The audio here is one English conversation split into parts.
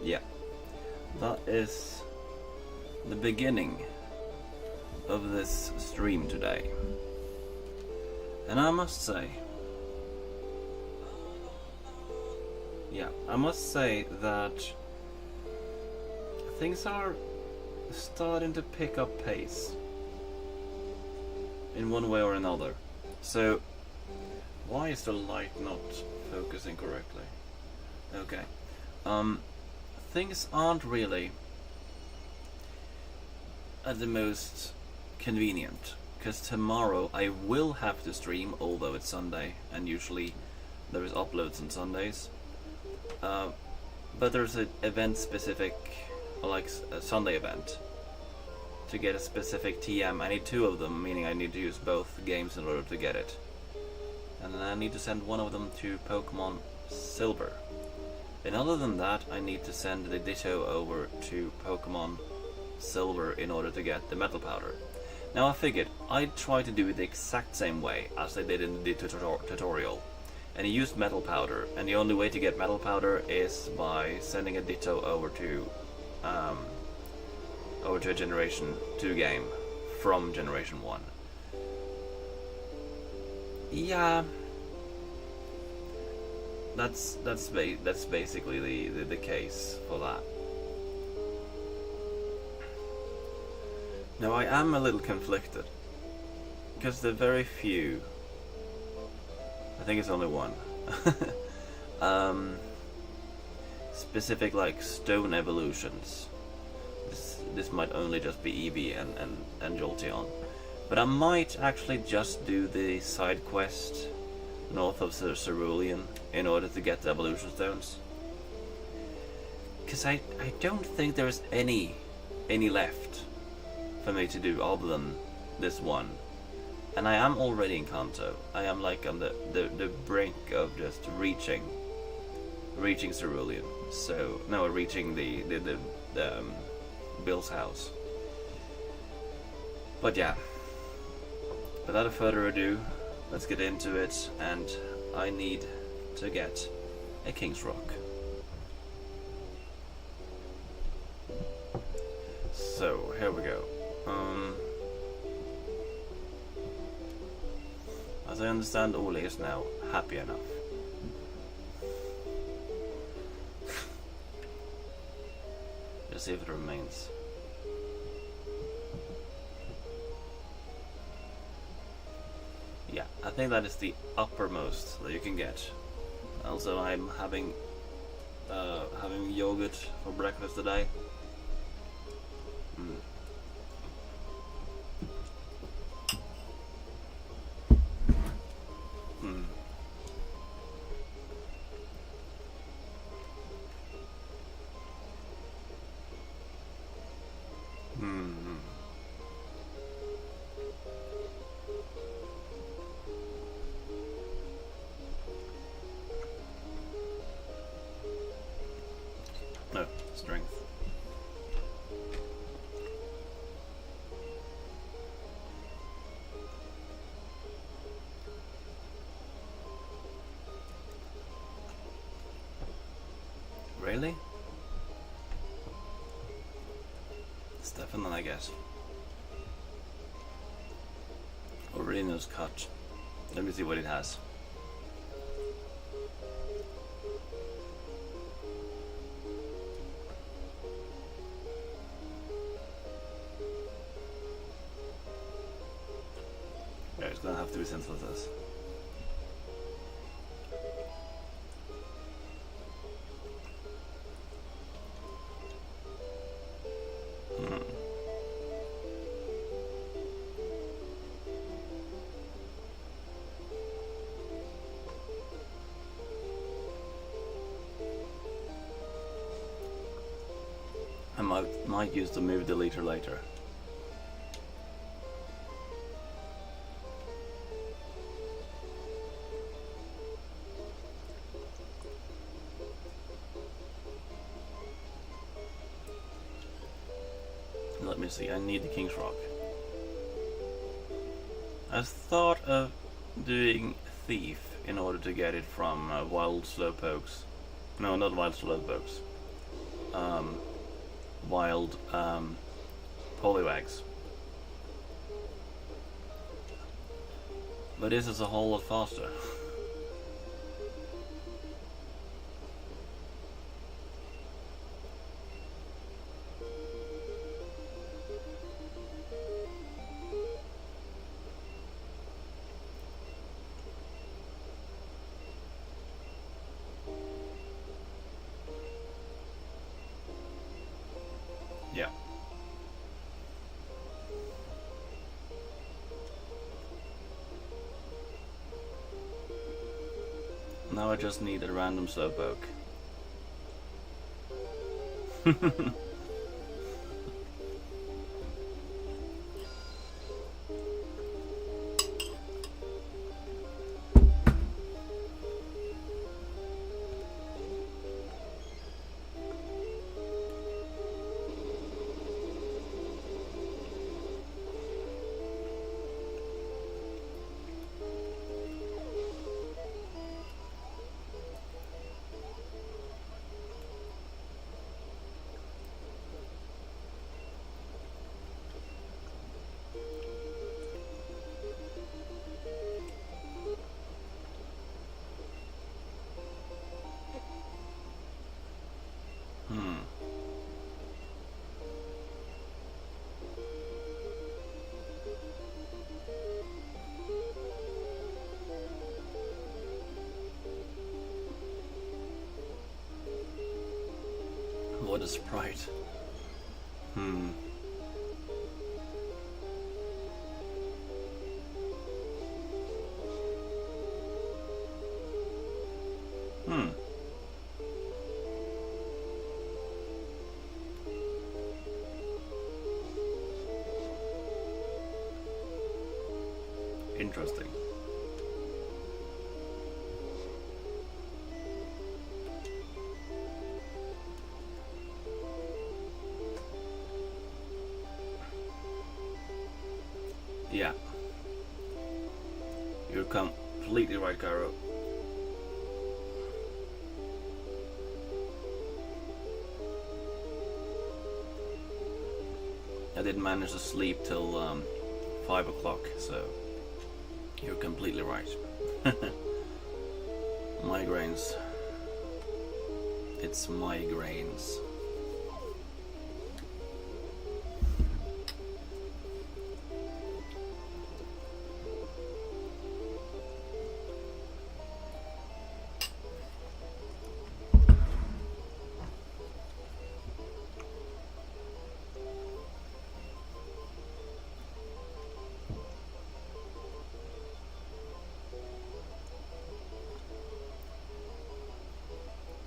Yeah, that is the beginning of this stream today. And I must say, that things are starting to pick up pace in one way or another. So, why is the light not focusing correctly? Okay. Things aren't really at the most convenient, because tomorrow I will have to stream, although it's Sunday, and usually there is uploads on Sundays. But there's an event-specific, like a Sunday event. To get a specific TM, I need 2 of them, meaning I need to use both games in order to get it. And then I need to send one of them to Pokemon Silver. And other than that, I need to send the Ditto over to Pokemon Silver in order to get the Metal Powder. Now I figured I'd try to do it the exact same way as I did in the tutorial. And I used Metal Powder, and the only way to get Metal Powder is by sending a Ditto over to a Generation 2 game from Generation 1. Yeah, that's basically the case for that. Now I am a little conflicted, because the very few, I think it's only one, specific like stone evolutions. This might only just be Eevee and Jolteon. But I might actually just do the side quest north of Cerulean in order to get the evolution stones. Because I don't think there's any left for me to do other than this one. And I am already in Kanto. I am like on the brink of just reaching Cerulean. So no, reaching the Bill's house. But yeah, without further ado, let's get into it, and I need to get a King's Rock. So here we go. As I understand, Ole is now happy enough. Let's see if it remains. Yeah, I think that is the uppermost that you can get. Also, I'm having yogurt for breakfast today. No, strength. Really? Stefan, I guess. Orino's cut. Let me see what it has. Yeah, it's gonna have to be synthesis. I might use the move deleter later. Let me see, I need the King's Rock. I thought of doing Thief in order to get it from Wild Slowpokes. No, not Wild Slowpokes. wild Poliwags. But this is a whole lot faster. Yeah. Now I just need a random Slowpoke. What a sprite. Hmm. Interesting. Yeah. You're completely right, Caro. I didn't manage to sleep till 5 o'clock, so you're completely right. Migraines. It's migraines.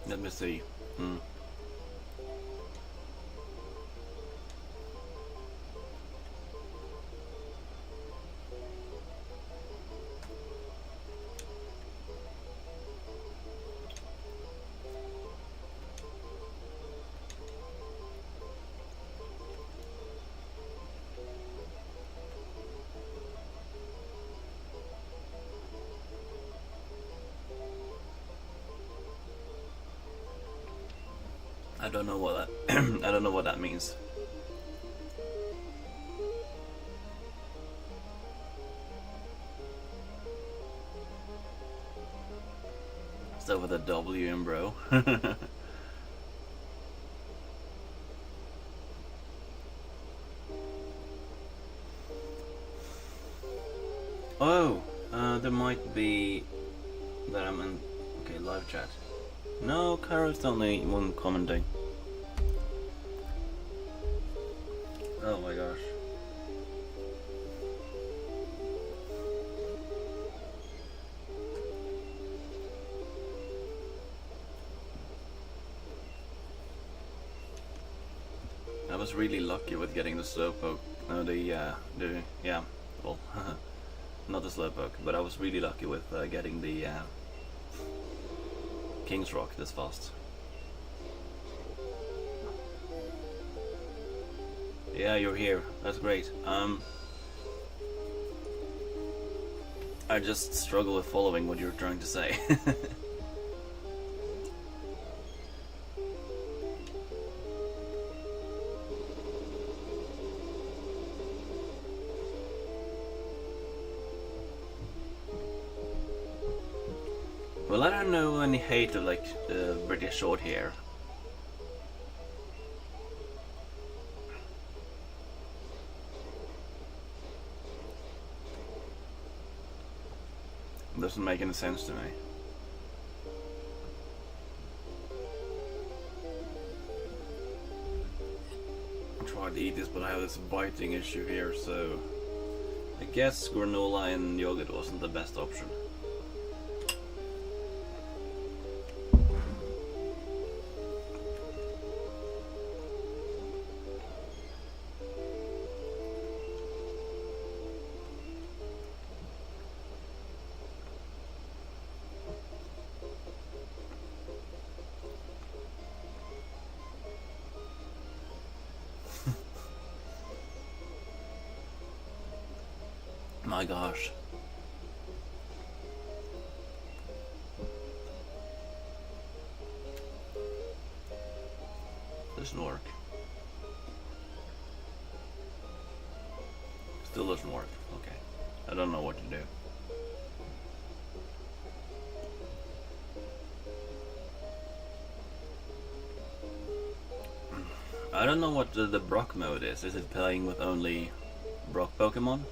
Let me see. I don't know what that I don't know what that means. Stuff with a W in bro. Oh, there might be that I'm in live chat. No, Caro's the only one commenting. Oh my gosh. I was really lucky with getting the Slowpoke. Well, not the Slowpoke, but I was really lucky with getting the King's Rock this fast. Yeah, you're here. That's great. I just struggle with following what you're trying to say. Well, I don't know any hate of like British short hair. Doesn't make any sense to me. I tried to eat this, but I have this biting issue here, so I guess granola and yogurt wasn't the best option. My gosh. Doesn't work. Still doesn't work. Okay. I don't know what to do. I don't know what the Brock mode is. Is it playing with only Brock Pokemon?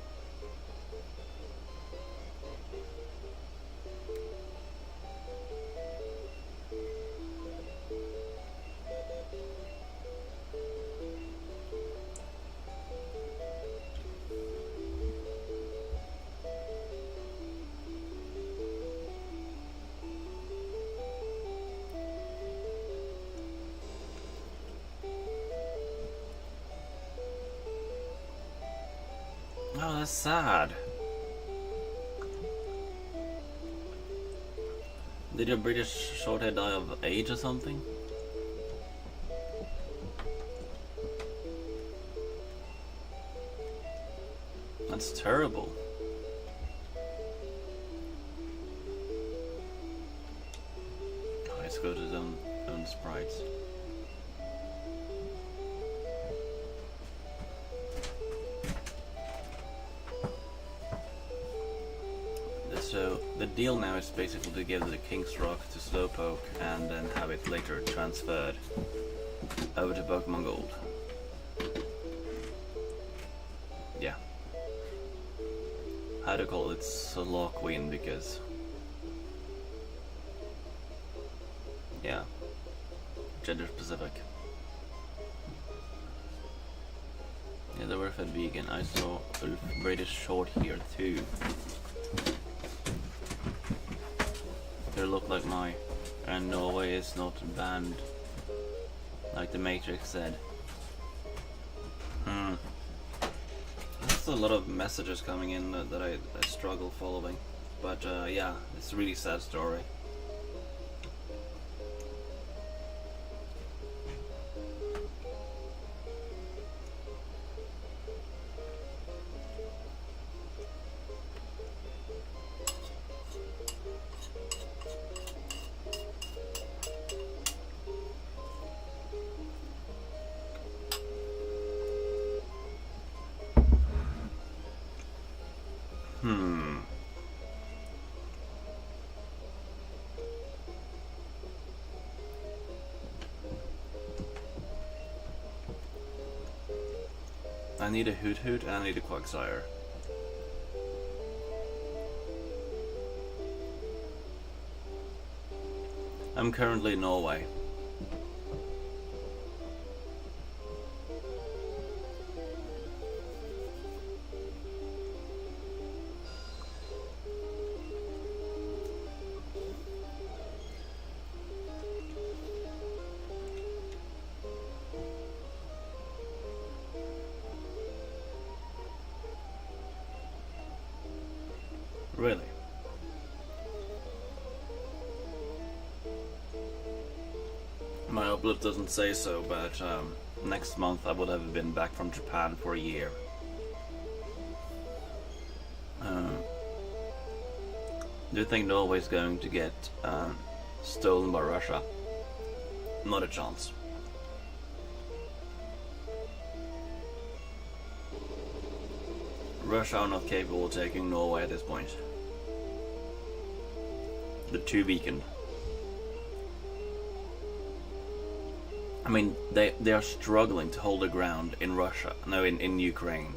Oh, that's sad. Did your British shorthair die of age or something? That's terrible. Oh, let's go to his own sprites. So the deal now is basically to give the King's Rock to Slowpoke and then have it later transferred over to Pokemon Gold. Yeah. How to call it Slow Queen because... yeah. Gender specific. Yeah, they were fed vegan. I saw Ulf British short here too. They look like my, and Norway is not banned, like the Matrix said. There's a lot of messages coming in that I struggle following, but yeah, it's a really sad story. I need a Hoot Hoot and I need a Quagsire. I'm currently in Norway. Really? My upload doesn't say so, but next month I would have been back from Japan for a year. Do you think Norway's going to get stolen by Russia? Not a chance. Russia are not capable of taking Norway at this point. They're too weakened. I mean, they are struggling to hold the ground in Russia, no, in Ukraine.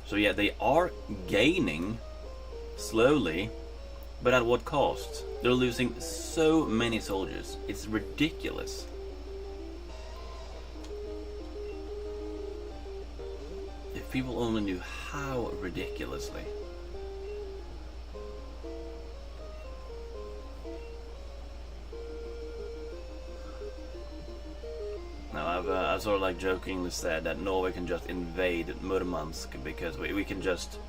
So yeah, they are gaining slowly, but at what cost? They're losing so many soldiers. It's ridiculous. If people only knew how ridiculously. Now I've sort of like jokingly said that Norway can just invade Murmansk because we can just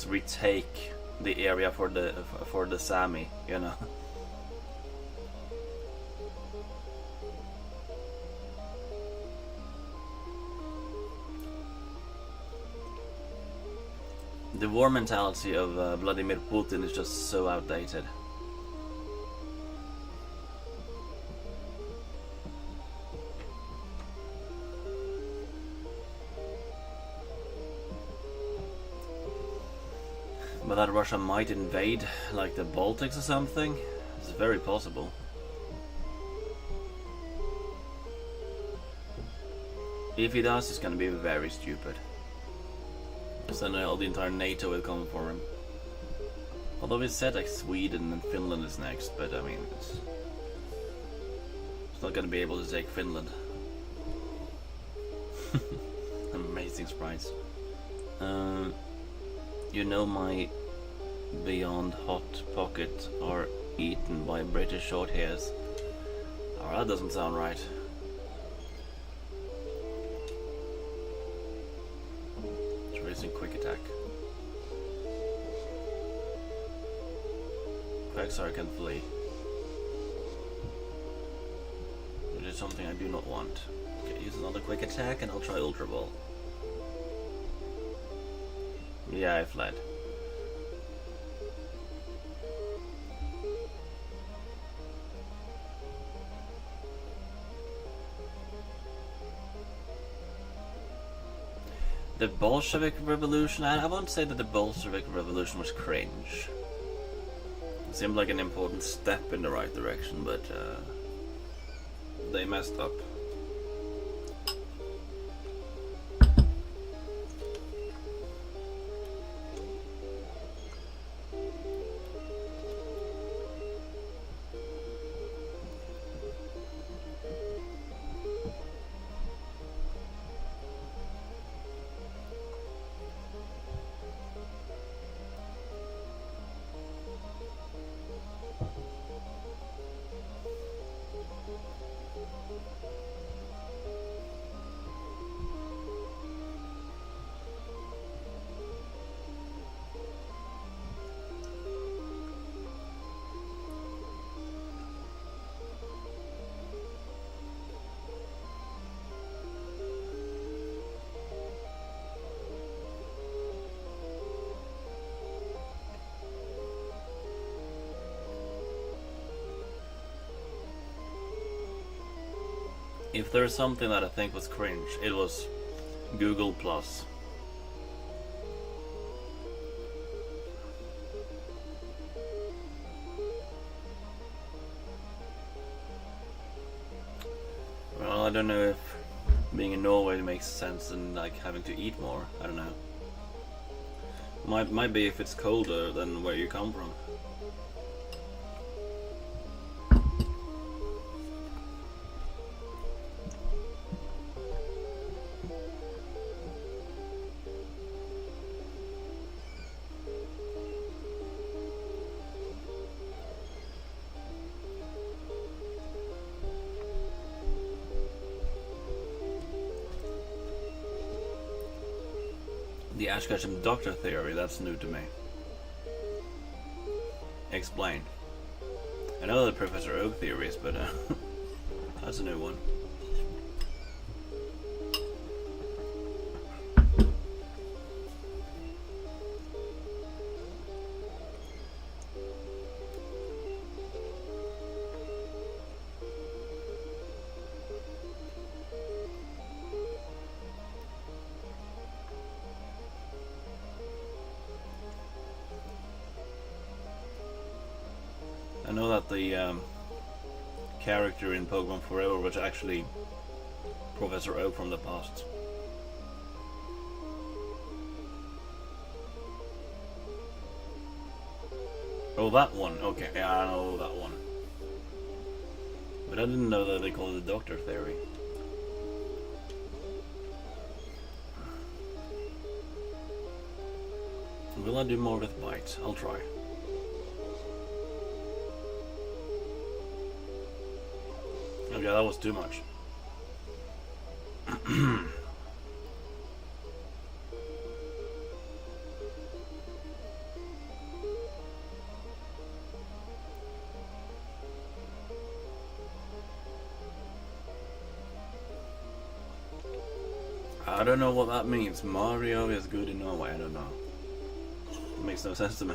retake the area for the Sami, you know. The war mentality of Vladimir Putin is just so outdated. But that Russia might invade, like the Baltics or something, is very possible. If he does, it's gonna be very stupid. So then the entire NATO will come for him. Although he said like Sweden and Finland is next, but I mean, it's not gonna be able to take Finland. Amazing sprites. You know my Beyond Hot Pocket are eaten by British short hairs. Oh, that doesn't sound right. It's raising quick attack. Quagsire can flee. Which is something I do not want. Okay, use another quick attack and I'll try Ultra Ball. Yeah, I fled. The Bolshevik Revolution, I won't say that the Bolshevik Revolution was cringe. It seemed like an important step in the right direction, but they messed up. If there's something that I think was cringe, it was Google Plus. Well, I don't know if being in Norway makes sense and like having to eat more. I don't know. Might be if it's colder than where you come from. The Ash Ketchum Doctor theory, that's new to me. Explain. I know the Professor Oak theories, but that's a new one. about the character in Pokemon Forever was actually Professor Oak from the past. Oh, that one. Okay, yeah, I know that one. But I didn't know that they called it the Doctor Theory. Will I do more with Bite? I'll try. Okay, that was too much. I don't know what that means. Mario is good in Norway. I don't know. It makes no sense to me.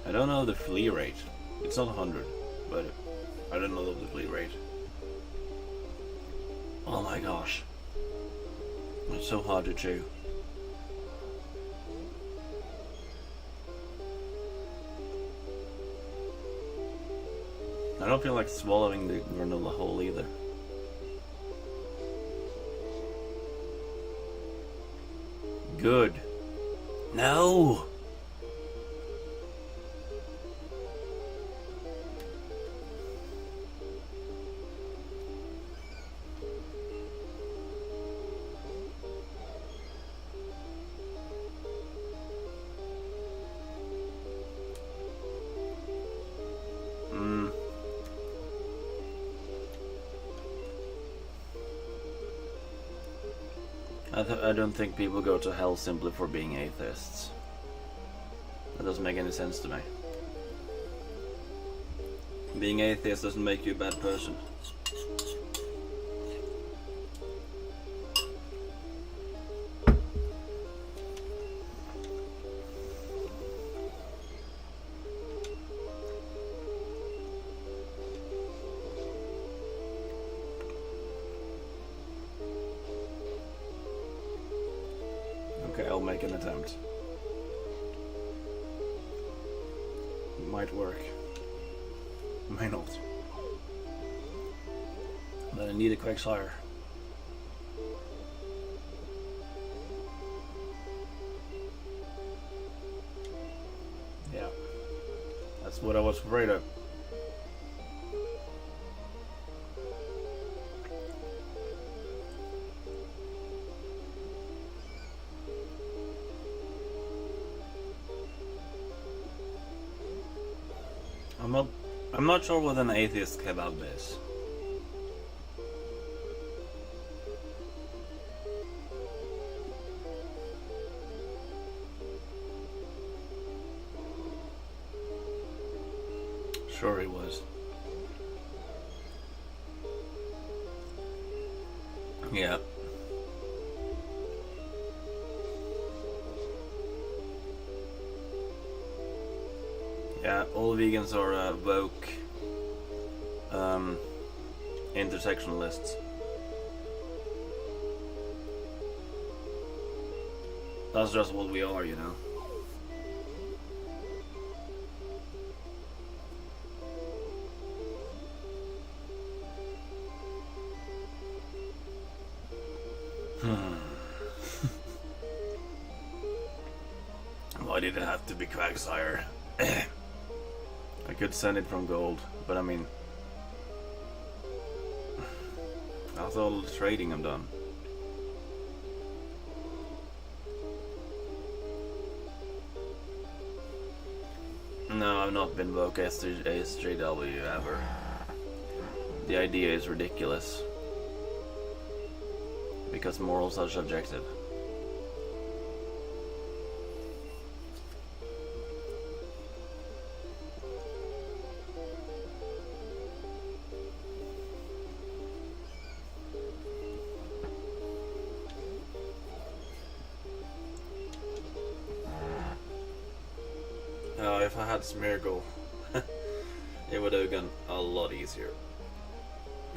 I don't know the flee rate. It's not 100, but I don't know the flee rate. Oh my gosh. It's so hard to chew. I don't feel like swallowing the granola whole either. Good. No! I don't think people go to hell simply for being atheists. That doesn't make any sense to me. Being atheist doesn't make you a bad person. Okay, I'll make an attempt. It might work. May not. Then I need a Quagsire. Yeah. That's what I was afraid of. I'm not sure what an atheist kebab is. Sure he was. Yeah. Yeah, all vegans are woke intersectionalists. That's just what we are, you know. Why did it have to be Quagsire? I could send it from gold, but I mean, after all the trading I'm done. No, I've not been woke SJW ever. The idea is ridiculous. Because morals are subjective. had Smeargle, it would have gone a lot easier,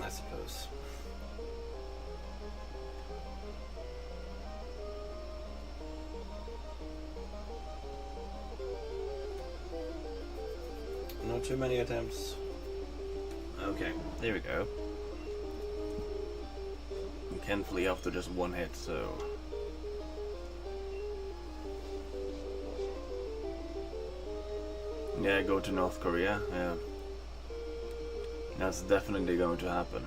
I suppose. Not too many attempts. Okay, there we go. You can flee after just one hit, so... Yeah, go to North Korea, yeah. That's definitely going to happen.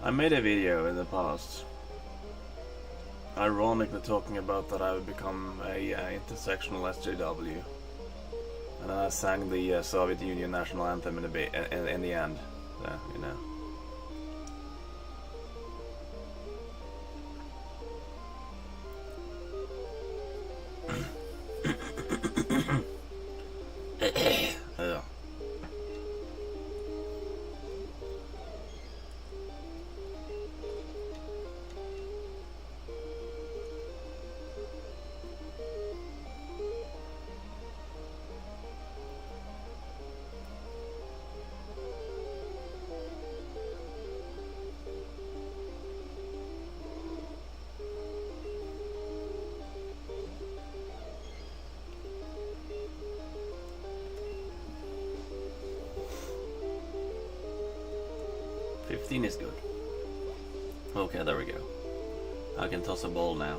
I made a video in the past, ironically talking about that I would become a intersectional SJW. And then I sang the Soviet Union national anthem in the end, you know. Yeah. $15 is good. Okay, there we go. I can toss a ball now.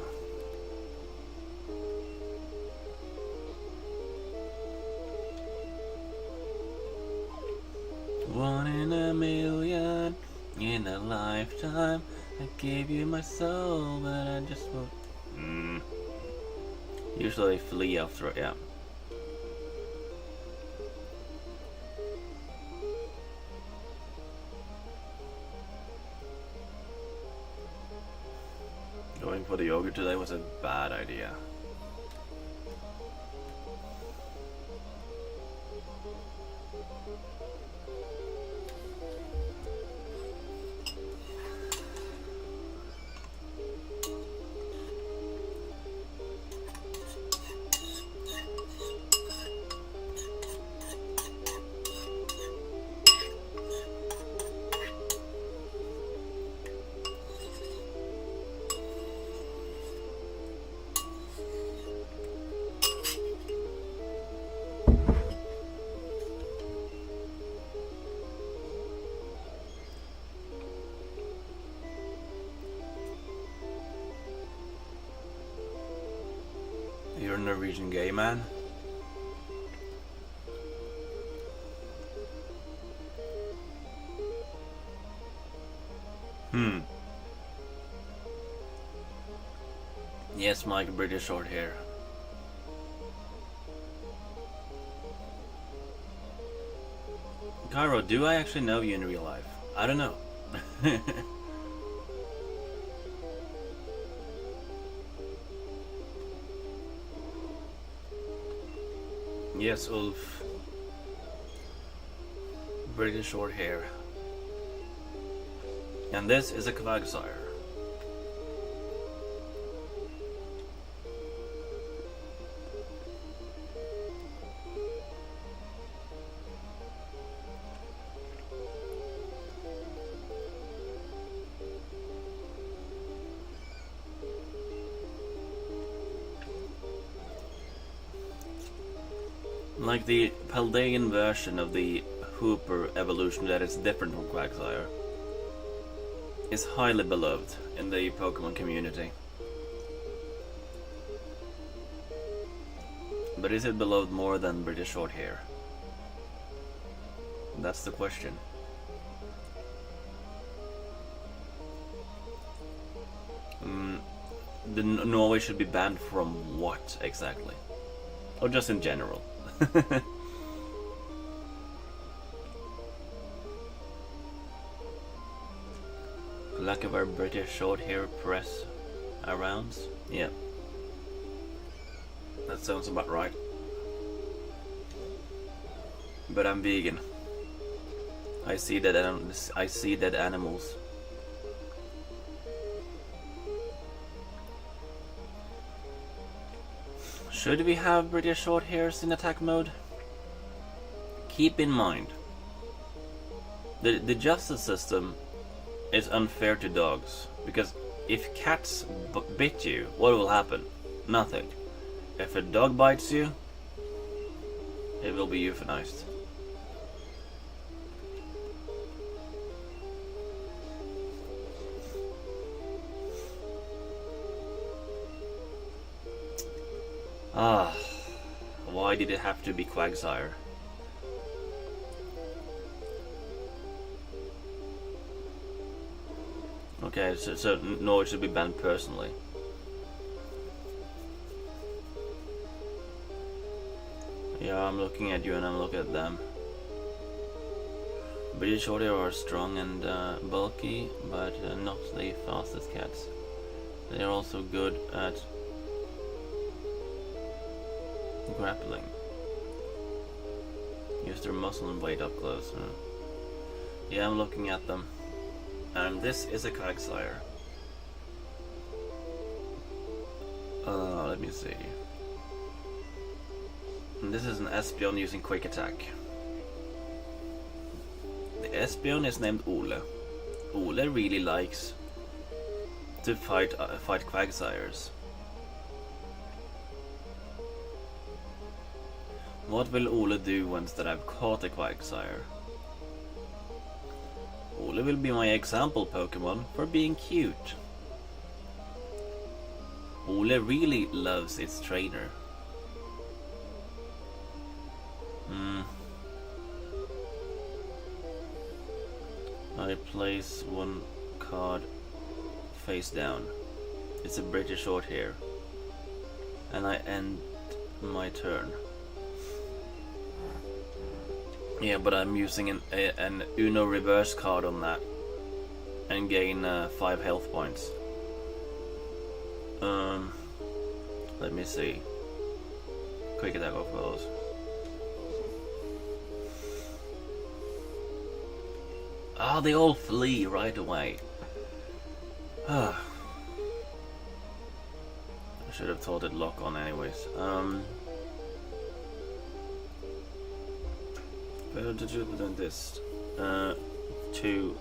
One in a million, in a lifetime. I gave you my soul, but I just won't. Usually I flee after it, yeah. Going for the yogurt today was a bad idea. You're a Norwegian gay man? Yes, Mike, British short hair. Cairo, do I actually know you in real life? I don't know. Yes, Ulf. British short hair. And this is a Quagsire. Like the Paldean version of the Hooper evolution that is different from Quagsire, is highly beloved in the Pokemon community. But is it beloved more than British Shorthair? That's the question. Norway should be banned from what exactly? Or just in general? Lack of our British short hair press arounds? Yeah. That sounds about right. But I'm vegan. I see dead animals. Should we have British Shorthairs in attack mode? Keep in mind, the justice system is unfair to dogs, because if cats bit you, what will happen? Nothing. If a dog bites you, it will be euthanized. Ah, why did it have to be Quagsire? Okay, so no, it should be banned personally. Yeah, I'm looking at you and I'm looking at them. British Shorthair are strong and bulky, but not the fastest cats. They are also good at grappling. Use their muscle and weight up close. Yeah, I'm looking at them. And this is a Quagsire. Let me see. And this is an Espeon using Quick Attack. The Espeon is named Ole. Ole really likes to fight Quagsires. What will Ole do once that I've caught a Quagsire? Ole will be my example Pokemon for being cute. Ole really loves its trainer. I place one card face down. It's a British Shorthair. And I end my turn. Yeah, but I'm using an Uno reverse card on that and gain 5 health points. Let me see. Quick attack off those. Ah, they all flee right away. I should have thought it lock on anyways. Better to do than this. 2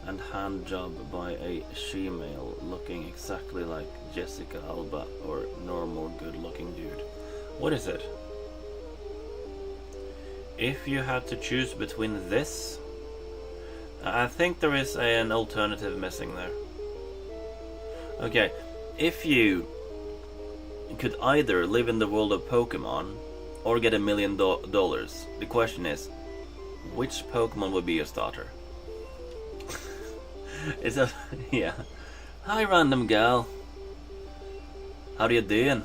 and hand job by a she-male looking exactly like Jessica Alba or normal good looking dude. What is it? If you had to choose between this, I think there is an alternative missing there. Okay, if you could either live in the world of Pokemon or get $1 million, the question is, which Pokemon would be your starter? It's a yeah. Hi, random gal. How are you doing?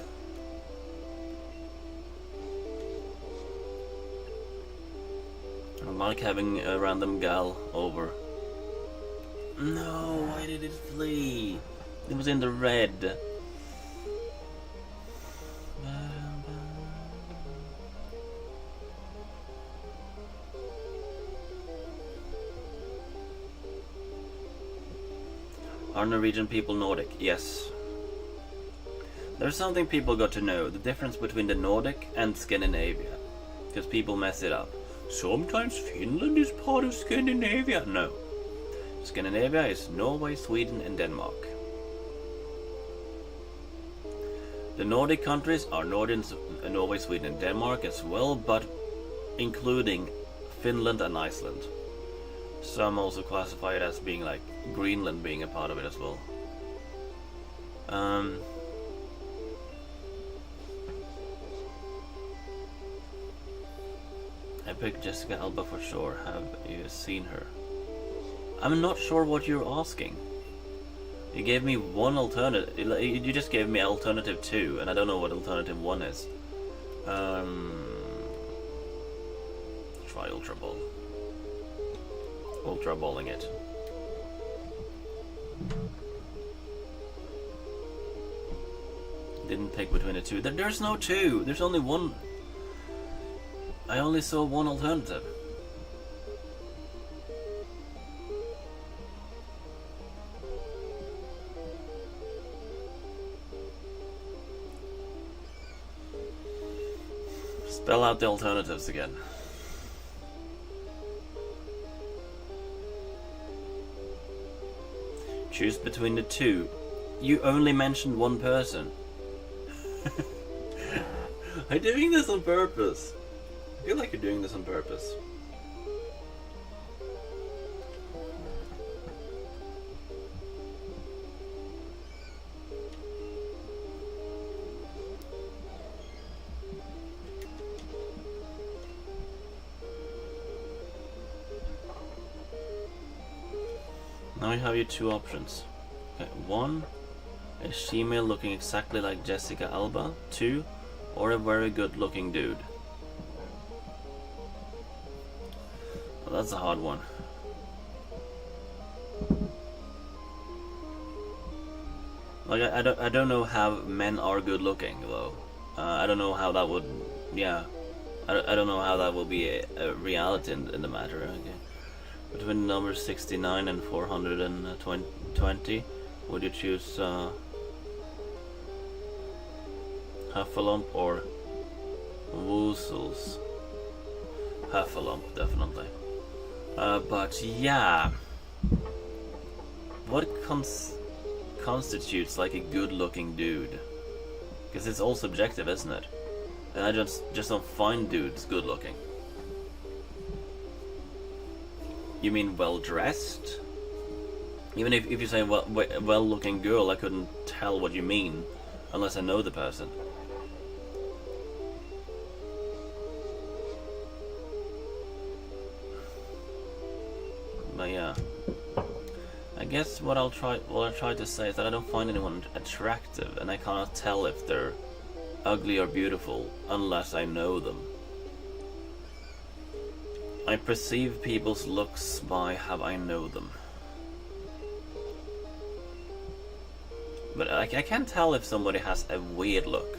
I like having a random gal over. No, why did it flee? It was in the red. Are Norwegian people Nordic? Yes. There's something people got to know, the difference between the Nordic and Scandinavia. Because people mess it up. Sometimes Finland is part of Scandinavia. No. Scandinavia is Norway, Sweden and Denmark. The Nordic countries are Norway, Sweden and Denmark as well, but including Finland and Iceland. Some also classify it as being like Greenland being a part of it as well. I picked Jessica Alba for sure. Have you seen her? I'm not sure what you're asking. You gave me one alternative. You just gave me alternative 2, and I don't know what alternative 1 is. Try Ultra Ball. Ultra Balling it. Didn't pick between the 2. There's no 2. There's only 1. I only saw 1 alternative. Spell out the alternatives again. Choose between the two. You only mentioned one person. I'm doing this on purpose. I feel like you're doing this on purpose. Now you have your two options. Okay, one, a female looking exactly like Jessica Alba. Two, or a very good looking dude. Well, that's a hard one. Like I don't know how men are good looking though. I don't know how that would, yeah. I don't know how that will be a reality in the matter. Okay. Between numbers 69 and 420, would you choose Huffalump or Woozles? Huffalump, definitely. But yeah, what constitutes like a good-looking dude? Because it's all subjective, isn't it? And I just don't find dudes good-looking. You mean well-dressed? Even if you say well-looking girl, I couldn't tell what you mean unless I know the person. But yeah, I guess what I try to say is that I don't find anyone attractive, and I cannot tell if they're ugly or beautiful unless I know them. I perceive people's looks by how I know them. But I can't tell if somebody has a weird look.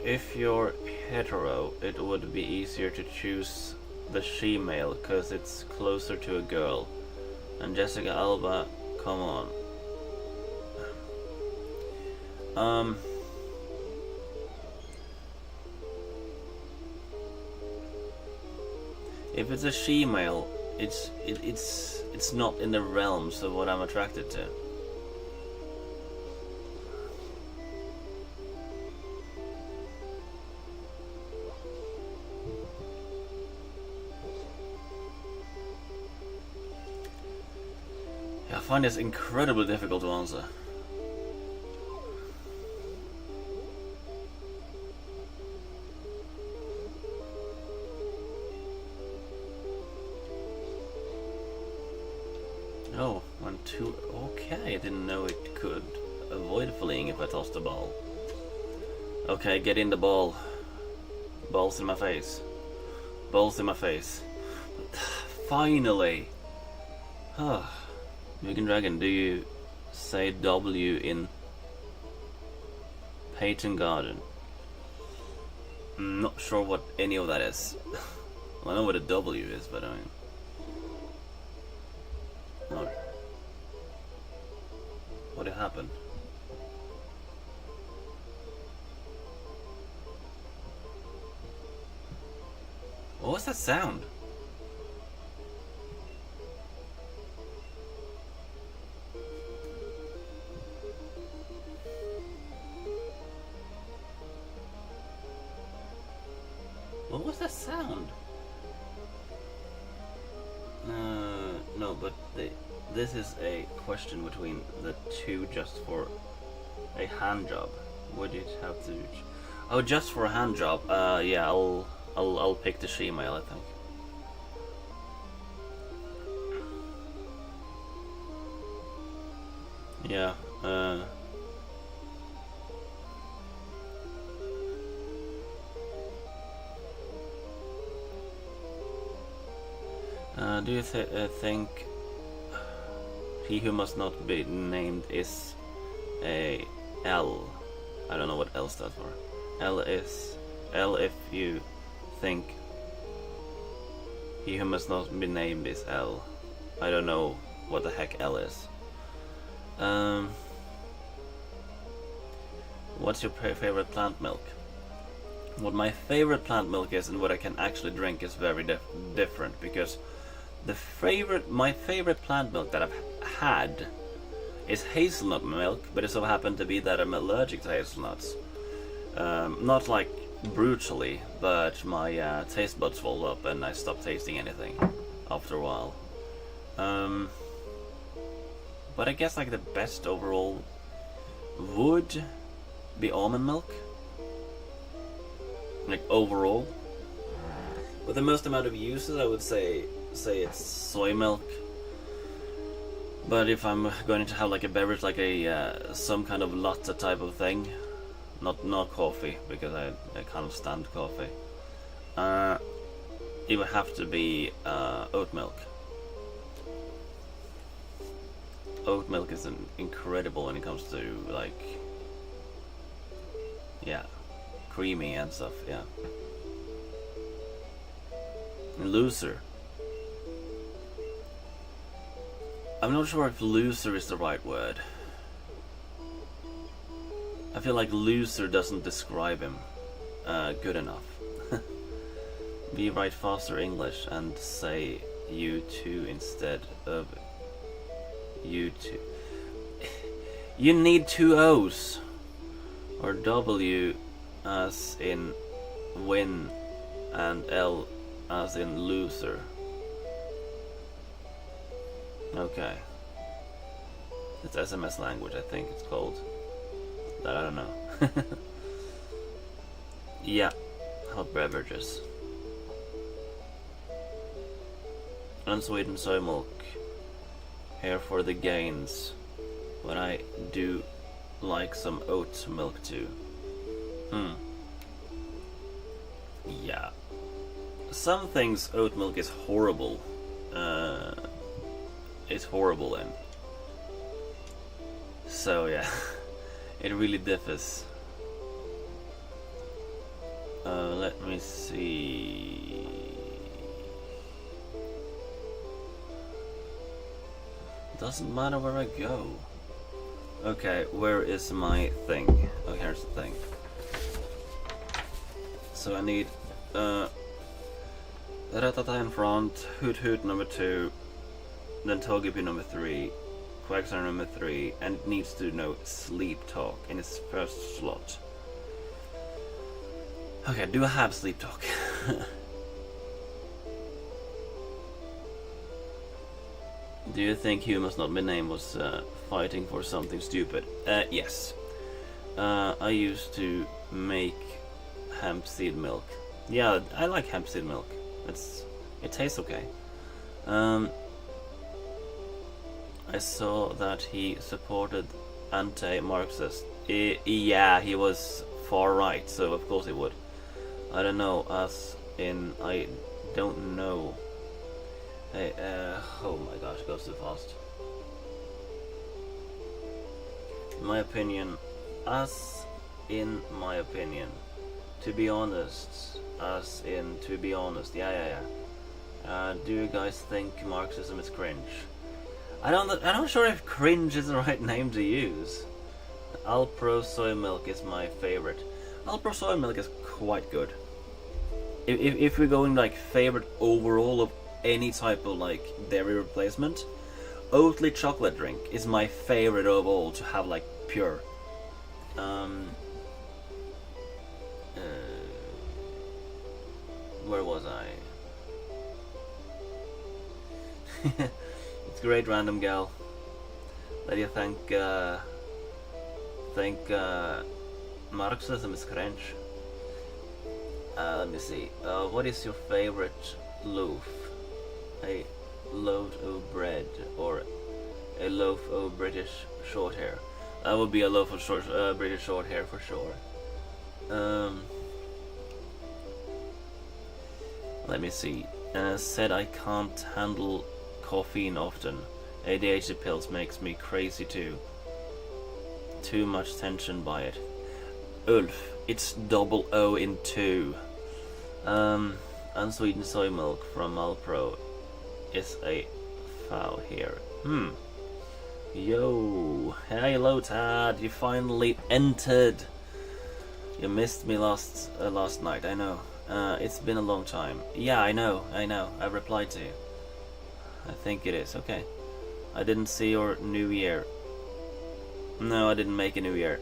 If you're hetero, it would be easier to choose the she-male, because it's closer to a girl. And Jessica Alba, come on. If it's a she-male, it's not in the realms of what I'm attracted to. I find this incredibly difficult to answer. Oh, 1, 2. Okay, I didn't know it could avoid fleeing if I tossed the ball. Okay, get in the ball. Balls in my face. Balls in my face. Finally! Vegan Dragon, do you say W in Peyton Garden? I'm not sure what any of that is. Well, I know what a W is, but I mean... No. What had happened? What was that sound? What was that sound? No, but this is a question between the two just for a hand job. Would it have to... Oh, just for a hand job? Yeah, I'll pick the she-male, I think. Yeah, do you think he who must not be named is a L? I don't know what L stands for. L is L if you think He who must not be named is L. I don't know what the heck L is. What's your favorite plant milk? What my favorite plant milk is and what I can actually drink is very different, because my favorite plant milk that I've had is hazelnut milk, but it so happened to be that I'm allergic to hazelnuts. Not like brutally, but my taste buds swelled up and I stopped tasting anything after a while. But I guess like the best overall would be almond milk. Like overall. With the most amount of uses, I would say it's soy milk. But if I'm going to have like a beverage, like a some kind of latte type of thing, not coffee, because I can't stand coffee. It would have to be oat milk. Oat milk is incredible when it comes to like, yeah, creamy and stuff. Yeah. And loser. I'm not sure if loser is the right word. I feel like loser doesn't describe him good enough. Be write faster English and say you too instead of you too. You need two O's. Or W as in win and L as in loser. Okay. It's SMS language, I think it's called. That I don't know. Yeah. Hot beverages. Unsweetened soy milk. Here for the gains. But I do like some oat milk too. Yeah. Some things oat milk is horrible. It's horrible in. So yeah. It really differs. Let me see. Doesn't matter where I go. Okay, where is my thing? Oh, here's the thing. So I need Ratata in front, Hoot Hoot number 2, then Togepi number 3, Quagsire number 3, and it needs to know Sleep Talk in its first slot. Okay, do I have Sleep Talk? Do you think He Must Not Be Named was fighting for something stupid? Yes. I used to make hemp seed milk. Yeah, I like hemp seed milk. It tastes okay. I saw that he supported anti-Marxist. Yeah, he was far right, so of course he would. I don't know, as in I don't know. Hey, oh my gosh, it goes too fast. My opinion, to be honest, yeah. Do you guys think Marxism is cringe? I'm not sure if cringe is the right name to use. Alpro soy milk is my favorite. Alpro soy milk is quite good. If we're going like favorite overall of any type of like dairy replacement, Oatly chocolate drink is my favorite of all to have like pure. Where was I? It's great, random gal. That you think Marxism is cringe. Let me see. What is your favorite loaf? A loaf of bread or a loaf of British short hair? That would be a loaf of British short hair for sure. Let me see. Said I can't handle caffeine often. ADHD pills makes me crazy too. Too much tension by it. Ulf, it's double O in 2. Unsweetened soy milk from Malpro is a foul here. Yo, hello Tad, you finally entered. You missed me last night, I know. It's been a long time. Yeah, I know. I replied to you. I think it is, okay. I didn't see your New Year. No, I didn't make a New Year.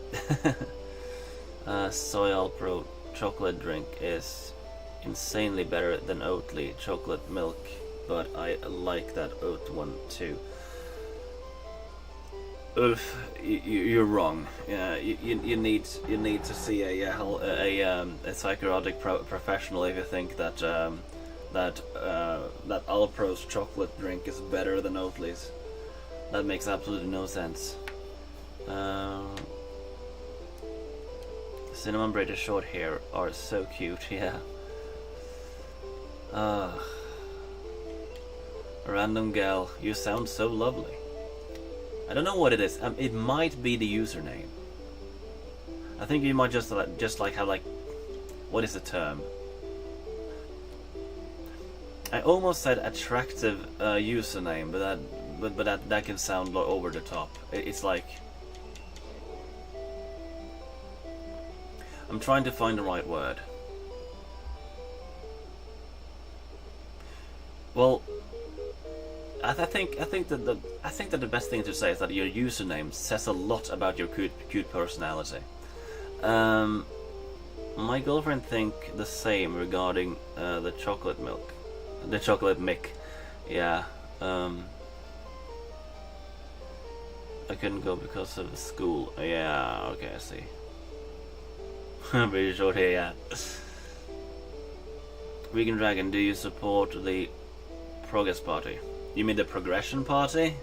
Soy Alpro chocolate drink is insanely better than Oatly chocolate milk, but I like that oat one too. Ulf, you're wrong. You need to see a psychotic professional if you think that that Alpro's chocolate drink is better than Oatly's. That makes absolutely no sense. Cinnamon braided short hair are so cute, yeah. Random gal, you sound so lovely. I don't know what it is. It might be the username. I think you might just like have like, what is the term? I almost said attractive username, but that can sound over the top. It's like, I'm trying to find the right word. Well, I think that the best thing to say is that your username says a lot about your cute personality. My girlfriend think the same regarding the chocolate milk, the chocolate mick. Yeah. I couldn't go because of school. Yeah. Okay, I see. Pretty short here. Yeah. Vegan Dragon, do you support the Progress Party? You mean the Progression Party?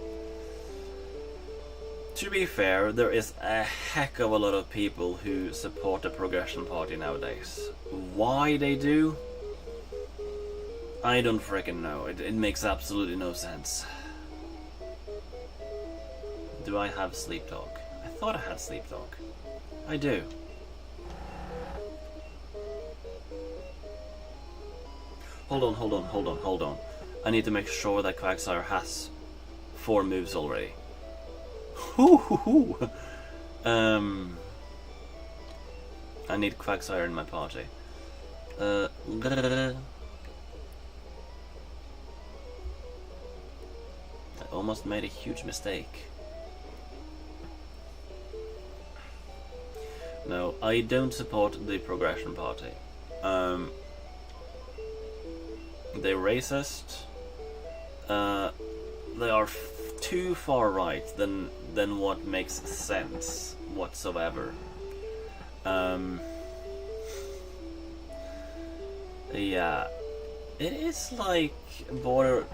To be fair, there is a heck of a lot of people who support the Progression Party nowadays. Why they do? I don't freaking know. It makes absolutely no sense. Do I have sleep talk? I thought I had sleep talk. I do. Hold on. I need to make sure that Quagsire has 4 moves already. I need Quagsire in my party. I almost made a huge mistake. No, I don't support the Progression Party. They're racist. They are too far right than what makes sense whatsoever. Yeah, it is like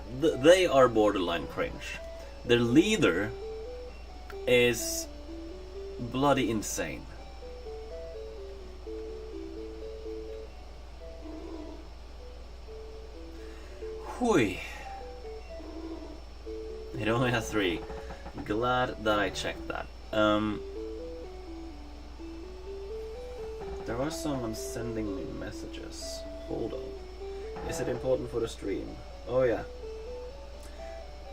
they are borderline cringe. Their leader is bloody insane. Hui. It only has 3. Glad that I checked that. There are someone sending me messages. Hold on. Is it important for the stream? Oh yeah.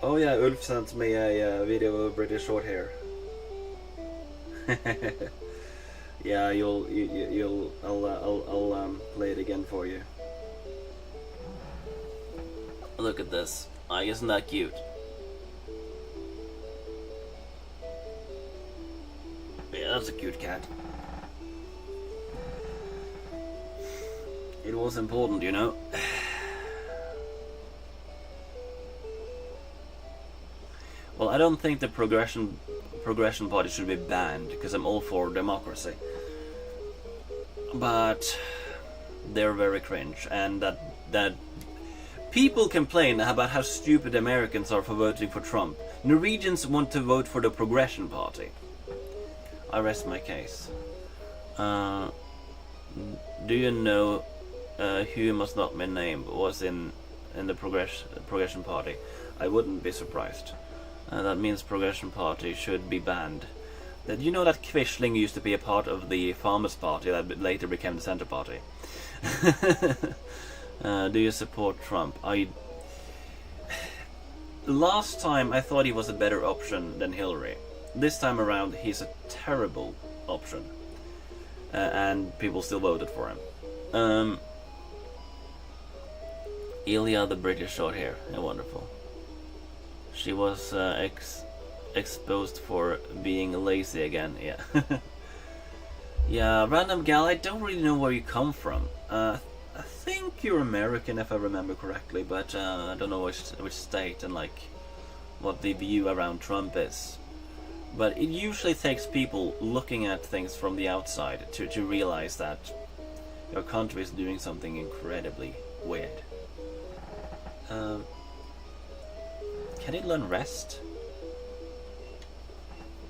Oh yeah, Ulf sent me a video of British short hair. Yeah, I'll play it again for you. Look at this. Isn't that cute? Yeah, that's a cute cat. It was important, you know. Well, I don't think the progression party should be banned, because I'm all for democracy. But they're very cringe, and that people complain about how stupid Americans are for voting for Trump. Norwegians want to vote for the Progression Party. I rest my case. Do you know who must not be named was in the Progression Party? I wouldn't be surprised. That means Progression Party should be banned. Did you know that Quisling used to be a part of the Farmers Party that later became the Centre Party? Do you support Trump? Last time I thought he was a better option than Hillary. This time around he's a terrible option. And people still voted for him. Ilya the British short hair. Yeah, wonderful. She was exposed for being lazy again. Yeah. Yeah, random gal, I don't really know where you come from. I think you're American if I remember correctly, but I don't know which state and like what the view around Trump is. But it usually takes people looking at things from the outside to realize that your country is doing something incredibly weird. Can it learn rest?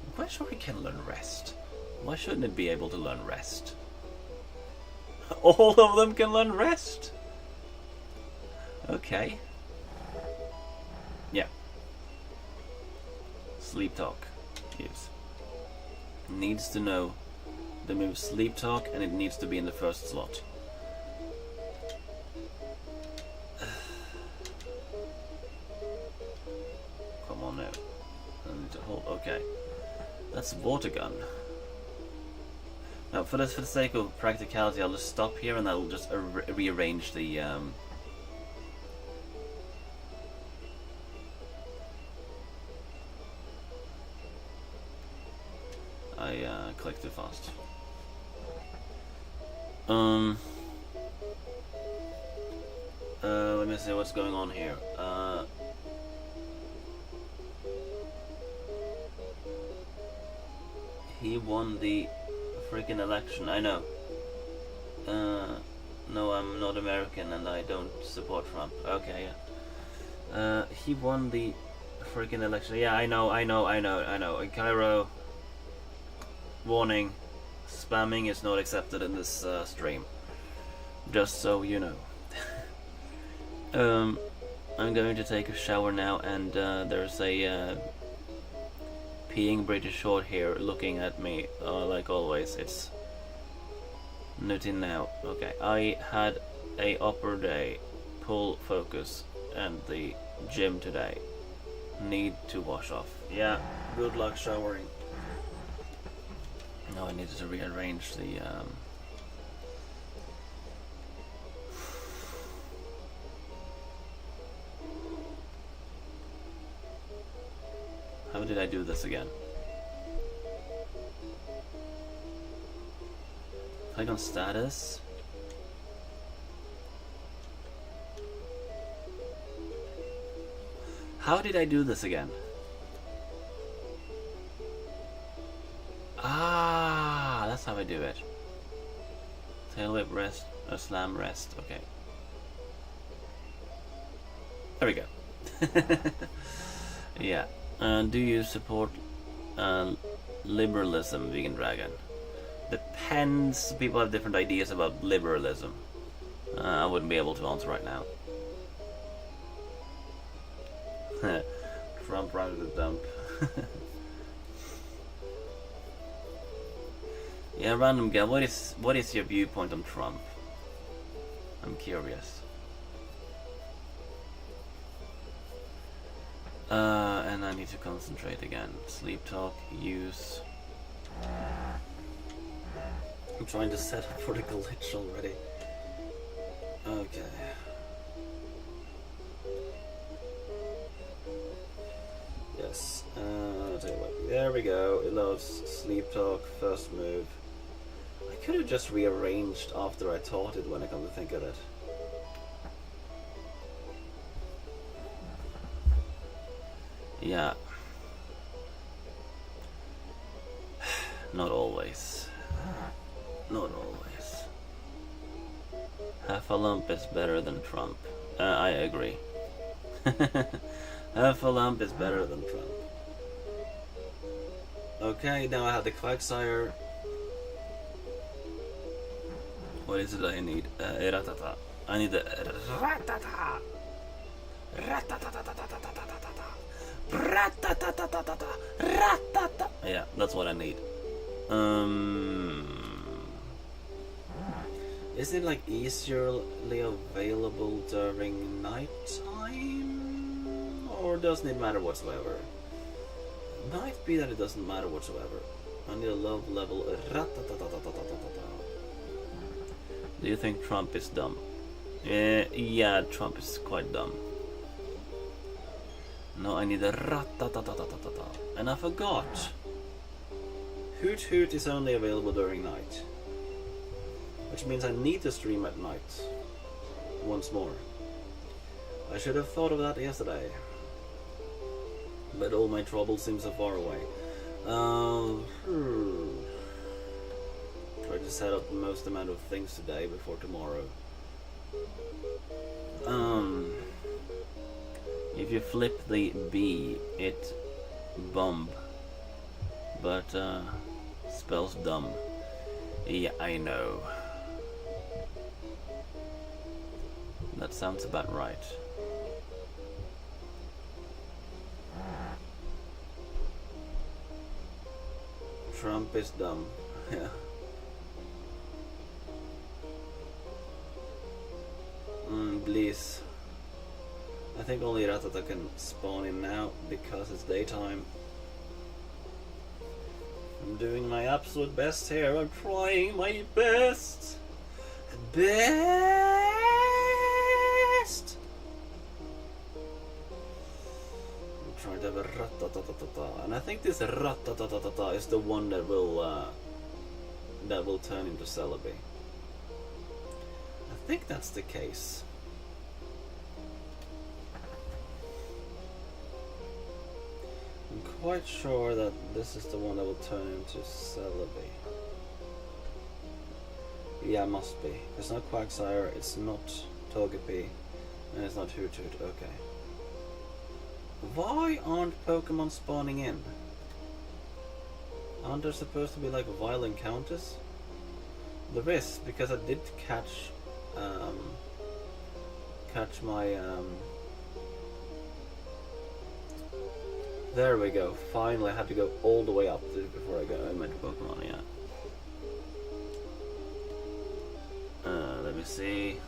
I'm quite sure it can learn rest. Why shouldn't it be able to learn rest? All of them can learn rest? Okay. Yeah. Sleep talk. Use. Needs to know the move sleep talk, and it needs to be in the first slot. Come on now. I need to hold. Okay. That's water gun. Now, for the sake of practicality, I'll just stop here and I'll just rearrange the. I clicked too fast. Let me see what's going on here. He won the freaking election. I know. No, I'm not American and I don't support Trump. Okay, yeah. He won the freaking election. Yeah, I know. In Cairo, warning, spamming is not accepted in this stream. Just so you know. I'm going to take a shower now, and there's a peeing British short hair looking at me, like always. It's nutting now. Okay, I had a upper day, pull focus, and the gym today. Need to wash off. Yeah, good luck showering. Now I needed to rearrange the How did I do this again? Click on status. How did I do this again? Ah, that's how I do it. Tail whip rest, or slam rest, okay. There we go. Yeah. Do you support liberalism, Vegan Dragon? Depends. People have different ideas about liberalism. I wouldn't be able to answer right now. Trump ran to the dump. Yeah, random guy. What is your viewpoint on Trump? I'm curious. And I need to concentrate again. Sleep talk, use. I'm trying to set up for the glitch already. Okay. Yes. I'll tell you what. There we go. It loads sleep talk, first move. I could have just rearranged after I taught it when I come to think of it. Yeah. Not always. Not always. Half a lump is better than Trump. I agree. Half a lump is better than Trump. Okay, now I have the Quagsire. What is it I need? Ratata. I need the Ratata. Yeah, that's what I need. Isn't it like easily available during nighttime? Or doesn't it matter whatsoever? Might be that it doesn't matter whatsoever. I need a love level. Do you think Trump is dumb? Yeah, Trump is quite dumb. No, I need a ratatatatata. And I forgot. Hoot Hoot is only available during night. Which means I need to stream at night. Once more. I should have thought of that yesterday. But all my trouble seems so far away. Try to set up the most amount of things today before tomorrow. If you flip the B, it bump. But spells dumb. Yeah, I know. That sounds about right. Trump is dumb. Yeah. Please. I think only Ratata can spawn in now because it's daytime. I'm doing my absolute best here. I'm trying my best. Best. I'm trying to have a ratatatata, and I think this ratatatata is the one that will turn into Celebi. I think that's the case. I'm quite sure that this is the one that will turn into Celebi. Yeah, must be. It's not Quagsire, it's not Togepi, and it's not Hoot Hoot. Okay. Why aren't Pokemon spawning in? Aren't there supposed to be like wild encounters? There is, because I did catch my there we go. Finally, I had to go all the way up before I met Pokemon. Yeah. Let me see.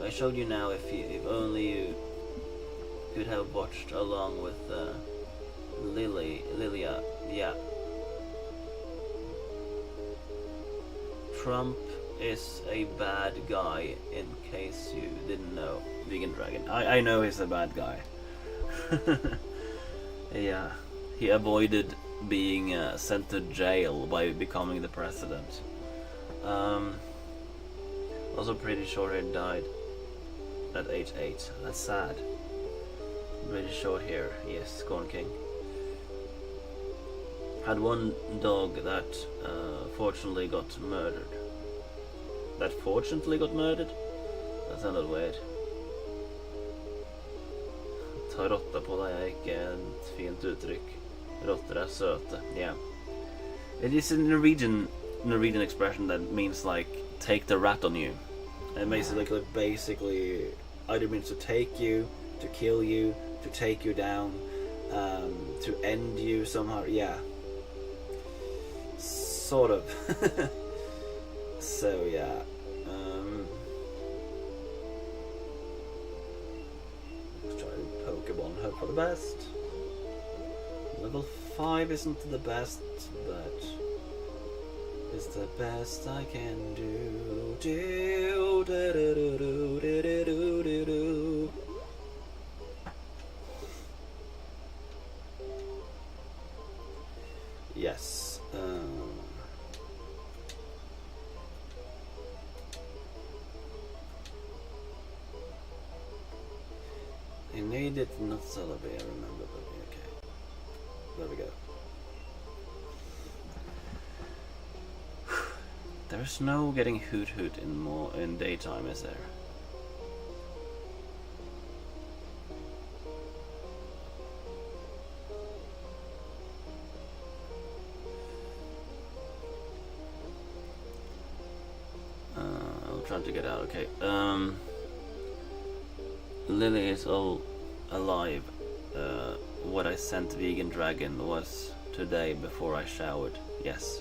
I showed you now. If only you could have watched along with Lilia. Yeah. Trump is a bad guy, in case you didn't know. Vegan Dragon. I know he's a bad guy. Yeah. He avoided being sent to jail by becoming the president. Also pretty sure he died at age 8. That's sad. Pretty short hair. Yes, Corn King. Had one dog that fortunately got murdered. That fortunately got murdered? That sounded weird. Ta råtta på deg er ikke et fint uttrykk. Rotter er søte. Yeah. It is a Norwegian expression that means like take the rat on you. And basically either means to take you, to kill you, to take you down, to end you somehow. Yeah. Sort of. So yeah. Let's try Pokemon, hope for the best. Level 5 isn't the best, but it's the best I can do. Do do do do do do do do do. Yes. I need it, not Celebi, I remember, but okay. There we go. There's no getting Hoot Hoot in daytime, is there? I'm trying to get out. Okay. Lily is all alive. what I sent Vegan Dragon was today before I showered. Yes.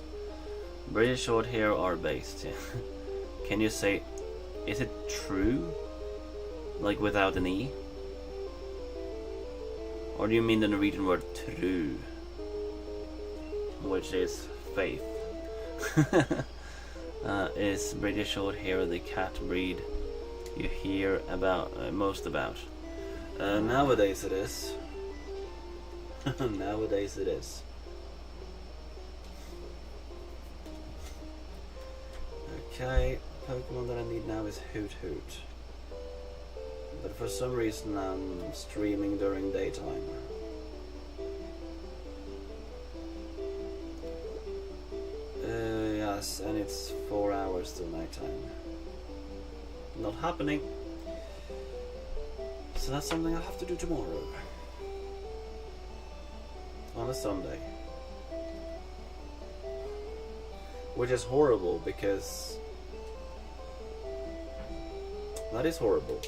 British short hair are based. Can you say, is it true? Like without an E? Or do you mean the Norwegian word true? Which is faith. Is British short hair the cat breed you hear about most about? Nowadays it is. Nowadays it is. Okay, Pokemon that I need now is Hoot Hoot. But for some reason I'm streaming during daytime. Yes, and it's 4 hours till nighttime. Not happening. So that's something I'll have to do tomorrow. On a Sunday. Which is horrible because... That is horrible.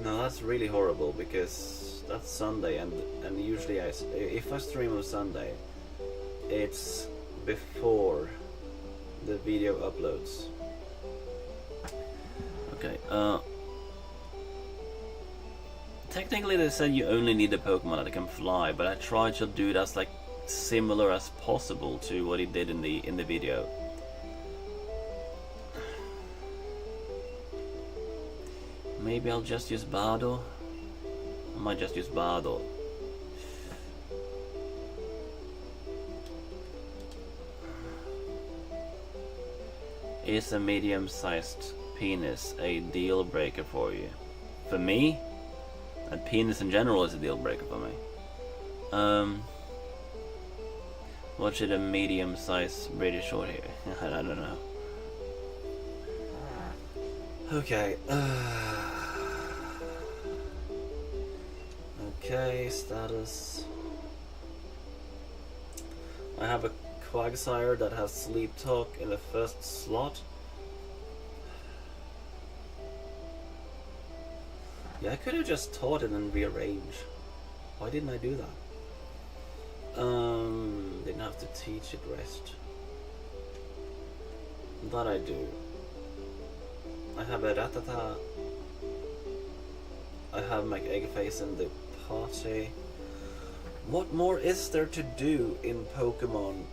No, that's really horrible because that's Sunday and usually if I stream on Sunday, it's before the video uploads. Okay, technically they said you only need a Pokemon that can fly, but I tried to do it as like similar as possible to what he did in the video. Maybe I'll just use Bardo. I might just use Bardo. Is a medium-sized penis a deal breaker for you? For me? A penis in general is a deal breaker for me. What should a medium-sized British short hair? I don't know. Okay. Okay, status. I have a Quagsire that has Sleep Talk in the first slot. Yeah, I could have just taught it and rearrange. Why didn't I do that? Didn't have to teach it rest. That I do. I have a Rattata. I have my egg face in the party. What more is there to do in Pokemon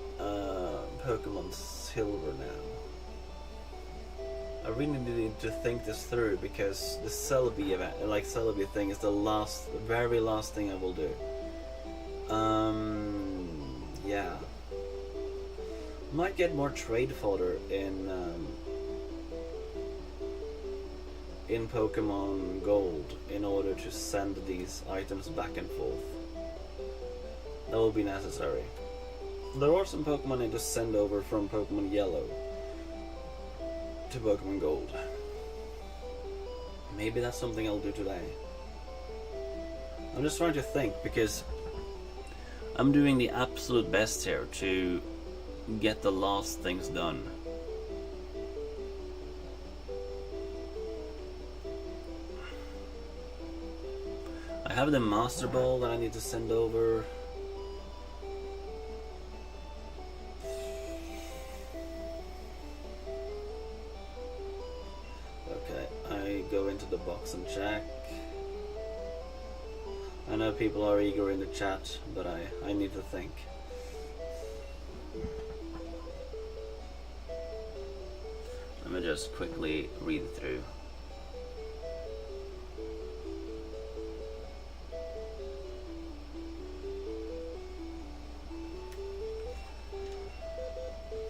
Silver now? I really need to think this through because the Celebi event, Celebi thing, is the very last thing I will do. Yeah. Might get more trade fodder in Pokemon Gold in order to send these items back and forth. That will be necessary. There are some Pokemon I need to send over from Pokemon Yellow to Pokemon Gold. Maybe that's something I'll do today. I'm just trying to think because I'm doing the absolute best here to get the last things done. I have the Master Ball that I need to send over. Okay, I go into the box and check. I know people are eager in the chat, but I need to think. Let me just quickly read through.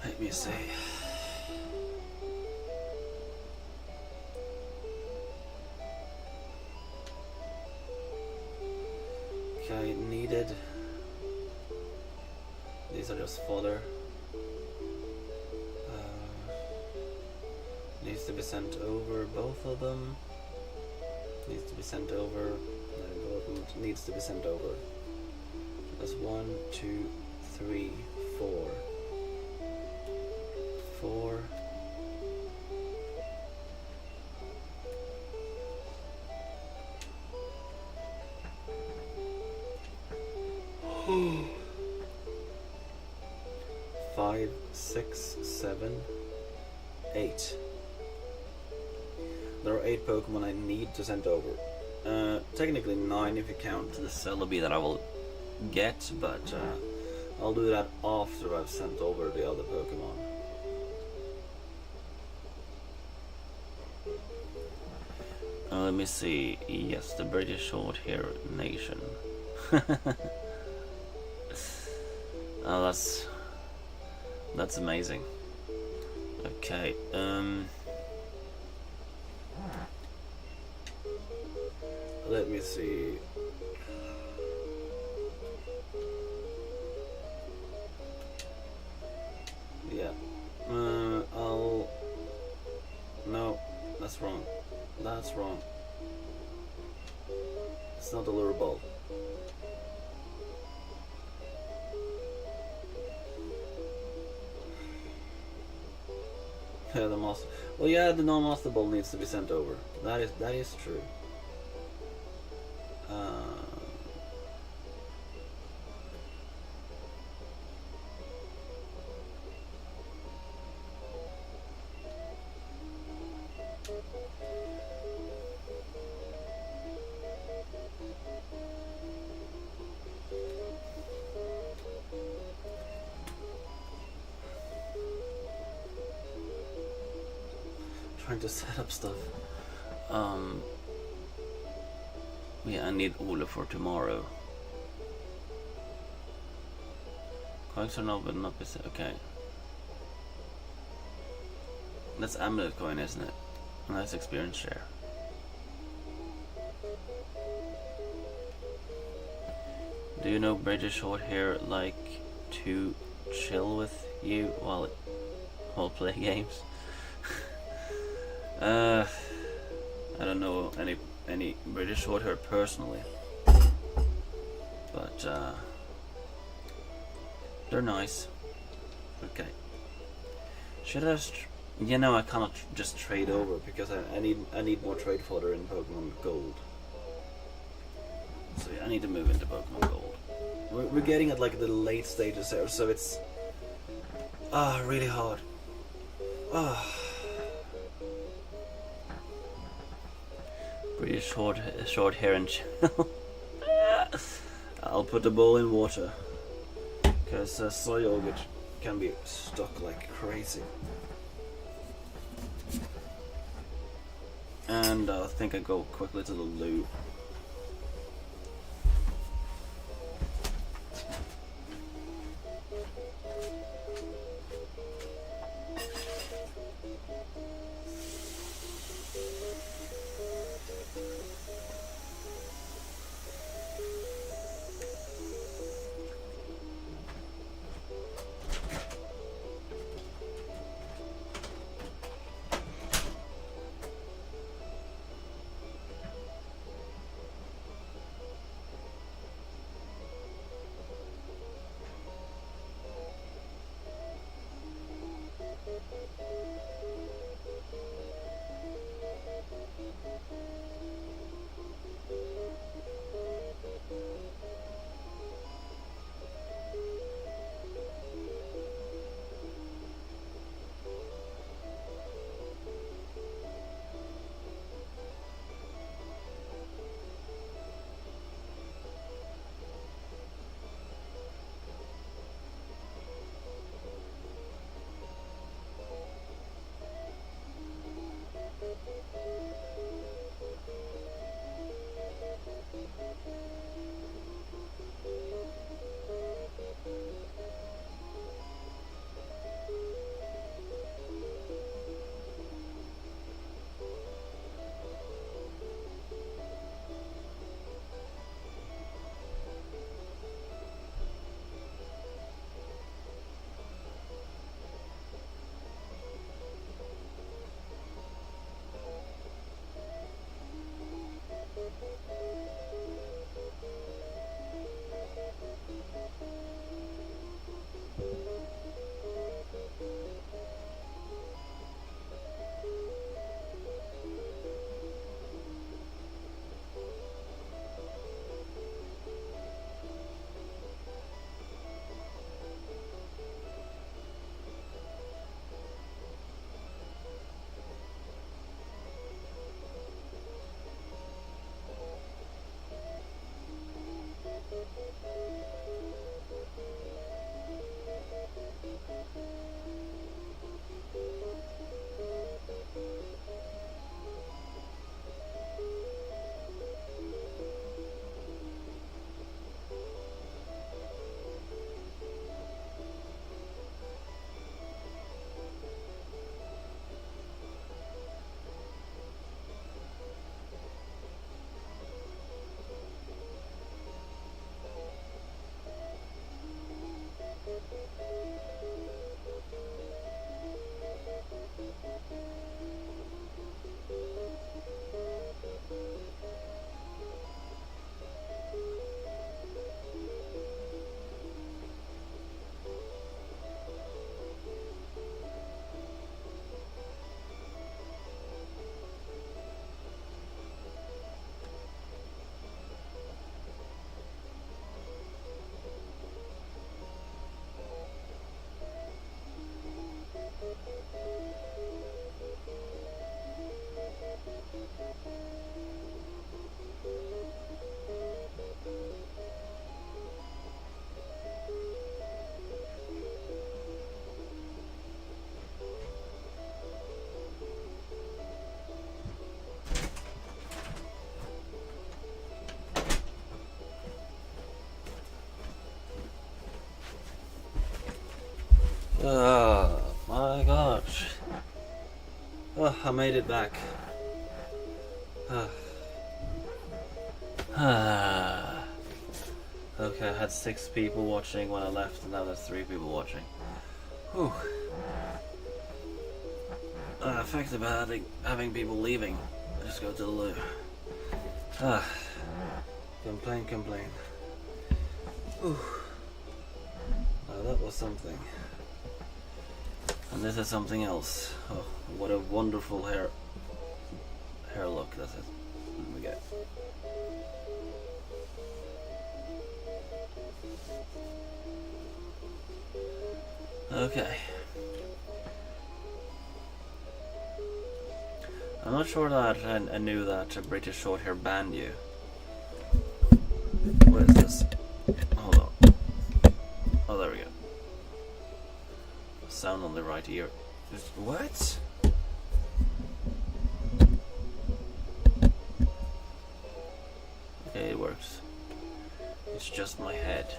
Let me see. Okay, needed. These are just fodder. Needs to be sent over, both of them. Needs to be sent over. Both of them needs to be sent over. That's 1, 2, 3, 4. 4. 5, 6, 7, 8. There are 8 Pokemon I need to send over. Technically 9 if you count the Celebi that I will get, but I'll do that after I've sent over the other Pokemon. Let me see. Yes, the British Short-Hair Nation. Oh, that's amazing. Okay. Let me see. Yeah. No, that's wrong. That's wrong. It's not a lure ball. Yeah, the master. Well, yeah, the non-master ball needs to be sent over. That is true. Trying to set up stuff. Yeah, I need Ole for tomorrow. Coins are not, but not percent. Okay. That's amulet coin, isn't it? Nice experience share. Do you know British Short-Hair like to chill with you while play games? I don't know any British Short-Hair personally, but they're nice. Okay. Should I? You know, I cannot just trade over because I need more trade fodder in Pokemon Gold. So yeah, I need to move into Pokemon Gold. We're getting at like the late stages there, so it's really hard. British short hair and chill. I'll put the ball in water because soy yogurt can be stuck like crazy. And I think I go quickly to the loo. Oh my gosh. Oh, I made it back. Okay, I had 6 people watching when I left, and now there's 3 people watching. Whew. Effective at having people leaving. I just go to the loo. Complain. Whew. Now that was something. And this is something else. Oh, what a wonderful hair look. That's it. Let me get. Okay. I'm not sure that I knew that a British short hair banned you. What is this? Hold on. Oh, there we go. Sound on the right ear. What? Okay, it works. It's just my head.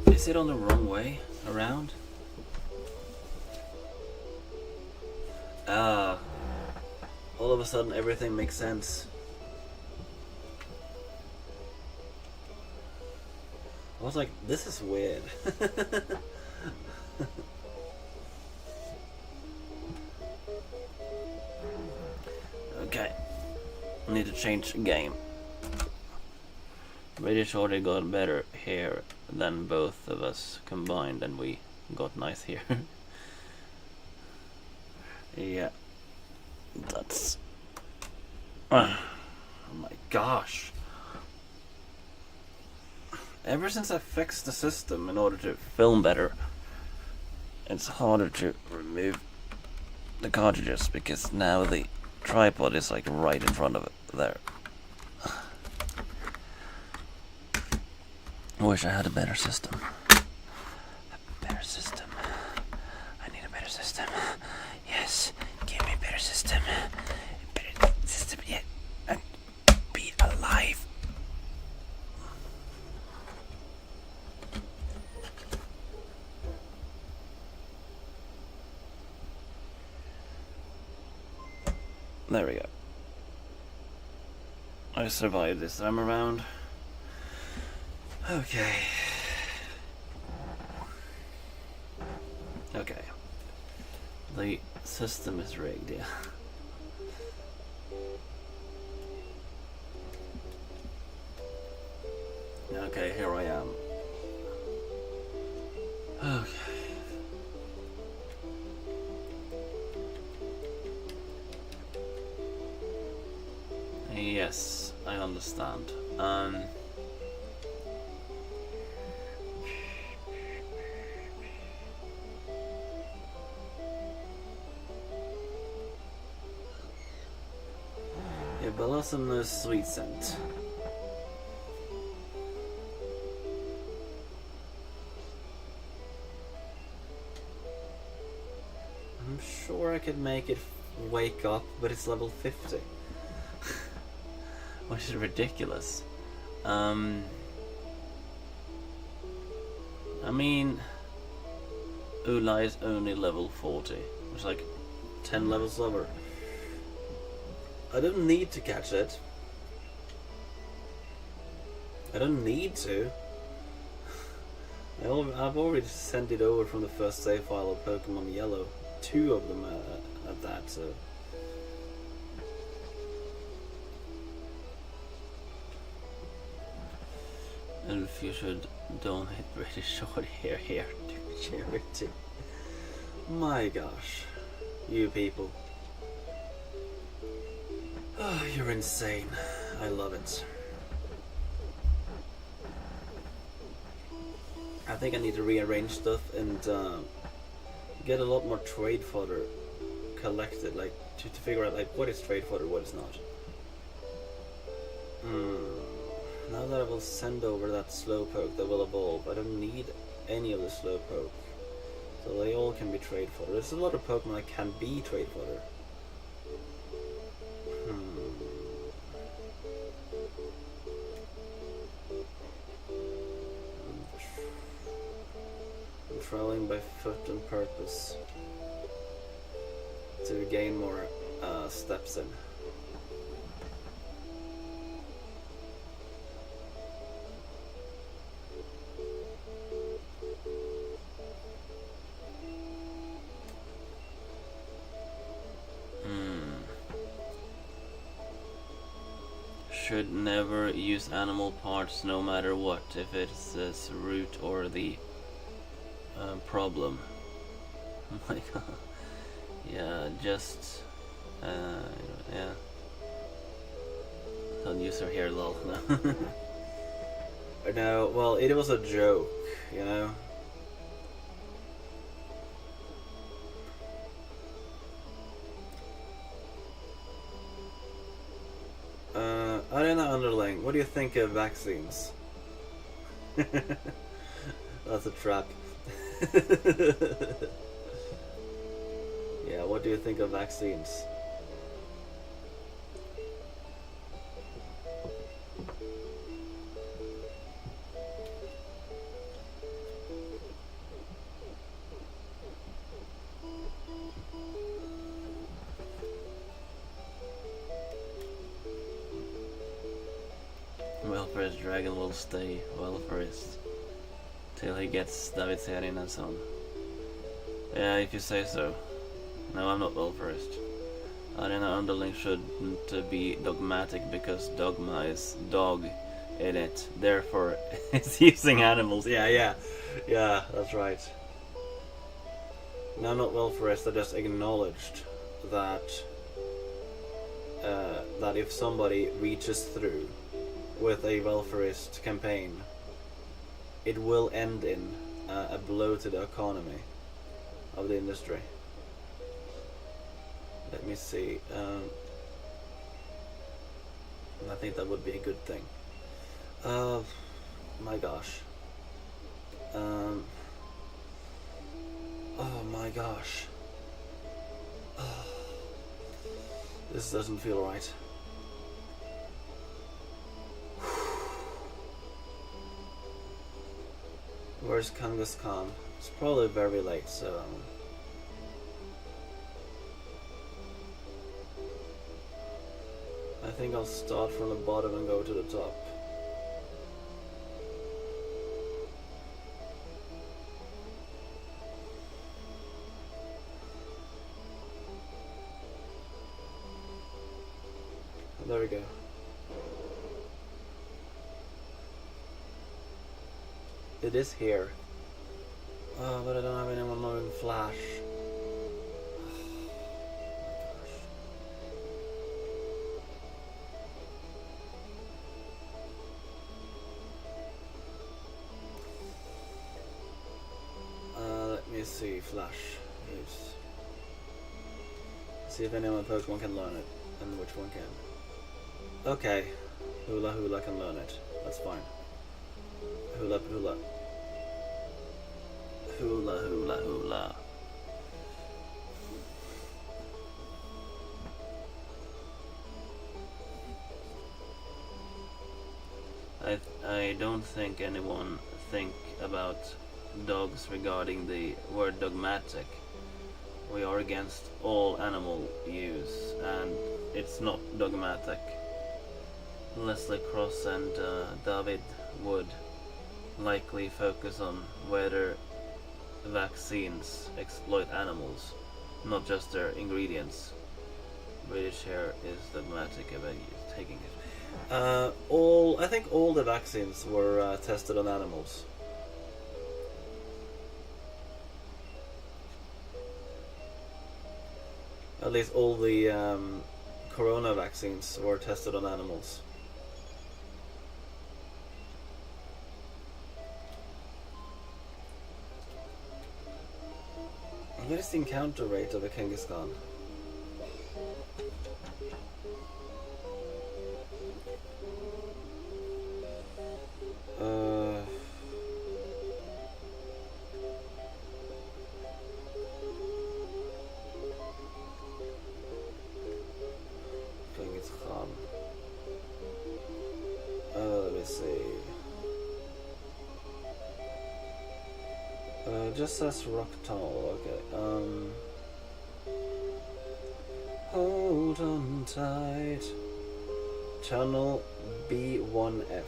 Is it on the wrong way around? All of a sudden everything makes sense. I was like, this is weird. Okay. I need to change game. British already got better hair than both of us combined, and we got nice hair. Yeah. That's... Oh my gosh. Ever since I fixed the system in order to film better, it's harder to remove the cartridges because now the tripod is like right in front of it there. I wish I had a better system. A better system. I need a better system. Yes, give me a better system. A better system, yeah. And be alive. There we go. I survived this time around. Okay. Okay. The system is rigged, yeah. Okay, here I am. Okay. Yes, I understand. Yeah, blossom no sweet scent. I'm sure I could make it wake up, but it's level 50. Which is ridiculous. I mean, Ula is only level 40. It's like 10 levels lower. I don't need to catch it. I don't need to. I've already sent it over from the first save file of Pokemon Yellow. 2 of them at that, so... And if you should donate British short hair here to charity. My gosh. You people. Oh, you're insane. I love it. I think I need to rearrange stuff and get a lot more trade fodder collected, like to figure out like what is trade fodder, what is not. Now that I will send over that Slowpoke that will evolve, I don't need any of the Slowpoke. So they all can be trade fodder. There's a lot of Pokemon that can be trade fodder. traveling by foot on purpose to gain more steps in. Should never use animal parts no matter what, if it's the root or the problem. Oh my god. Yeah, just yeah. Don't use her hair, lol. No. No, well, it was a joke, you know. Arena Underling, what do you think of vaccines? That's a trap. Yeah, what do you think of vaccines? Welfare's dragon will stay Welfareist till he gets David's head in and so on. Yeah, if you say so. No, I'm not Welfareist. Arena Underling shouldn't be dogmatic because dogma is dog in it. Therefore, it's using animals. Yeah, that's right. No, I'm not Welfareist. I just acknowledged that that if somebody reaches through with a welfarist campaign, it will end in a blow to the economy of the industry. Let me see. I think that would be a good thing. My gosh. Oh my gosh. This doesn't feel right. Where's Kangas Khan? It's probably very late, so I think I'll start from the bottom and go to the top. There we go. It is here. Oh, but I don't have anyone knowing Flash. Let me see, Flash. Yes. See if anyone Pokemon can learn it, and which one can. Okay, Hula Hula can learn it. That's fine. Hula Hula. Hula Hula Hula. I don't think anyone think about dogs regarding the word dogmatic. We are against all animal use, and it's not dogmatic. Leslie Cross and David would likely focus on whether vaccines exploit animals, not just their ingredients. British hair is dogmatic about taking it. I think all the vaccines were tested on animals. At least all the corona vaccines were tested on animals. What is the encounter rate of a Kangaskhan? Kangaskhan. Let me see. just says rock tall. Okay. Hold on tight. Channel B1F.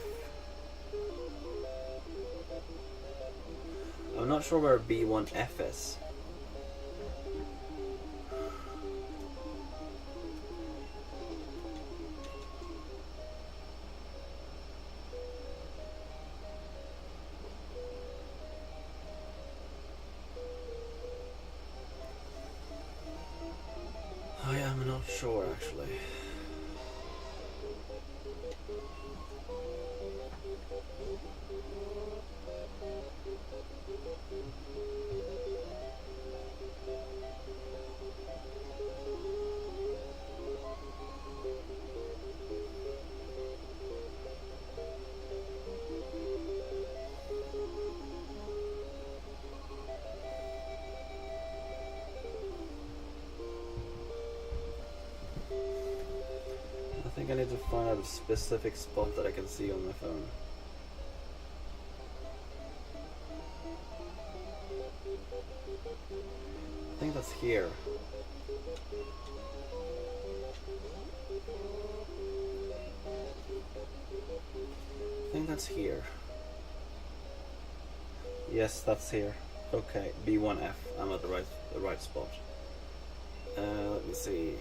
I'm not sure where B1F is. I am not sure actually. I think I need to find out a specific spot that I can see on my phone. I think that's here. I think that's here. Yes, that's here. Okay, B1F. I'm at the right spot. Let me see.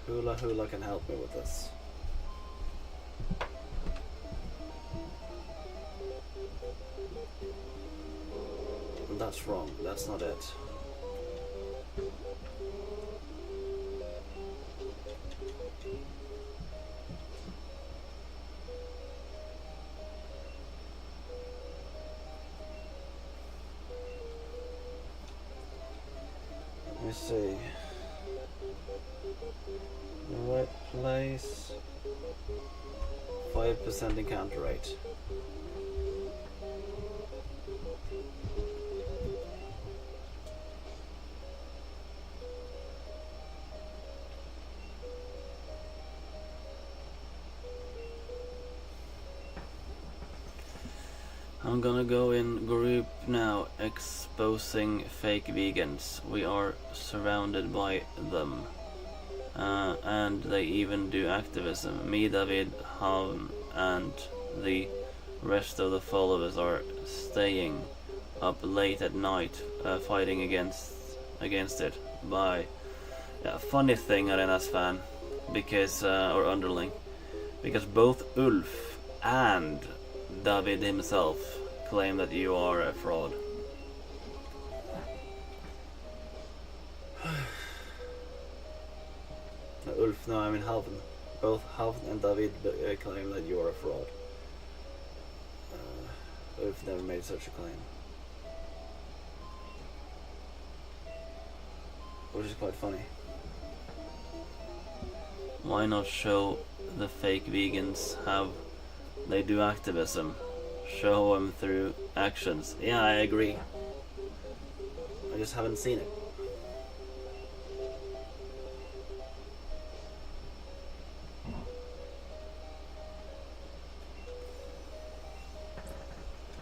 Hula Hula can help me with this. That's wrong. That's not it. Let me see. The right place. 5% encounter rate. I'm gonna go in group now, exposing fake vegans. We are surrounded by them. And they even do activism. Me, David, Havn, and the rest of the followers are staying up late at night, fighting against it. By funny thing, Arenas fan, because or underling, because both Ulf and David himself claim that you are a fraud. Ulf, no, I mean Havn. Both Havn and David claim that you are a fraud. Ulf never made such a claim. Which is quite funny. Why not show the fake vegans how they do activism? Show them through actions. Yeah, I agree. I just haven't seen it.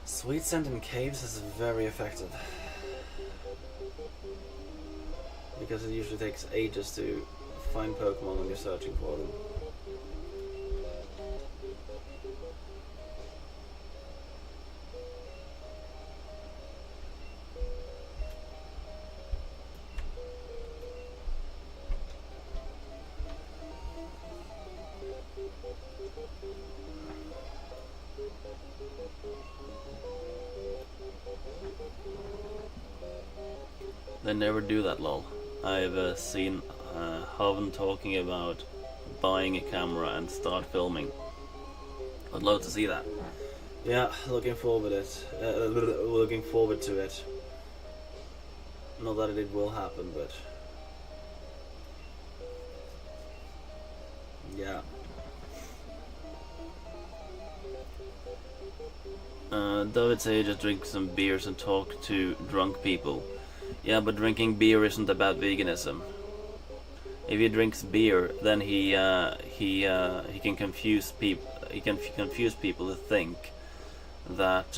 Sweet Sand in caves is very effective. Because it usually takes ages to find Pokemon when you're searching for them. They never do that, lol. I've seen Havn talking about buying a camera and start filming. I'd love to see that. Yeah, looking forward to it. Not that it will happen, but yeah. David say just drink some beers and talk to drunk people. Yeah, but drinking beer isn't about veganism. If he drinks beer, then he can confuse people. He can confuse people to think that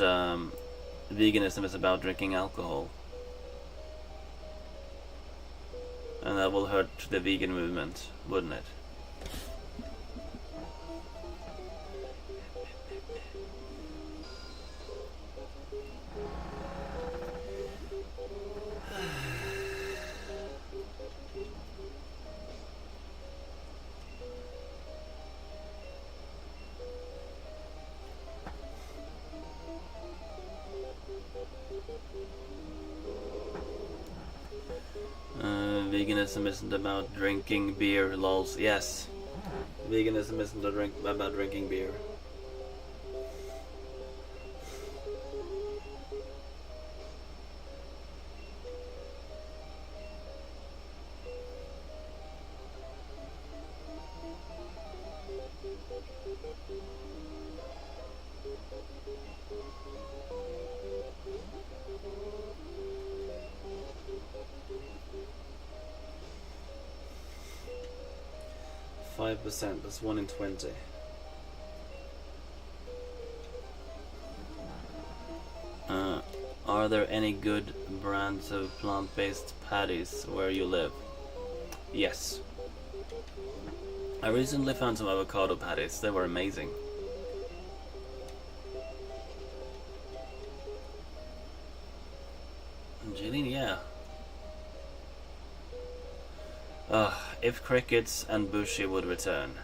veganism is about drinking alcohol. And that will hurt the vegan movement, wouldn't it? Veganism isn't about drinking beer, lols. Yes. Veganism isn't about drinking beer. That's 1 in 20. Are there any good brands of plant-based patties where you live? Yes. I recently found some avocado patties. They were amazing. Jeline, yeah. If crickets and Bushi would return,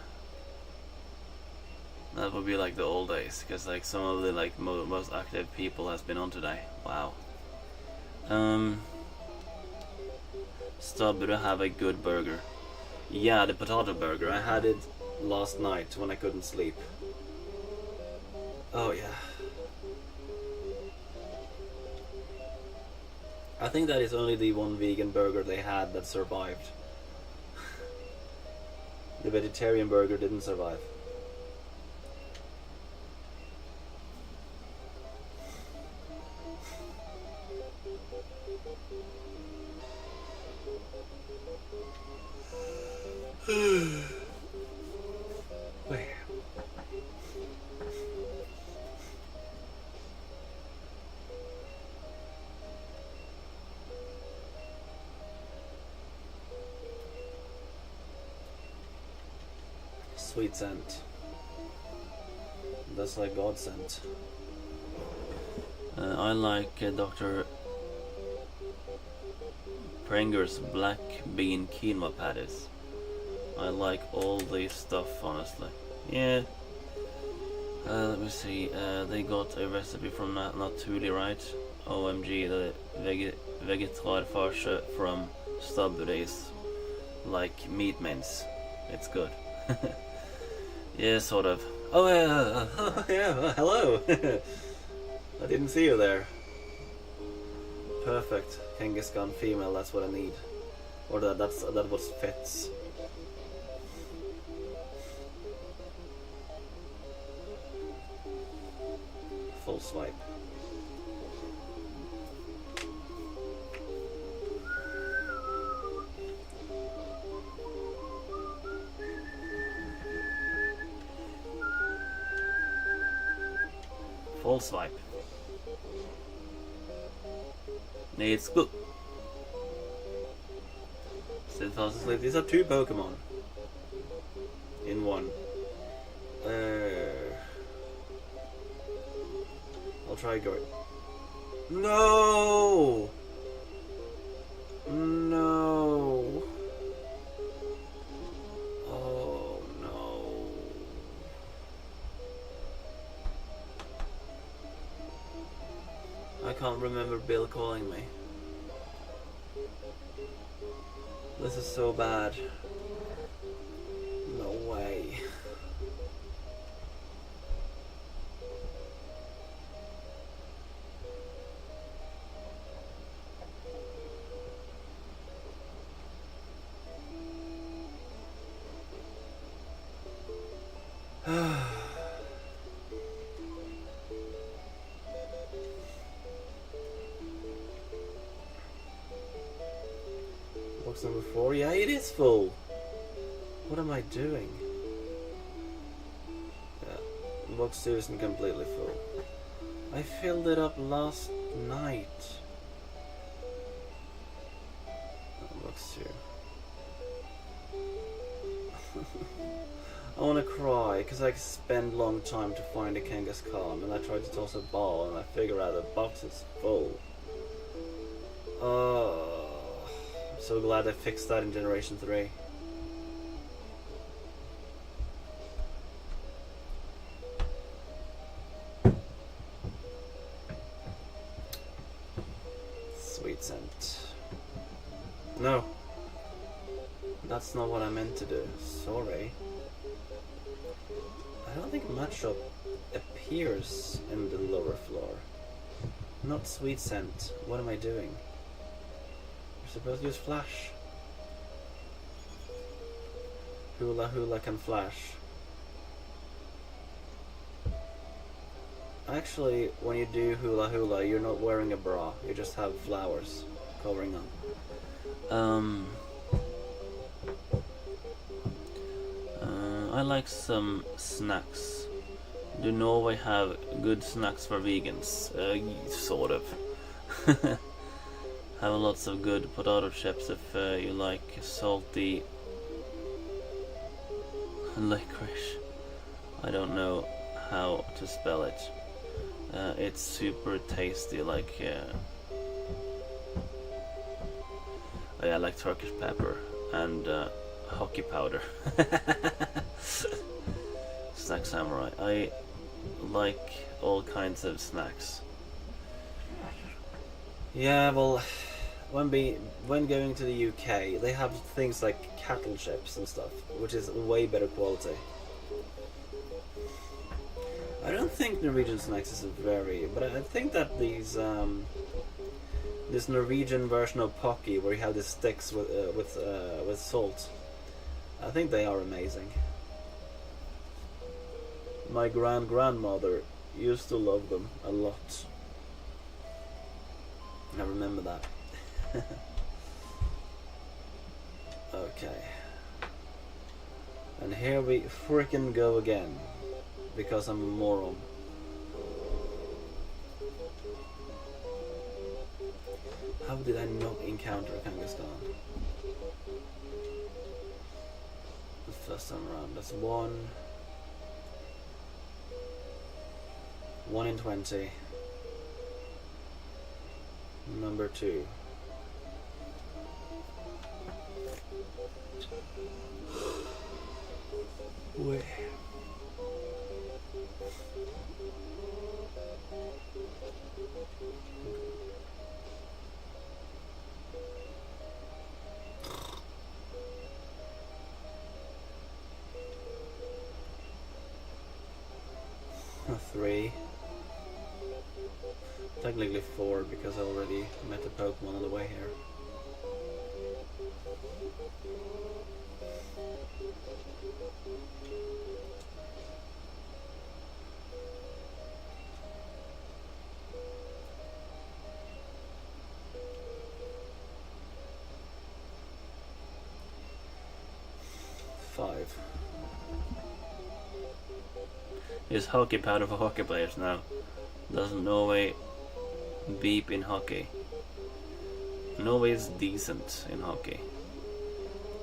that would be like the old days, because like some of the like most active people has been on today. Wow. Stubber to have a good burger. Yeah, the potato burger. I had it last night when I couldn't sleep. Oh yeah. I think that is only the one vegan burger they had that survived. The vegetarian burger didn't survive. Wait. Sweet scent. That's like God sent. I like Dr. Prenger's black bean quinoa patties. I like all this stuff, honestly. Yeah. Let me see. They got a recipe from Naturally, right? OMG, the vegetarfarse from Stubber is like meat mince. It's good. Yeah, sort of. Oh yeah, hello. I didn't see you there. Perfect. Kangaskhan female, that's what I need. Or that was fits. Full swipe. Full swipe. It's good. Steadfast Asleep. These are 2 Pokemon in one. I'll try going. No! No! Oh no. I can't remember Bill calling me. This is so bad. No way. Box number 4. Yeah, it is full. What am I doing? Yeah, box 2 isn't completely full. I filled it up last Ignite. That works too. I wanna cry because I spend long time to find a Kangaskhan, and I tried to toss a ball and I figure out the box is full. I'm so glad I fixed that in Generation 3. Sweet scent. No. That's not what I meant to do. Sorry. I don't think Matchup appears in the lower floor. Not Sweet Scent. What am I doing? You're supposed to use Flash. Hula Hula can flash. Actually, when you do Hula Hula, you're not wearing a bra. You just have flowers covering them. I like some snacks. Do Norway have good snacks for vegans? Sort of. Have lots of good potato chips if you like salty licorice. I don't know how to spell it. It's super tasty, like oh yeah, like Turkish pepper and hockey powder. Snack Samurai. I like all kinds of snacks. Yeah, well, when going to the UK, they have things like cattle chips and stuff, which is way better quality. I don't think Norwegian snacks is but I think that these this Norwegian version of Pocky, where you have the sticks with salt, I think they are amazing. My grandmother used to love them a lot. I remember that. Okay. And here we frickin' go again. Because I'm a moron. How did I not encounter a Kangaskhan? The first time around. That's 1 in 20. Number 2. Wait. A 3. Technically 4 because I already met a Pokemon on the way here. Is hockey powder for hockey players now? Doesn't Norway beep in hockey? Norway is decent in hockey.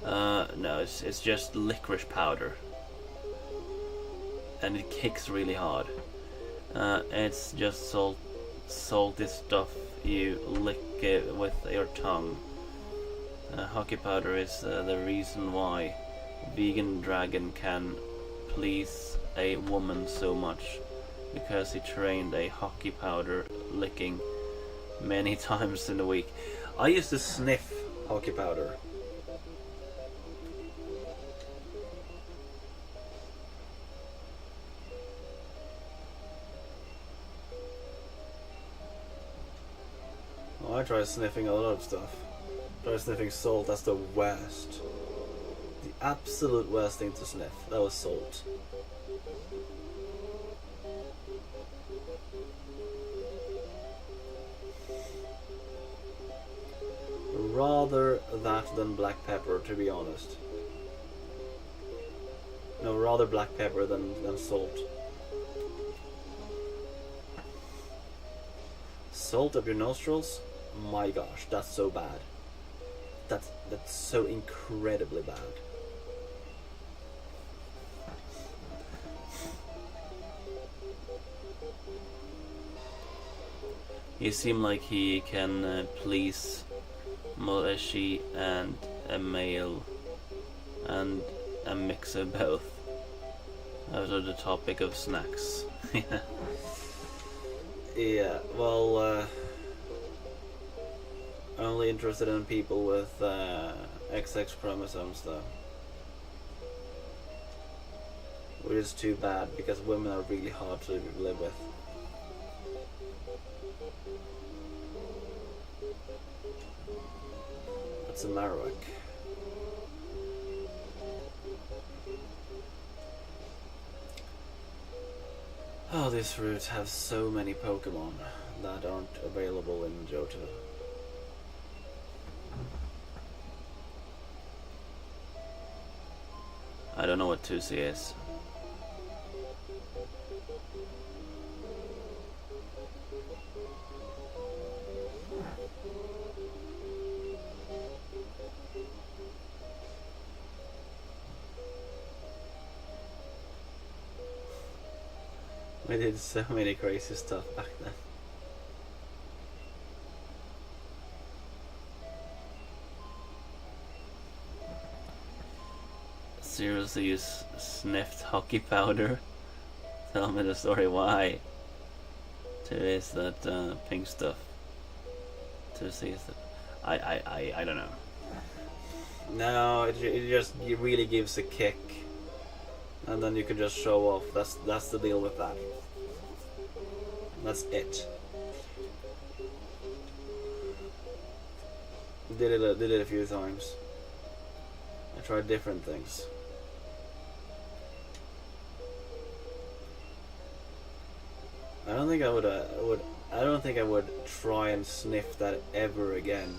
No, it's just licorice powder, and it kicks really hard. It's just salty stuff you lick it with your tongue. Hockey powder is the reason why Vegan Dragon can please a woman so much, because he trained a hockey powder licking many times in a week. I used to sniff hockey powder. Oh, I tried sniffing a lot of stuff. I tried sniffing salt. That's the worst. The absolute worst thing to sniff. That was salt. Rather that than black pepper, to be honest. No, rather black pepper than salt. salt up your nostrils? My gosh, that's so bad. That's so incredibly bad. He seemed like he can please Moeshi and a male and a mix of both. Out of the topic of snacks. Yeah, well, only interested in people with XX chromosomes though. Which is too bad because women are really hard to live with. That's a Marowak. Oh, this route has so many Pokemon that aren't available in Johto. I don't know what 2C is. We did so many crazy stuff back then. Seriously, you sniffed hockey powder? Tell me the story why. There is that pink stuff. To see that. I don't know. No, it really gives a kick. And then you can just show off. That's the deal with that. That's it. Did it a few times. I tried different things. I don't think I would try and sniff that ever again.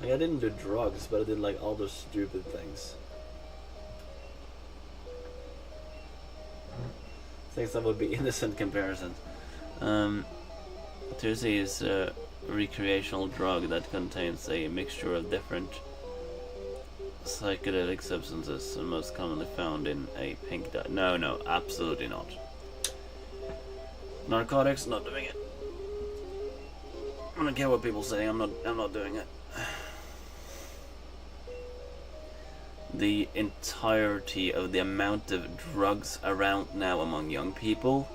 Like, I didn't do drugs, but I did like other stupid things. Things that would be innocent comparisons. Tusi is a recreational drug that contains a mixture of different psychedelic substances and most commonly found in a pink dye. No, absolutely not. Narcotics, not doing it. I don't care what people say, I'm not doing it. The entirety of the amount of drugs around now among young people,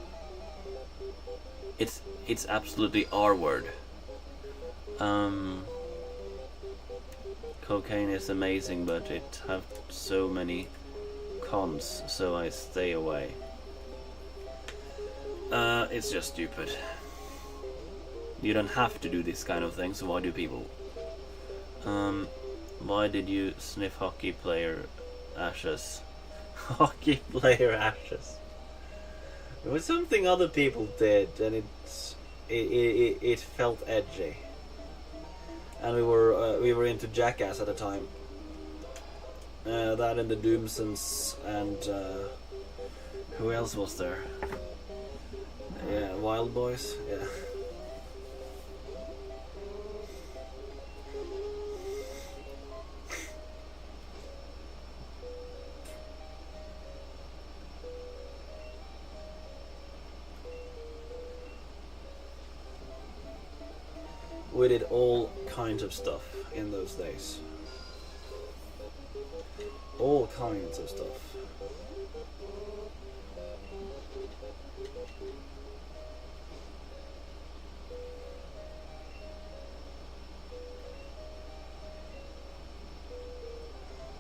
it's absolutely R-word. Cocaine is amazing, but it have so many cons, so I stay away. It's just stupid. You don't have to do this kind of thing, so why do people? Why did you sniff hockey player ashes? Hockey player ashes. It was something other people did, and it felt edgy. And we were into Jackass at the time. That and the Doomsons and who else was there? Yeah, Wild Boys. Yeah. We did all kinds of stuff in those days. All kinds of stuff.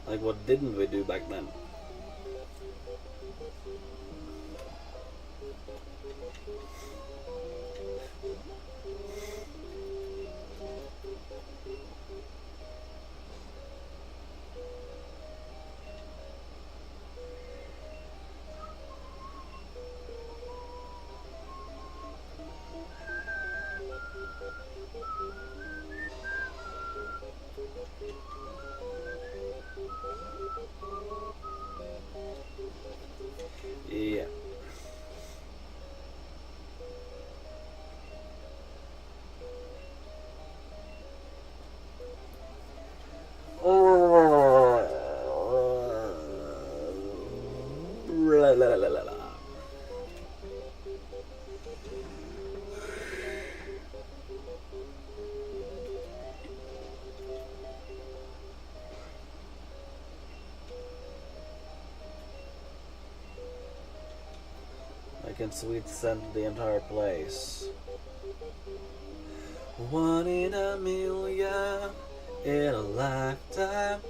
Like, what didn't we do back then? can sweet scent the entire place. 1 in a million in a lifetime.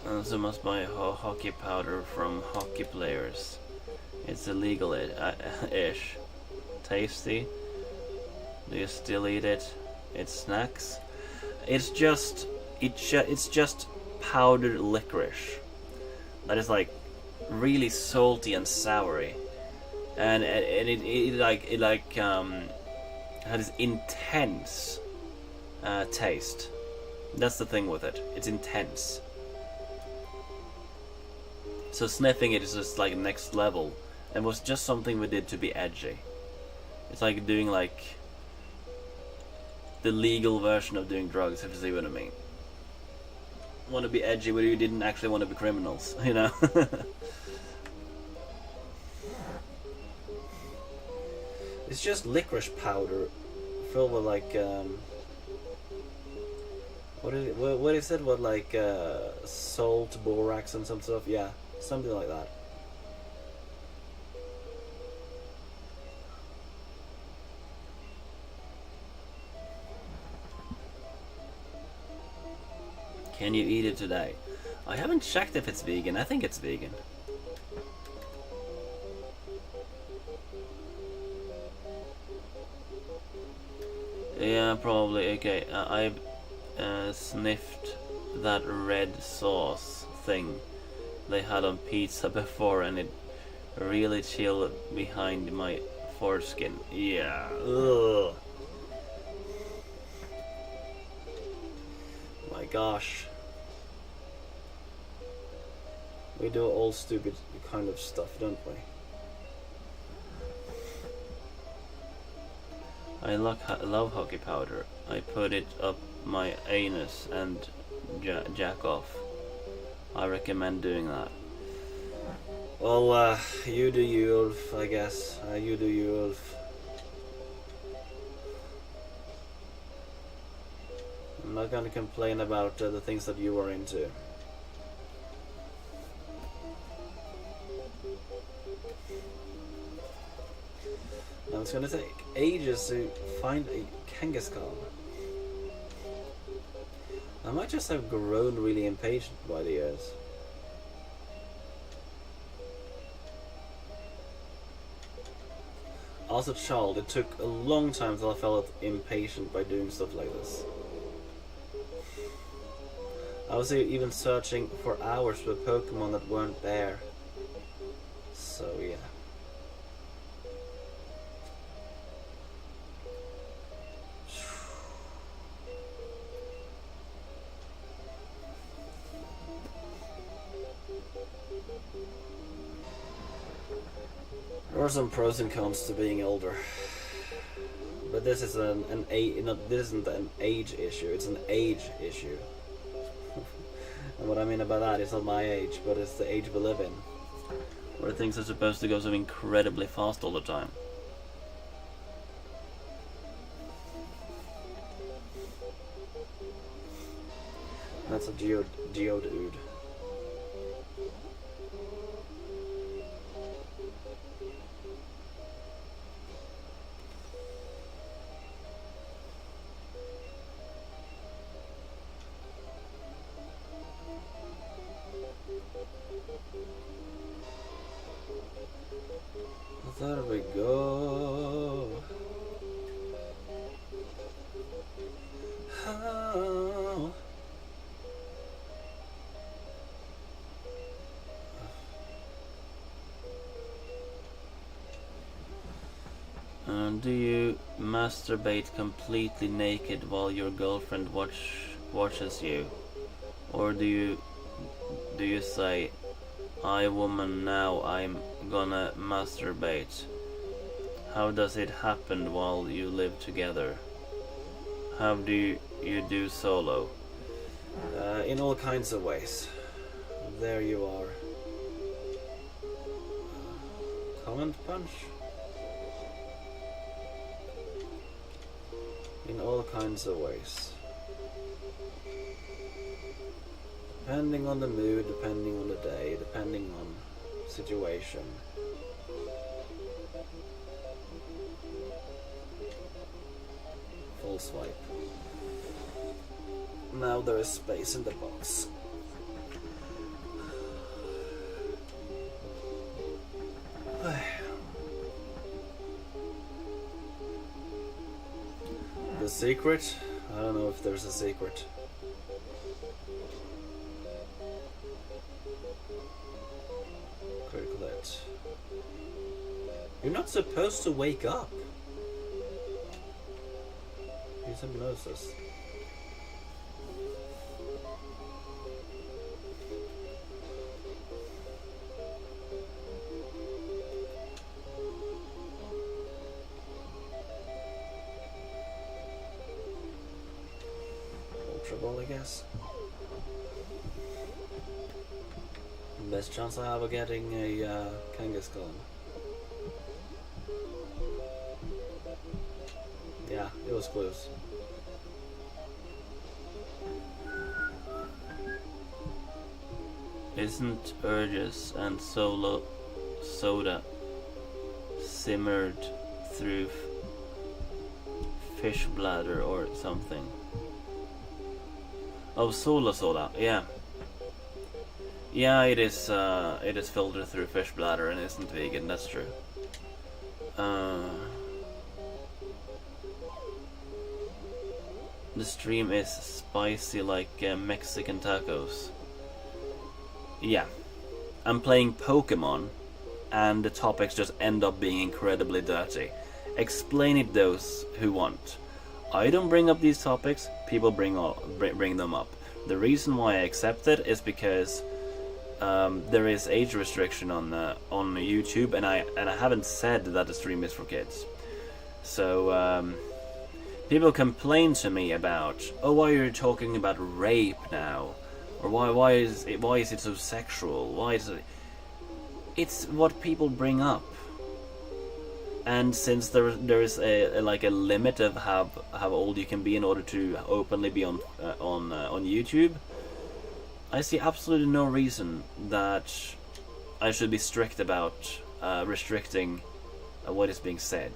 Also must buy hockey powder from hockey players. It's illegal-ish. Tasty. Do you still eat it? It's snacks. It's just powdered licorice. That is like really salty and soury, and it has this intense taste. That's the thing with it. It's intense. So sniffing it is just like next level, and was just something we did to be edgy. It's like doing like the legal version of doing drugs, if you see what I mean. Want to be edgy, but you didn't actually want to be criminals, you know? It's just licorice powder filled with like what is it? What, like salt, borax, and some stuff? Yeah, something like that. Can you eat it today? I haven't checked if it's vegan. I think it's vegan. Yeah, probably. Okay, I sniffed that red sauce thing they had on pizza before, and it really chilled behind my foreskin. Yeah. Ugh. My gosh. We do all stupid kind of stuff, don't we? I love hockey powder. I put it up my anus and jack off. I recommend doing that. Well, you do you, Ulf, I guess. You do you, Ulf. I'm not gonna complain about the things that you are into. Now it's gonna take ages to find a Kangaskhan. I might just have grown really impatient by the years. As a child, it took a long time until I felt impatient by doing stuff like this. I was even searching for hours for Pokemon that weren't there. So yeah. There are some pros and cons to being older, but this is this isn't an age issue. It's an age issue. And what I mean by that is not my age, but it's the age we live in, where things are supposed to go so incredibly fast all the time. That's a Geodude. There we go. Oh. Do you masturbate completely naked while your girlfriend watches you, or do you say, "I woman, now I'm gonna masturbate"? How does it happen while you live together? How do you do solo? In all kinds of ways. there you are. Comment punch? In all kinds of ways. Depending on the mood, depending on the day, depending on situation. Full swipe. Now there is space in the box. The secret? I don't know if there's a secret. Critical hit. You're not supposed to wake up. Use hypnosis. Ball, I guess. Best chance I have of getting a Kangaskhan. Yeah, it was close. Isn't Urges and Solo Soda simmered through fish bladder or something? Oh, Solo Soda, yeah. Yeah, it is filtered through fish bladder and isn't vegan, that's true. The stream is spicy like Mexican tacos. Yeah. I'm playing Pokemon and the topics just end up being incredibly dirty. Explain it those who want. I don't bring up these topics, people bring them up. The reason why I accept it is because there is age restriction on YouTube, and I haven't said that the stream is for kids. So people complain to me about, oh, why are you talking about rape now, or why is it so sexual? Why is it? It's what people bring up. And since there is a limit of how old you can be in order to openly be on YouTube, I see absolutely no reason that I should be strict about restricting what is being said.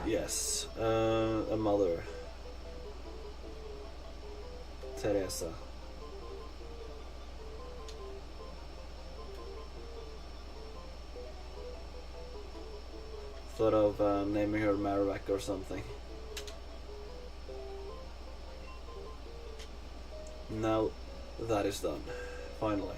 Yes, a mother, Teresa. Thought of naming her Marowak or something. Now that is done, finally.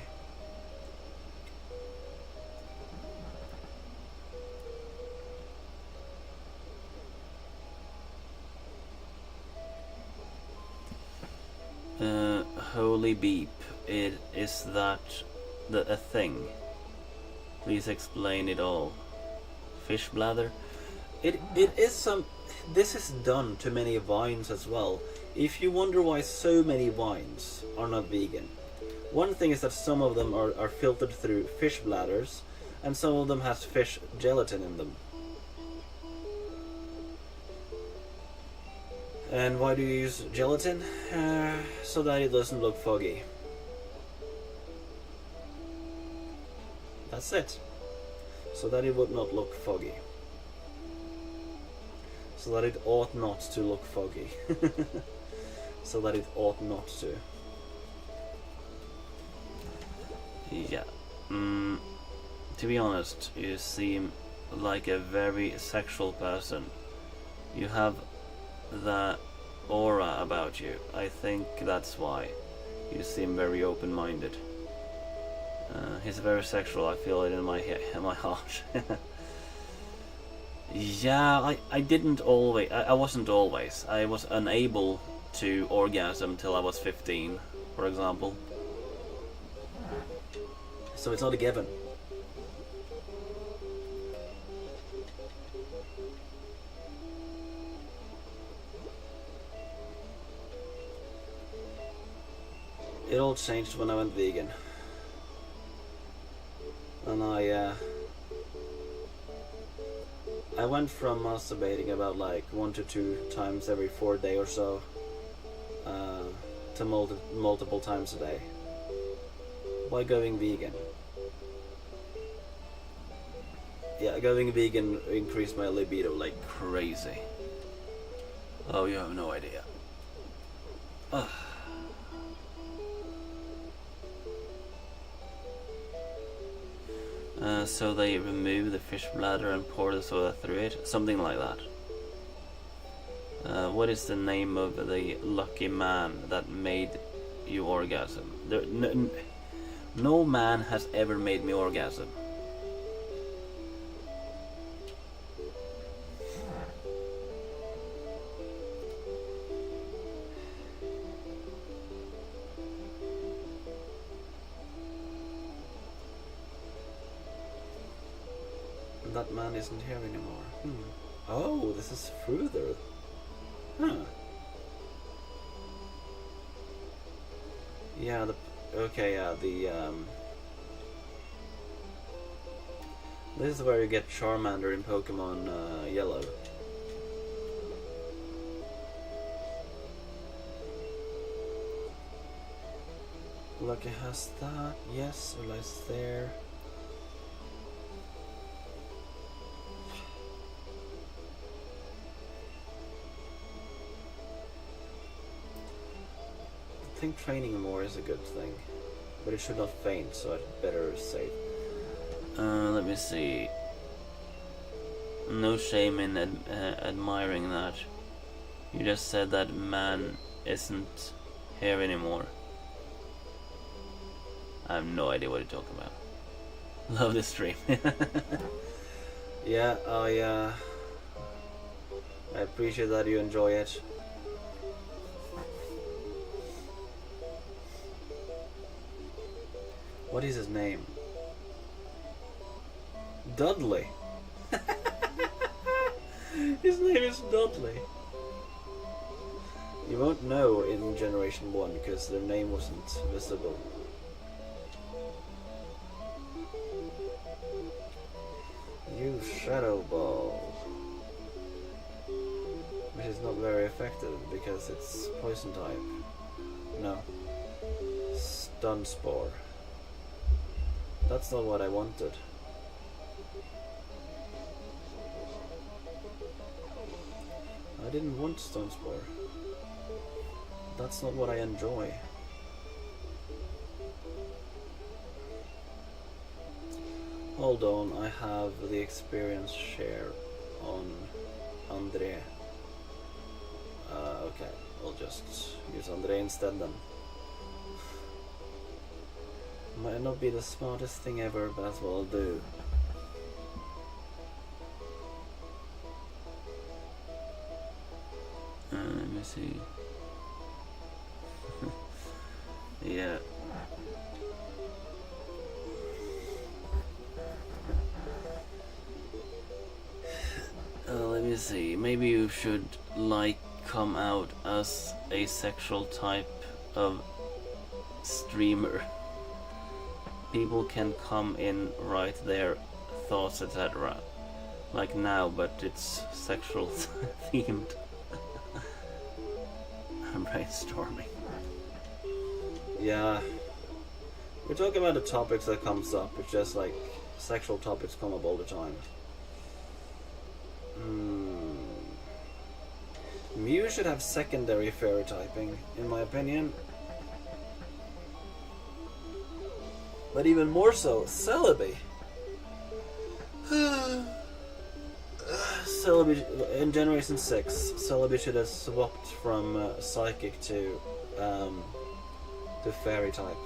Holy beep, is that a thing? Please explain it all. Fish bladder? It is some. This is done to many vines as well. If you wonder why so many vines are not vegan, one thing is that some of them are filtered through fish bladders, and some of them has fish gelatin in them. And why do you use gelatin? So that it doesn't look foggy. That's it. So that it would not look foggy. So that it ought not to look foggy. So that it ought not to. Yeah. To be honest, you seem like a very sexual person. You have that aura about you. I think that's why you seem very open-minded. He's very sexual. I feel it in my heart. Yeah, I didn't always. I wasn't always. I was unable to orgasm till I was 15, for example. So it's not a given. It all changed when I went vegan. And I went from masturbating about like 1 to 2 times every 4 days or so to multiple times a day by going vegan. Yeah, going vegan increased my libido like crazy. Oh, you have no idea. Ugh. So they remove the fish bladder and pour the soda through it, something like that. What is the name of the lucky man that made you orgasm? No man has ever made me orgasm. That man isn't here anymore. Oh, this is further. Huh. Yeah, this is where you get Charmander in Pokemon Yellow. Lucky has that. Yes, Ulay's there. I think training more is a good thing, but it should not faint, so I'd better save. Let me see. No shame in admiring that. You just said that man isn't here anymore. I have no idea what you're talking about. Love the stream. Yeah, I appreciate that you enjoy it. What is his name? Dudley. His name is Dudley. You won't know in Generation 1 because their name wasn't visible. Use Shadow Ball. Which is not very effective because it's poison type. No. Stun Spore. That's not what I wanted. I didn't want Stone Spore. That's not what I enjoy. Hold on, I have the experience share on Andre. Okay, I'll just use Andre instead then. Might not be the smartest thing ever, but that's what I'll do. Let me see. Yeah. Let me see. Maybe you should come out as a sexual type of streamer. People can come in, write their thoughts, etc. Like now, but it's sexual themed. I'm brainstorming. Yeah. We're talking about the topics that comes up. It's just like sexual topics come up all the time. Mew should have secondary fairy typing, in my opinion. But even more so, Celebi. Celebi, in Generation 6, Celebi should have swapped from Psychic to Fairy type.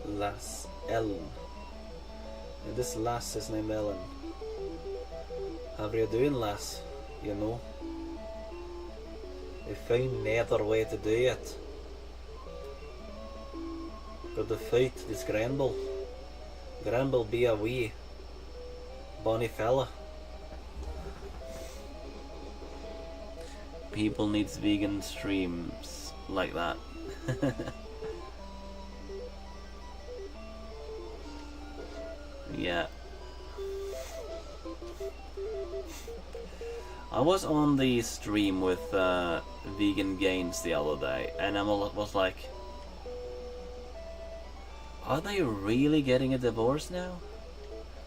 Lass Ellen. This Lass is named Ellen. How are you doing, Lass? You know? We found another way to do it. Got to fight this Granbull. Granbull be a wee bonny fella. People needs vegan streams like that. Yeah. I was on the stream with Vegan Gains the other day, and I was like, are they really getting a divorce now?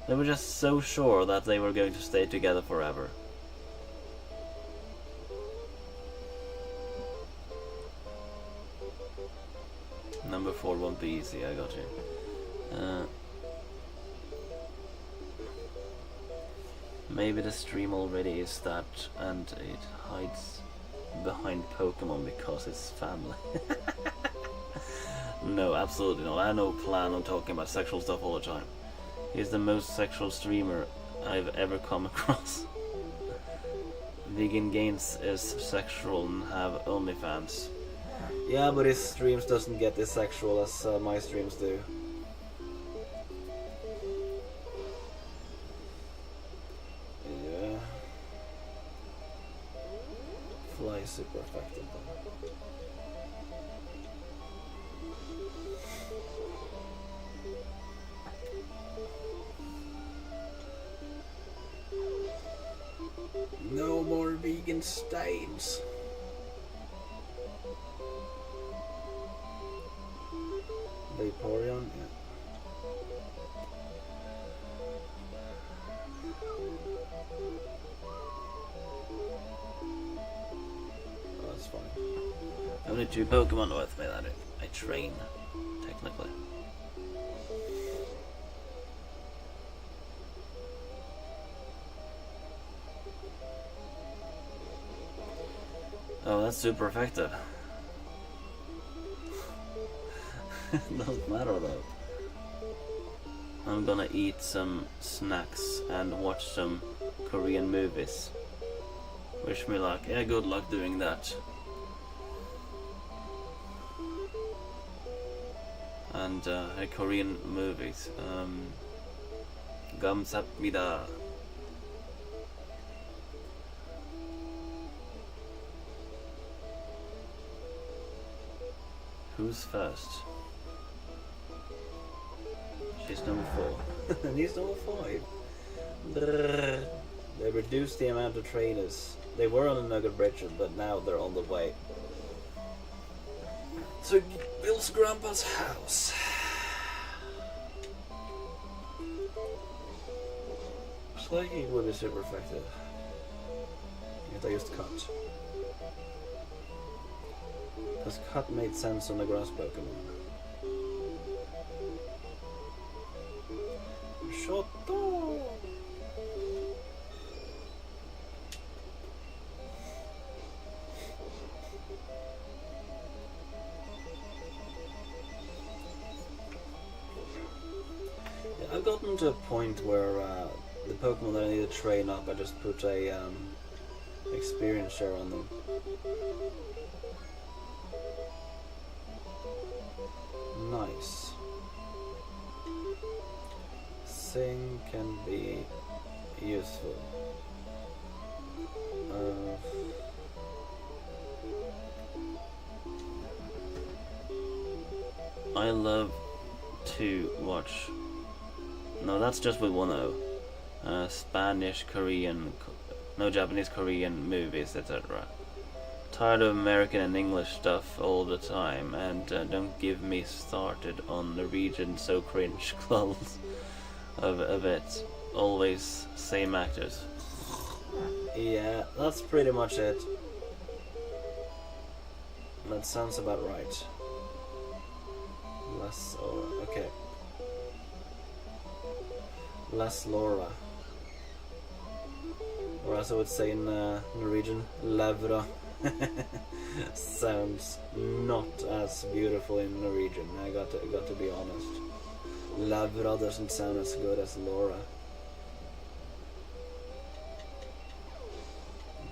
They were just so sure that they were going to stay together forever. Number 4 won't be easy, I got you. Maybe the stream already is that, and it hides behind Pokemon because it's family. No, absolutely not. I have no plan on talking about sexual stuff all the time. He's the most sexual streamer I've ever come across. Vegan Gains is sexual and have OnlyFans. Yeah, but his streams doesn't get as sexual as my streams do. Yeah. Fly is super effective though. No more vegan stains. Vaporeon, yeah. Oh, that's fine. Only 2 Pokemon with me that I train, technically. Oh, that's super effective. Doesn't matter though. I'm gonna eat some snacks and watch some Korean movies. Wish me luck. Yeah, good luck doing that. And Korean movies. 감사합니다. Who's first? She's number 4. And he's number 5. Brrr. They reduced the amount of trainers. They were on the Nugget Bridges, but now they're on the way to Bill's grandpa's house. Looks like it would be super effective. Yet I used cut. Because cut made sense on the grass Pokemon. Shoto! Yeah, I've gotten to a point where the Pokemon that I need to train up, I just put a experience share on them. Nice. Sing can be useful. I love to watch. No, that's just with 1-0. Spanish, Korean, no Japanese, Korean movies, etc. Tired of American and English stuff all the time, and don't give me started on Norwegian so cringe clothes of it. Always same actors. Yeah, that's pretty much it. That sounds about right. Less Laura, okay. Less Laura. Or as I would say in Norwegian, Lavra. Sounds not as beautiful in Norwegian. I got to be honest. Lavra doesn't sound as good as Laura.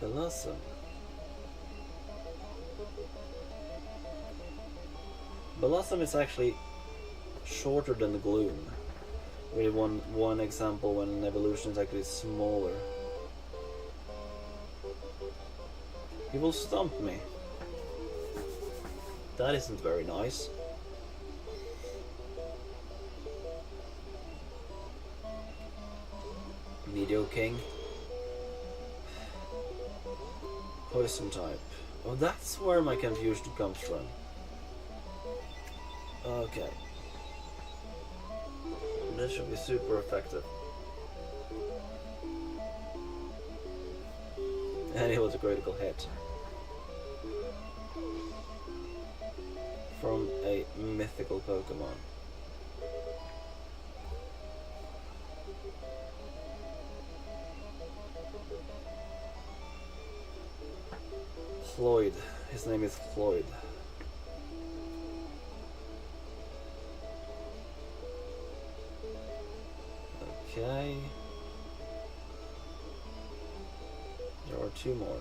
Blossom. Blossom is actually shorter than Gloom. With one example when an evolution is actually smaller. He will stomp me. That isn't very nice. Meteor King. Poison type. Oh, that's where my confusion comes from. Okay. This should be super effective. And it was a critical hit. From a mythical Pokemon. Floyd. His name is Floyd. Okay. There are two more.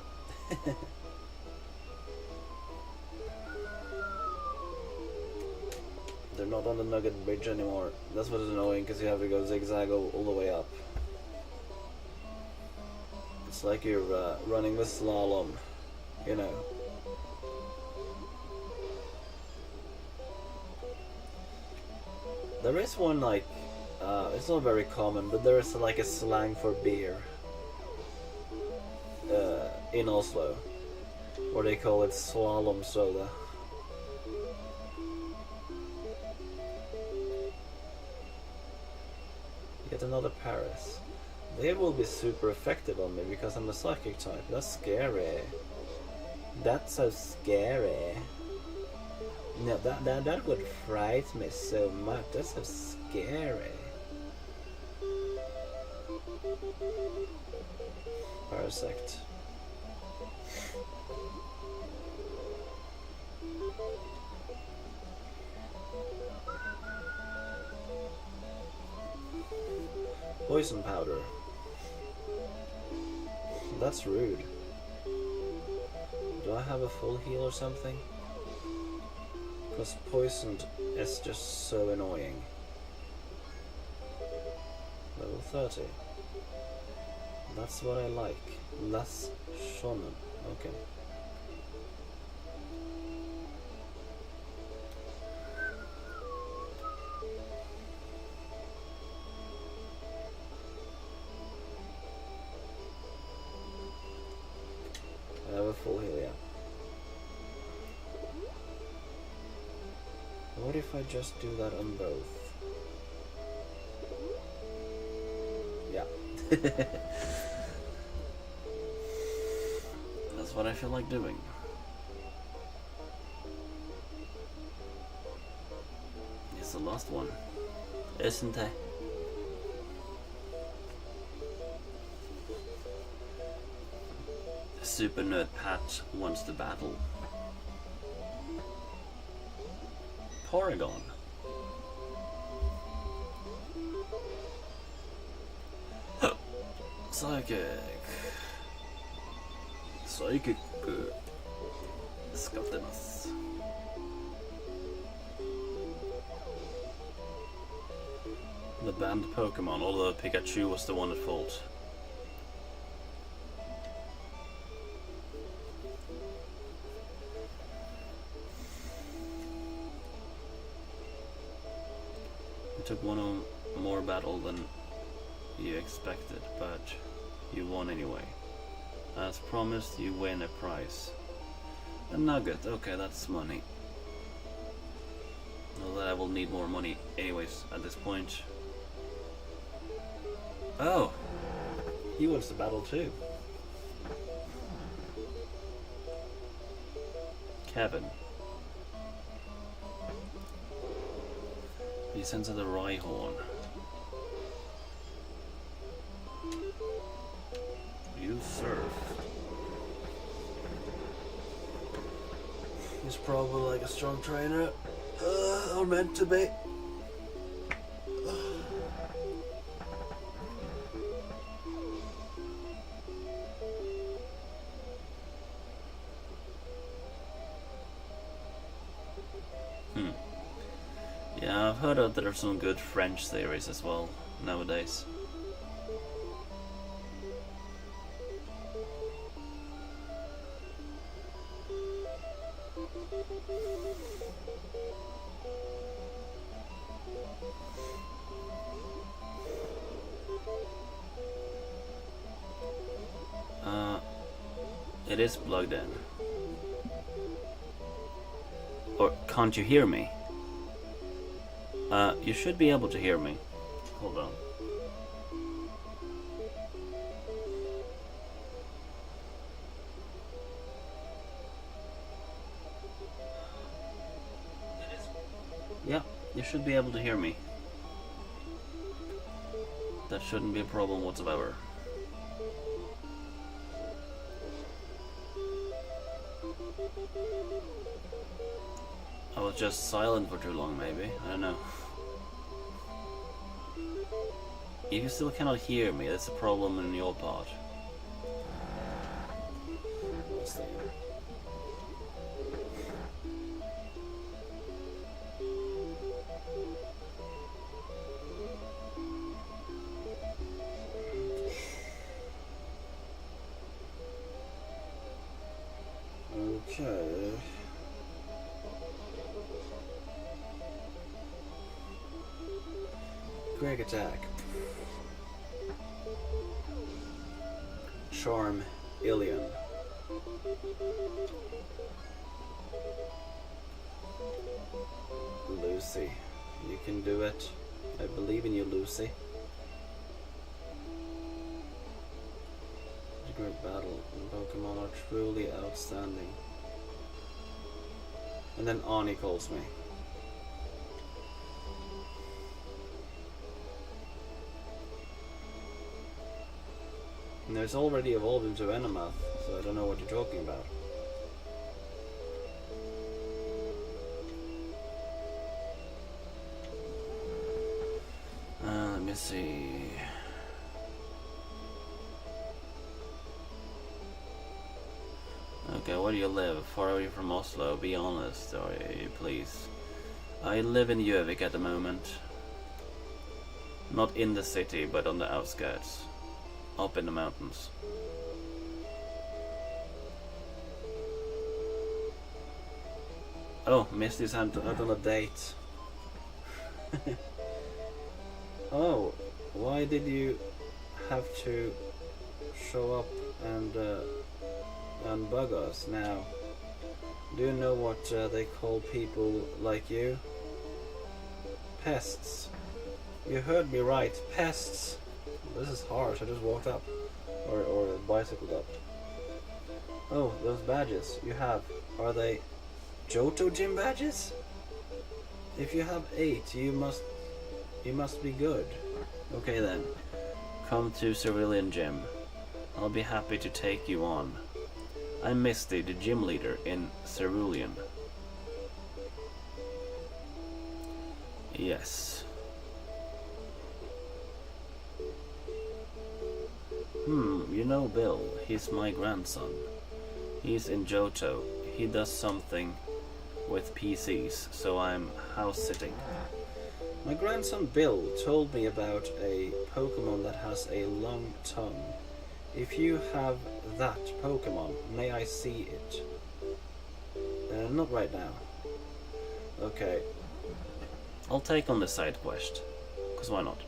They're not on the Nugget Bridge anymore. That's what is annoying, because you have to go zigzag all the way up. It's like you're running with slalom, you know. There is one, like, it's not very common, but there is like a slang for beer in Oslo, where they call it slalom soda. Yet another Paris. They will be super effective on me because I'm a psychic type. That's scary. That's so scary. No, that would frighten me so much. That's so scary. Parasect. Poison powder. That's rude. Do I have a full heal or something? Because poisoned is just so annoying. Level 30. That's what I like. Less shonen. Okay. I have a full heal, yeah. What if I just do that on both? Yeah. That's what I feel like doing. It's the last one, isn't it? Super Nerd Pat wants to battle. Porygon. Psychic. Psychic. 使ってます。The banned Pokemon, although Pikachu was the one at fault. You took one more battle than you expected, but you won anyway. As promised, you win a prize. A nugget, okay, that's money. Although I will need more money anyways at this point. Oh! He wants to battle too. Kevin. He sends out a Rhyhorn. You surf. He's probably like a strong trainer. Or meant to be. Yeah, I've heard that there's some good French series as well nowadays. It is plugged in. Or can't you hear me? You should be able to hear me. Hold on. Yeah, you should be able to hear me. That shouldn't be a problem whatsoever. I was just silent for too long, maybe. I don't know. If you still cannot hear me, that's a problem in your part. What's that? Okay. Quick attack. Charm Ilion. Lucy, you can do it. I believe in you, Lucy. Great battle. Pokemon are truly outstanding. And then Ani calls me. And there's already evolved into Venomoth, so I don't know what you're talking about. Let me see. Okay, where do you live? Far away from Oslo, be honest, or please. I live in Gjøvik at the moment. Not in the city, but on the outskirts. Up in the mountains. Oh, Misty's out on a date. Oh, why did you have to show up and bug us now? Do you know what they call people like you? Pests. You heard me right, pests. This is harsh, I just walked up. Or bicycled up. Oh, those badges you have, are they Johto gym badges? If you have 8, you must be good. Okay then, come to Cerulean Gym. I'll be happy to take you on. I'm Misty, the gym leader in Cerulean. Yes. You know Bill, he's my grandson. He's in Johto. He does something with PCs, so I'm house sitting. My grandson Bill told me about a Pokemon that has a long tongue. If you have that Pokemon, may I see it? Not right now. Okay. I'll take on the side quest. Cause why not?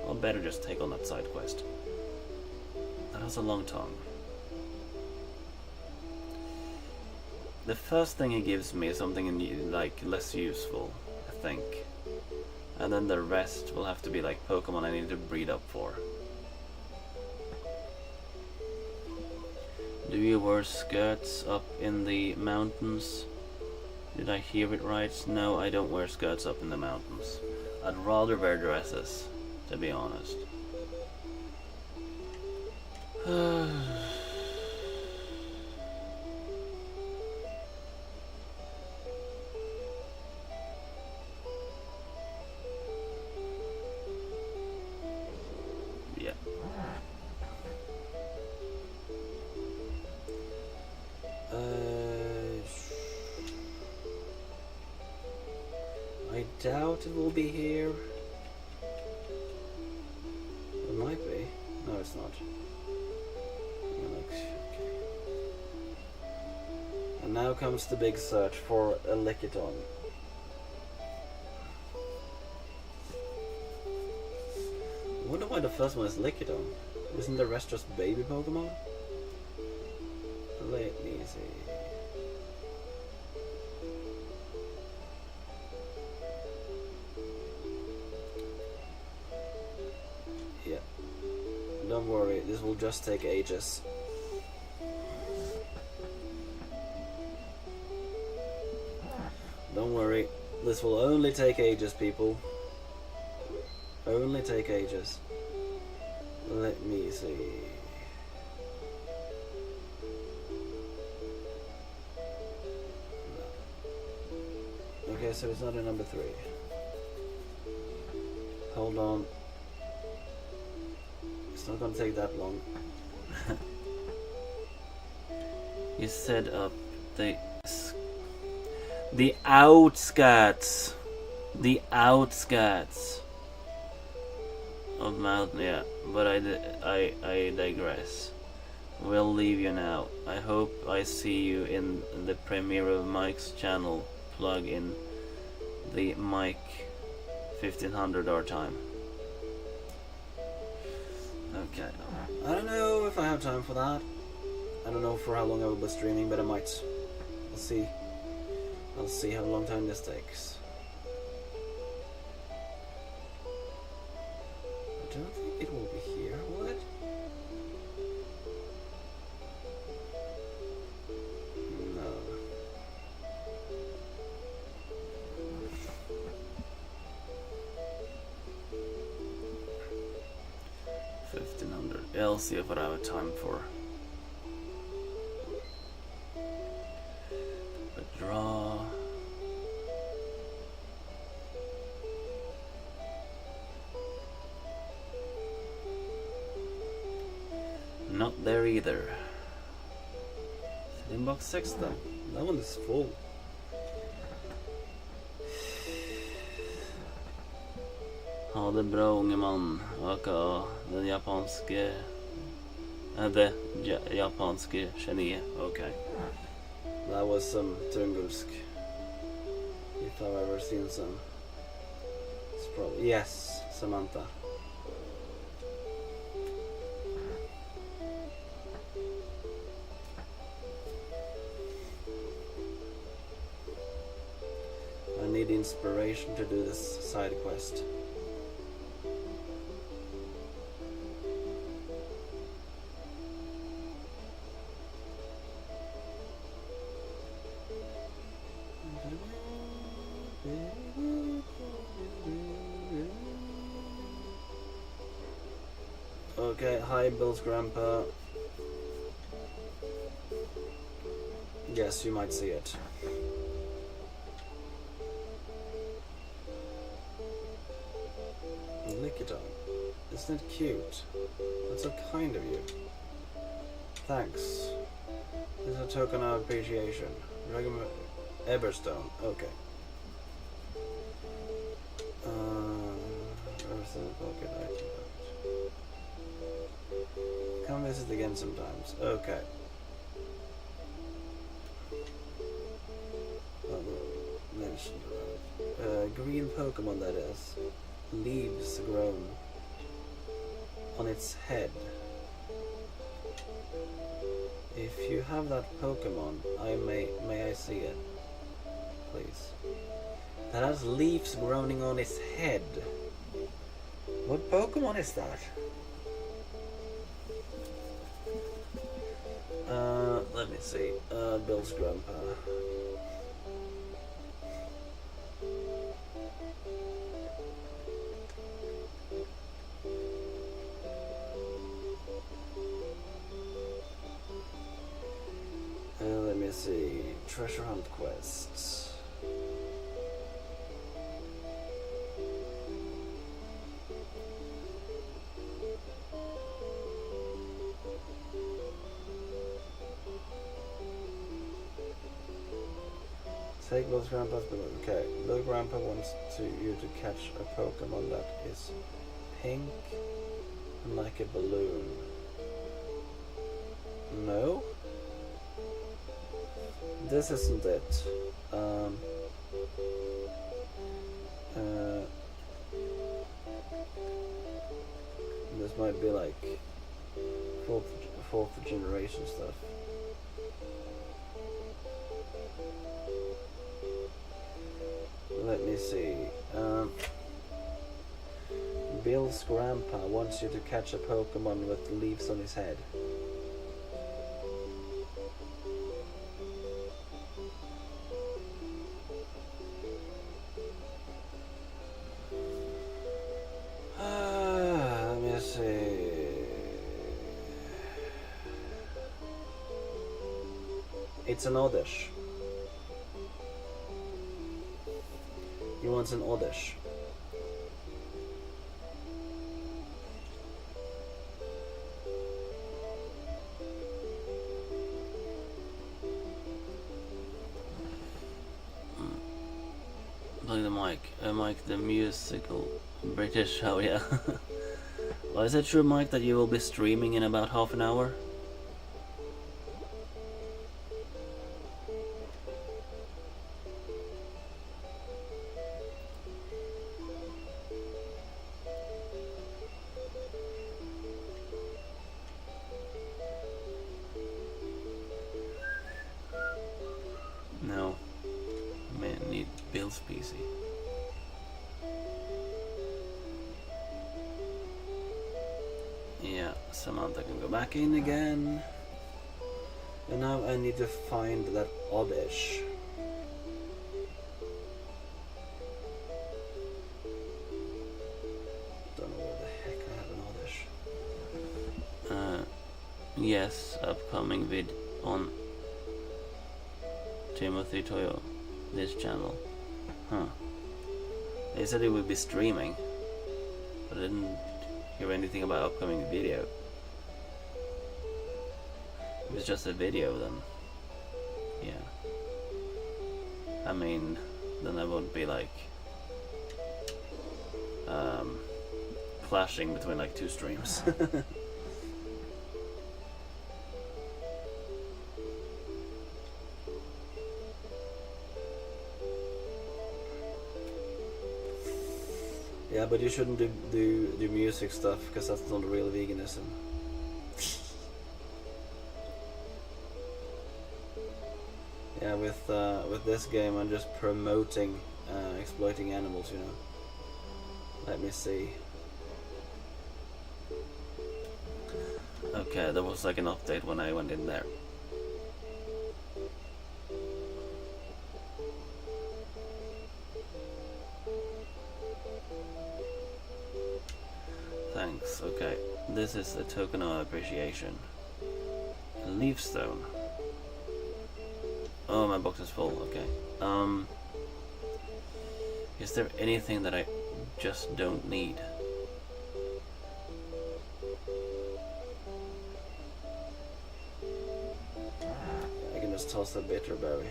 I'll better just take on that side quest. That has a long tongue. The first thing he gives me is something like less useful, I think. And then the rest will have to be like Pokemon I need to breed up for. Do you wear skirts up in the mountains? Did I hear it right? No, I don't wear skirts up in the mountains. I'd rather wear dresses, to be honest. Yeah. I doubt it will be here. It might be. No, it's not. And now comes the big search for a Lickitung. I wonder why the first one is Lickitung. Isn't the rest just baby Pokemon? Let me see. Yeah. Don't worry, this will just take ages. Don't worry, this will only take ages, people. Only take ages. Let me see. No. Okay, so it's not a number 3. Hold on. It's not gonna take that long. You set up the outskirts. The outskirts of Mountain, yeah, but I digress. We'll leave you now. I hope I see you in the premiere of Mike's channel. Plug in the Mike 1500 our time. Okay. I don't know if I have time for that. I don't know for how long I will be streaming, but I might. We'll see. I'll see how long time this takes. I don't think it will be here, will it? No. $1,500. I'll see if I have time for a draw. Not there either. Inbox 6 then. That one is full. Ha det bra unge man. Aka den japanske... det japanske geniet. Okay. That was some Tungulsk. If I've ever seen some. It's probably... Yes, Samantha. I need inspiration to do this side quest. Okay, hi Bill's grandpa. Yes, you might see it. Lickitung. Isn't it cute? That's so kind of you. Thanks. This is a token of appreciation. Regular Eberstone. Okay. Where's the pocket? Come visit again sometimes. Okay. Mentioned. Green Pokemon that is. Leaves grown on its head. If you have that Pokemon, may I see it, please? That has leaves growing on its head. What Pokemon is that? Let me see. Bill's grandpa. Let me see. Treasure hunt quests. Take Bill's grandpa's balloon. Okay, Bill grandpa wants you to catch a Pokemon that is pink and like a balloon. No? this isn't it. This might be like fourth generation stuff. Let me see. Bill's grandpa wants you to catch a Pokemon with leaves on his head. Let me see. It's an Oddish. He wants an Oddish. Play the mic. Mike, the musical British. Oh yeah. Well, is it true, Mike, that you will be streaming in about half an hour? No. Man, need Bill's PC. Yeah, Samantha can go back in again. And now I need to find that Oddish. Don't know where the heck I have an Oddish. Yes, upcoming vid on Timothy Toyo, this channel. Huh. They said it would be streaming, but I didn't hear anything about upcoming video. If it's just a video, then yeah. I mean, then I won't be like clashing between like two streams. Yeah, but you shouldn't do music stuff, because that's not real veganism. Yeah, with this game I'm just promoting exploiting animals, you know. Let me see. Okay, there was like an update when I went in there. Thanks, okay. This is a token of appreciation. A leaf stone. Oh, my box is full, okay. Is there anything that I just don't need? I can just toss a bitter berry.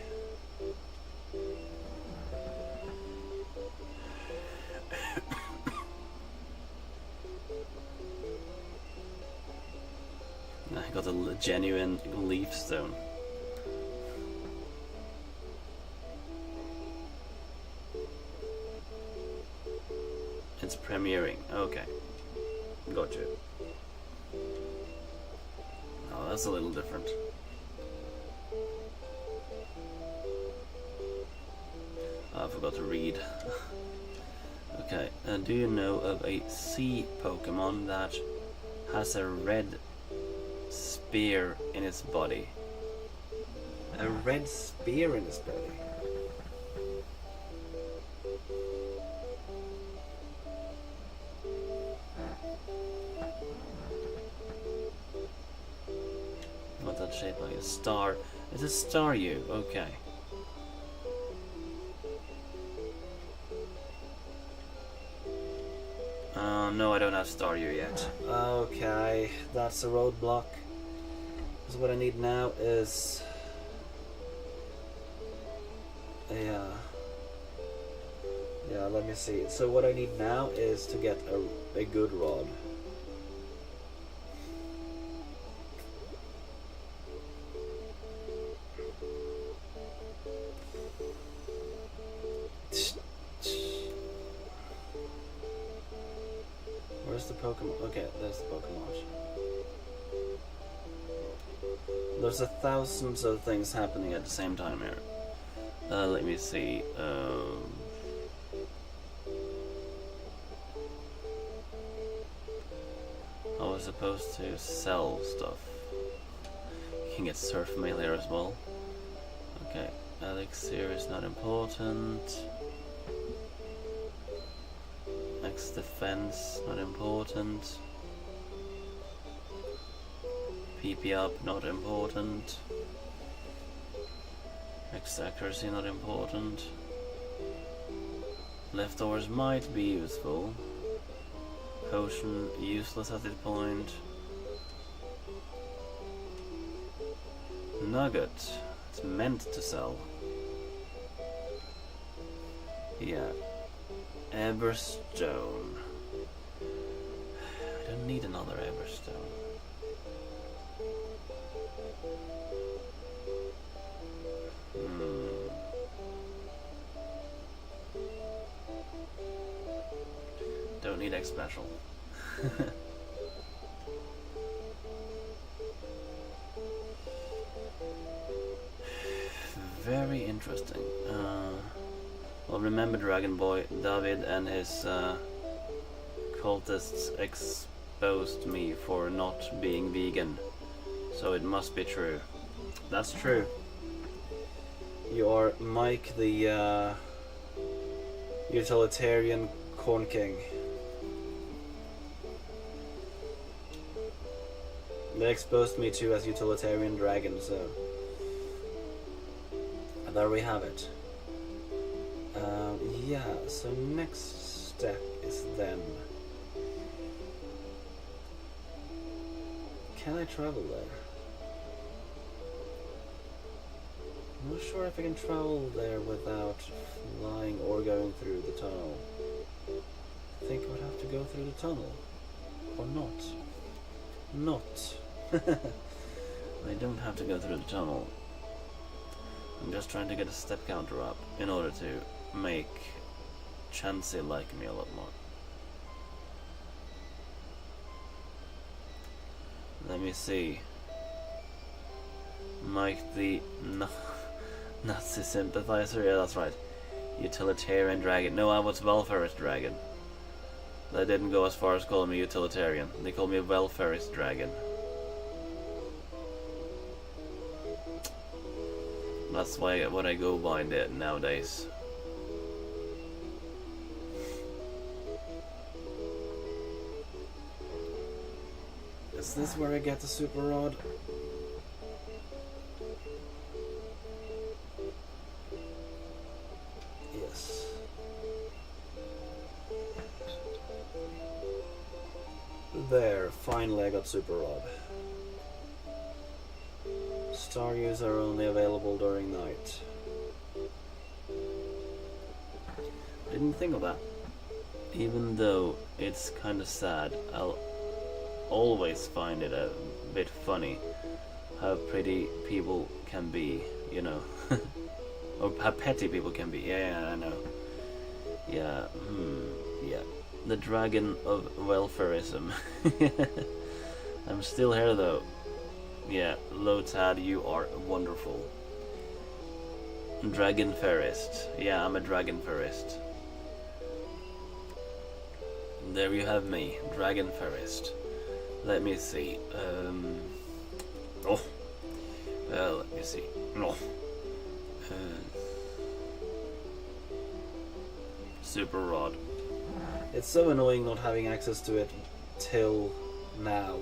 I got a genuine leaf stone. It's premiering. Okay. Got you. Oh, that's a little different. Oh, I forgot to read. Okay. Do you know of a sea Pokemon that has a red spear in its body? A red spear in its body? What's that shaped like? A star. It's a Staryu, okay. No, I don't have Staryu yet. Okay, that's a roadblock. So what I need now is... Yeah, let me see. So what I need now is to get a good rod. Pokemon. Okay, there's the Pokemon. There's thousands of things happening at the same time here. Let me see. I was supposed to sell stuff. You can get surf mail here as well. Okay, elixir is not important. X defense, not important. PP up, not important. X accuracy, not important. Leftovers might be useful. Potion, useless at this point. Nugget, it's meant to sell. Yeah. Everstone. I don't need another Everstone. Don't need X special. Very interesting. Well, remember Dragon Boy, David and his cultists exposed me for not being vegan. So it must be true. That's true. You are Mike the utilitarian corn king. They exposed me to as utilitarian dragon, so there we have it. Yeah, so next step is then, can I travel there? I'm not sure if I can travel there without flying or going through the tunnel. I think I would have to go through the tunnel. Or not. Not. I don't have to go through the tunnel. I'm just trying to get a step counter up in order to make Chansey like me a lot more. Let me see. Mike the Nazi sympathizer? Yeah, that's right. Utilitarian dragon. No, I was welfarist dragon. They didn't go as far as calling me utilitarian. They called me a welfarist dragon. That's what I go by nowadays. Is this where I get the super rod? Yes. There, finally I got super rod. Starus are only available during night. Didn't think of that. Even though it's kind of sad, I'll always find it a bit funny how pretty people can be, you know. Or how petty people can be. Yeah, I know. Yeah, yeah. The dragon of welfarism. I'm still here though. Yeah, Lotad, you are wonderful. Dragon Ferist. Yeah, I'm a Dragon Ferist. There you have me, Dragon Ferist. Let me see. Oh. Well, let me see. No. Super Rod. It's so annoying not having access to it till now.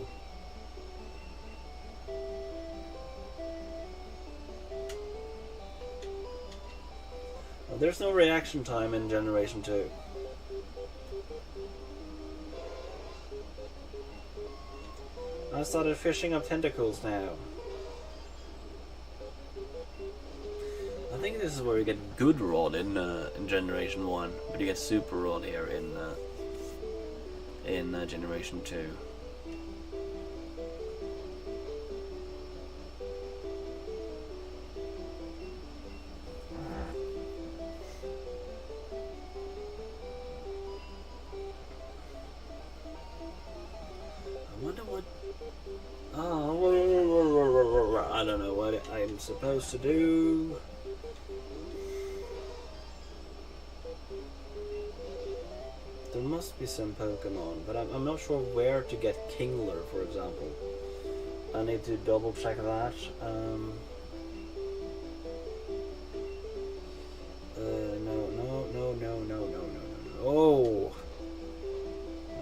There's no reaction time in Generation 2. I started fishing up tentacles now. I think this is where you get good rod in Generation 1, but you get super rod here in Generation 2. wonder what... Oh, I don't know what I'm supposed to do. There must be some Pokemon, but I'm not sure where to get Kingler, for example. I need to double check that. No. Oh!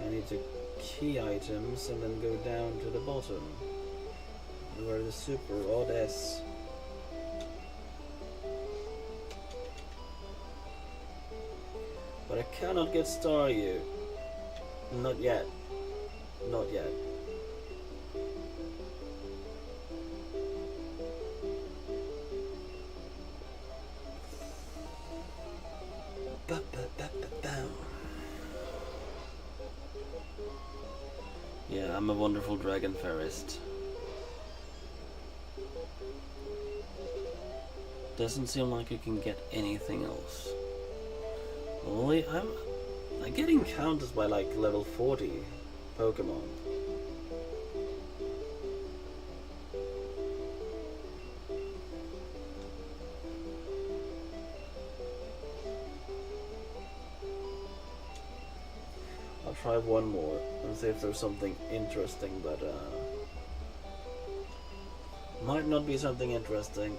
I need to key items and then go down to the bottom, where the super odd is. But I cannot get Staryu. Not yet. Not yet. Yeah, I'm a wonderful dragon fairist. Doesn't seem like I can get anything else. Only I'm getting counted by like level 40 Pokemon. I'll try one more and see if there's something interesting, but might not be something interesting.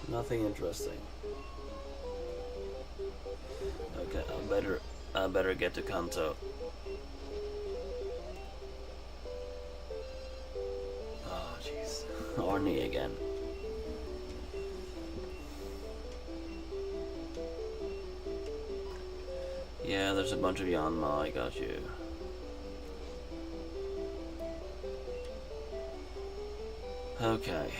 Nothing interesting. Okay, I better get to Kanto. Oh jeez. Arnie again. Yeah, there's a bunch of Yanma, I got you. Okay.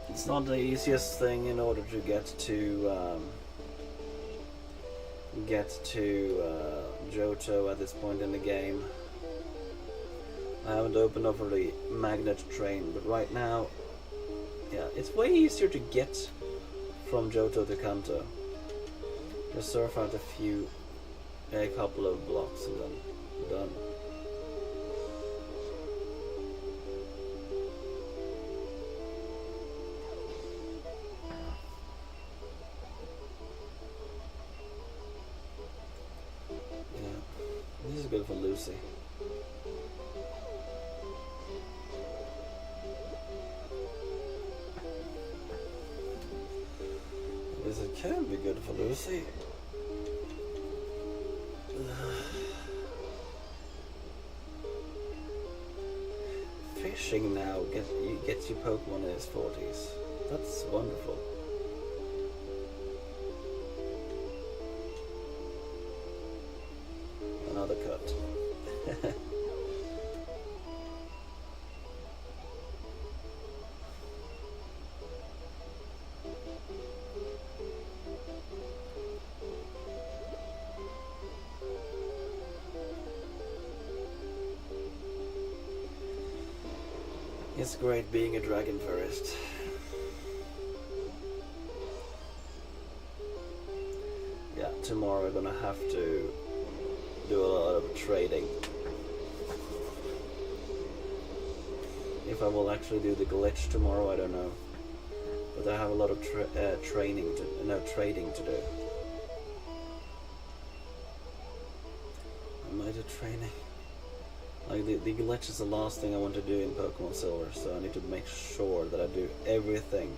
It's not the easiest thing in order to get to Johto at this point in the game. I haven't opened up for the magnet train, but right now, yeah, it's way easier to get from Johto to Kanto. Just surf out a couple of blocks and then done. This is good for Lucy. Yes, it can be good for Lucy. Fishing now gets you Pokemon in his 40s. That's wonderful. Another cut. It's great being a dragon forest. Yeah, tomorrow we're gonna have to do a lot of trading. If I will actually do the glitch tomorrow, I don't know. But I have a lot of trading to do. I might do training. Like the glitch is the last thing I want to do in Pokemon Silver, so I need to make sure that I do everything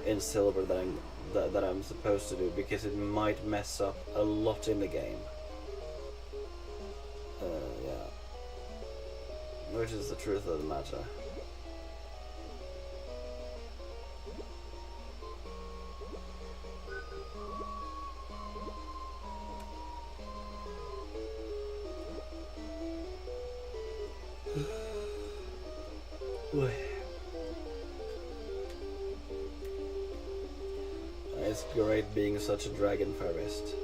in Silver that I'm supposed to do, because it might mess up a lot in the game. Yeah. Which is the truth of the matter. It's great being such a dragon forest.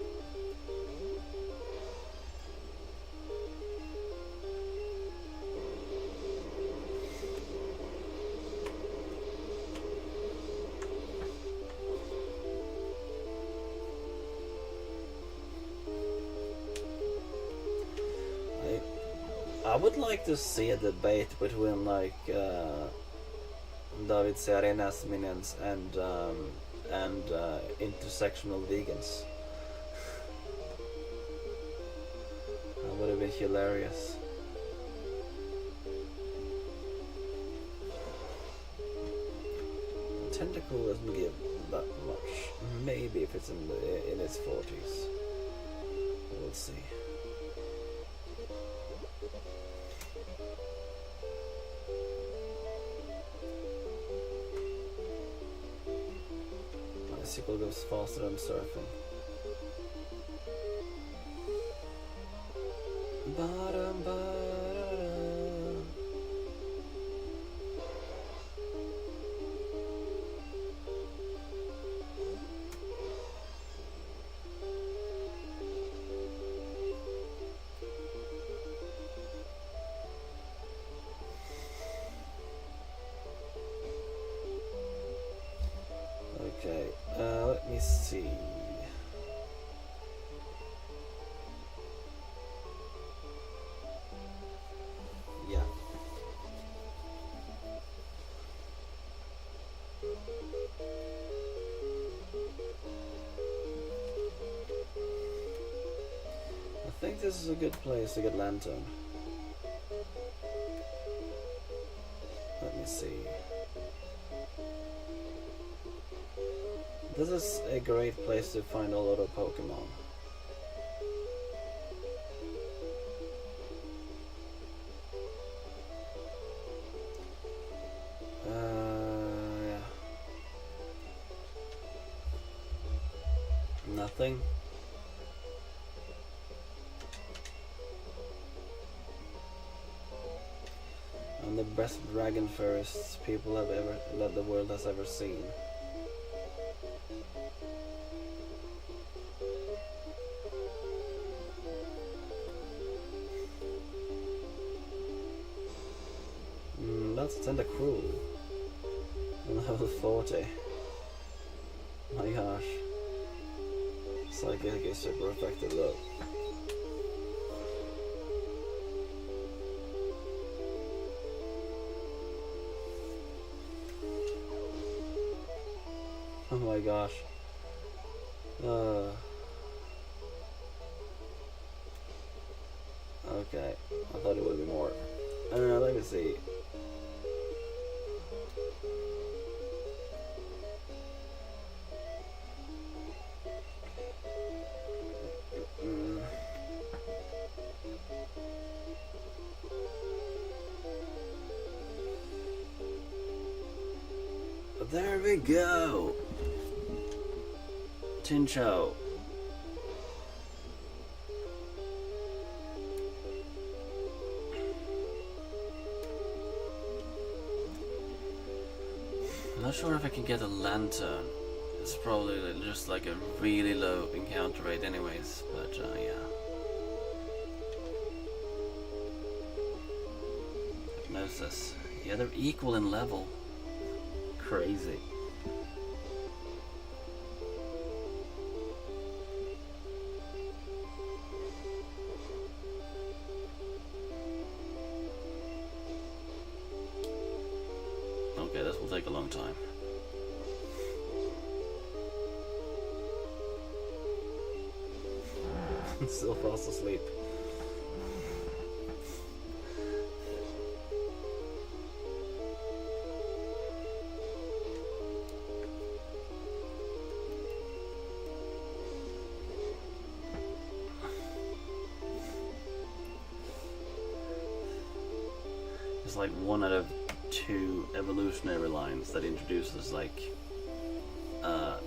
I would like to see a debate between like David Serena's minions and intersectional vegans. That would have been hilarious. Tentacle doesn't give that much. Maybe if it's in its 40s. We'll see. Bicycle goes faster than surfing. Okay, let me see. Yeah. I think this is a good place to get lantern. Let me see. This is a great place to find a lot of Pokemon. Yeah. Nothing. I'm the best dragon forests people have ever that the world has ever seen. That's kinda cruel. On level 40. My gosh. Psychic is super effective though. Oh my gosh. Okay, I thought it would be more. Let me see. There we go! Chincho. I'm not sure if I can get a lantern. It's probably just like a really low encounter rate anyways, but yeah. Hypnosis. Yeah, they're equal in level. Crazy. Okay, this will take a long time. Still fast asleep. It's like 1 out of 2 evolutionary lines that introduces like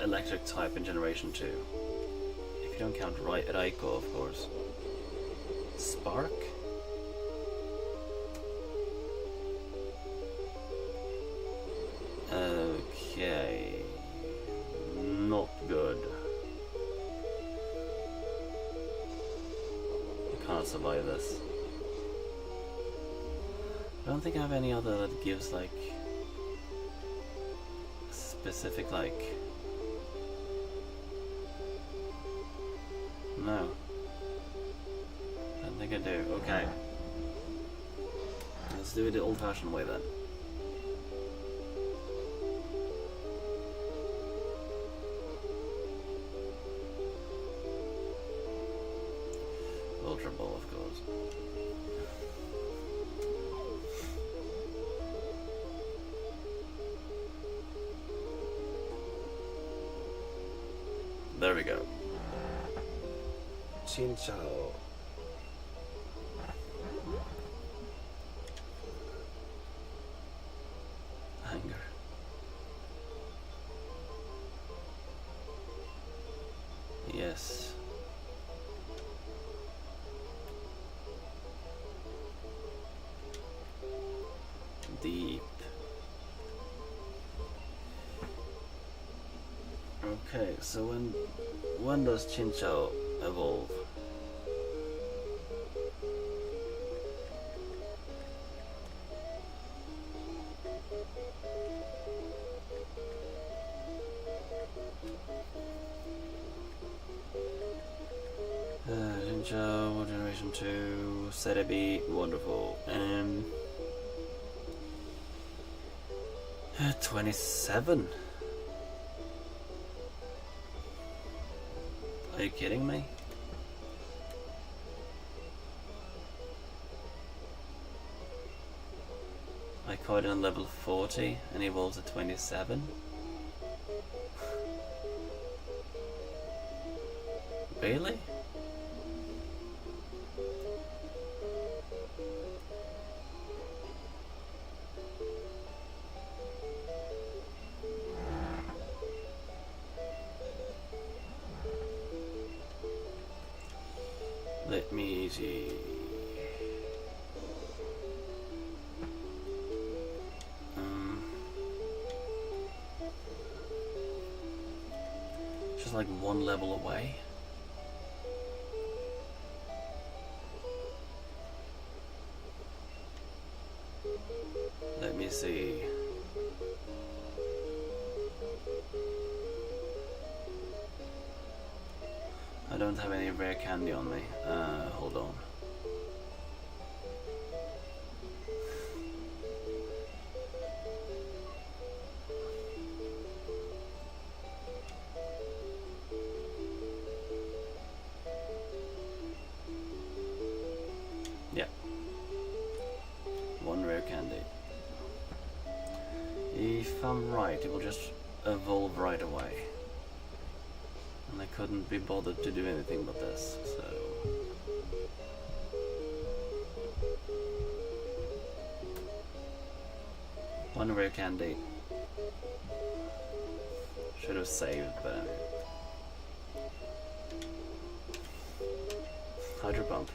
electric type in generation 2. If you don't count Raikou, of course. Spark? Okay. Not good. I can't survive this. I don't think I have any other that gives like specific like. No. I don't think I do. Okay. Let's do it the old-fashioned way then. Ultra Ball, of course. There we go. Chin Chao. Anger. Yes. Deep. Okay, so when does Chinchou evolve? Chinchou, Generation 2, Celebi, wonderful. 27? Are you kidding me? I caught it on level 40 and he evolves at 27? Really? Let me see. Just like one level away. Let me see. I don't have any rare candy on me. Hold on. Yeah. One rare candy. If I'm right, it will just evolve right away. And I couldn't be bothered to do anything but this, so... One rare candy. Should have saved, but anyway. Hydro Pump.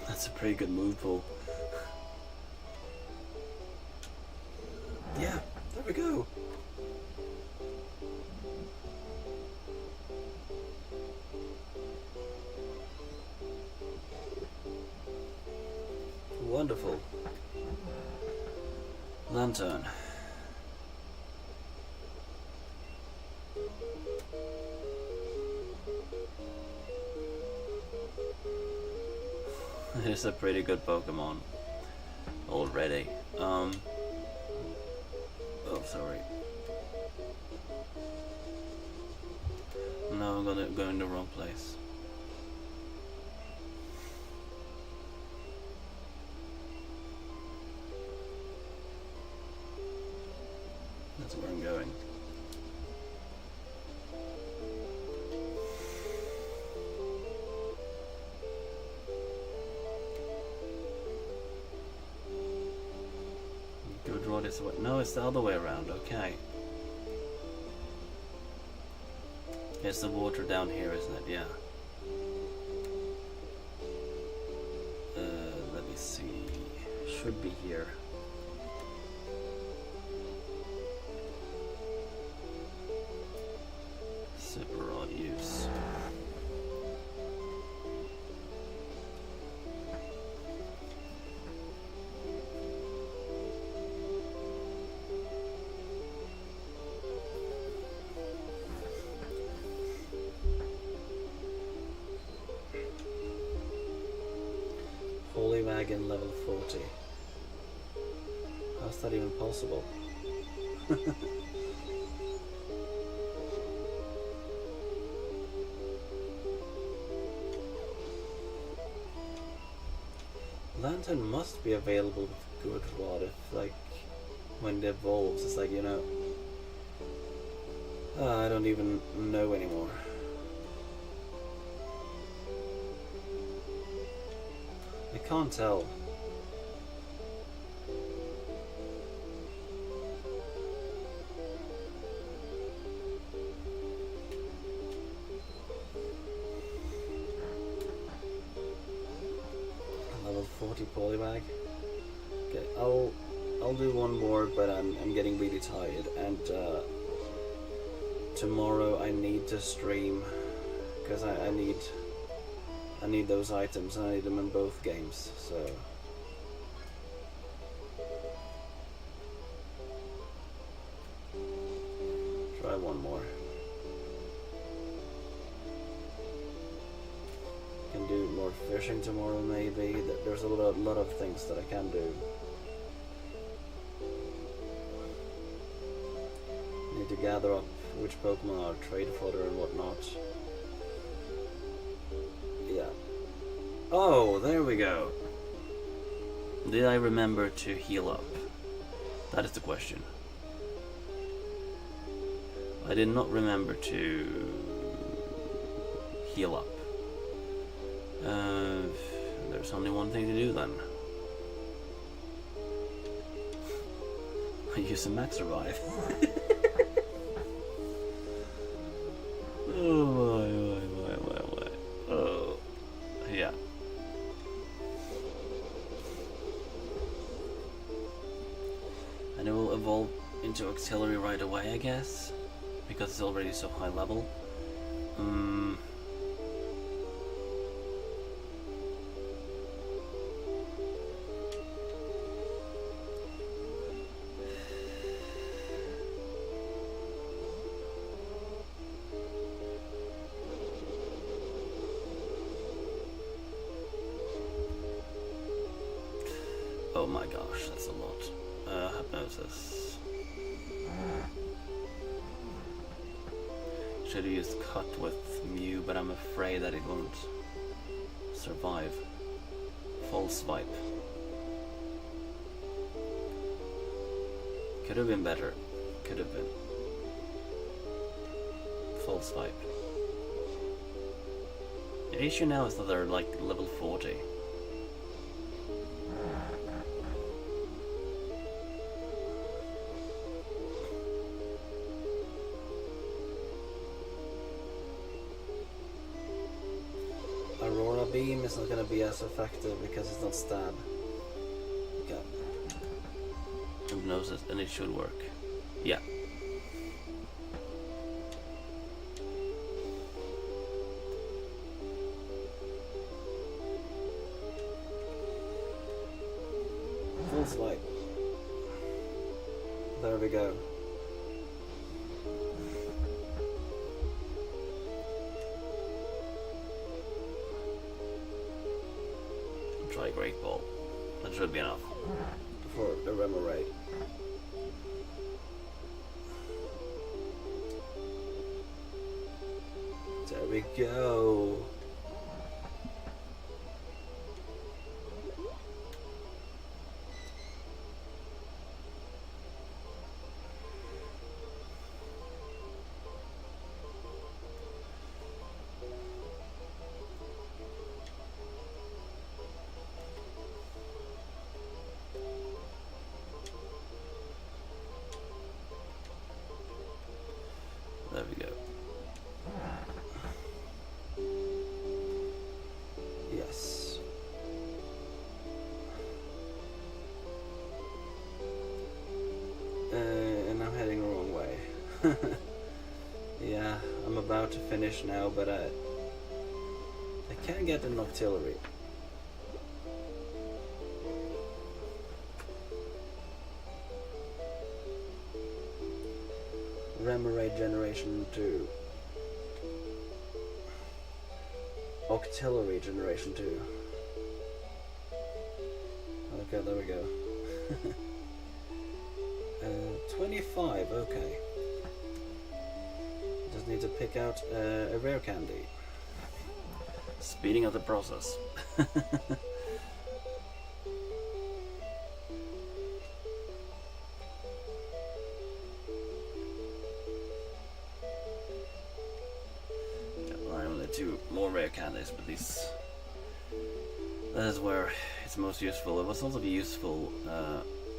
That's a pretty good move pool. Yeah, there we go. Wonderful. Lantern. It's a pretty good Pokemon already. Oh, sorry. No, I'm gonna go in the wrong place. That's where I'm going. Go draw this way. No, it's the other way around. Okay. It's the water down here, isn't it? Yeah. Let me see. Should be here. Super odd use. friggin' level 40. How's that even possible? Lantern must be available with good rod if, like, when it evolves, it's like, you know... I don't even know anymore. I can't tell. Level 40 polybag. Okay, I'll do one more, but I'm getting really tired, and tomorrow I need to stream because I need those items, and I need them in both games, so... Try one more. Can do more fishing tomorrow, maybe. There's a lot of things that I can do. Need to gather up which Pokemon are trade fodder and whatnot. Yeah. Oh, there we go. Did I remember to heal up? That is the question. I did not remember to heal up. There's only one thing to do then. I use a max revive. Oh my. Oh, yeah. And it will evolve into auxiliary right away, I guess, because it's already so high level. Oh my gosh, that's a lot. Hypnosis. Should have used cut with Mew, but I'm afraid that it won't survive. False swipe. Could have been better. Could have been. False swipe. The issue now is that they're like level 40. Beam is not going to be as effective because it's not stab. Okay. Hypnosis, and it should work. Yeah. Full swipe. There we go. Try Great Ball. That should be enough for the Remoraid. There we go. There we go. Yes. And I'm heading the wrong way. Yeah, I'm about to finish now, but I can't get an auxiliary. Remoraid Generation 2. Octillery Generation 2. Okay, there we go. 25, okay. Just need to pick out a rare candy. Speeding up the process. Only 2 more rare candies, but these. That is where it's most useful. It was also useful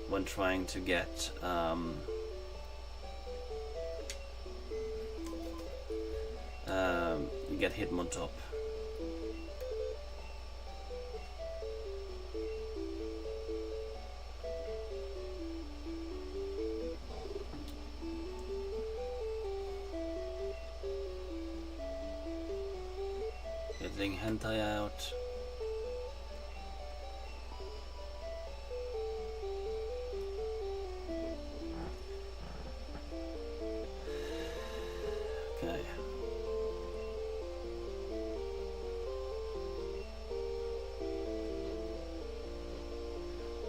when trying to get him on top. Getting hentai out. Okay.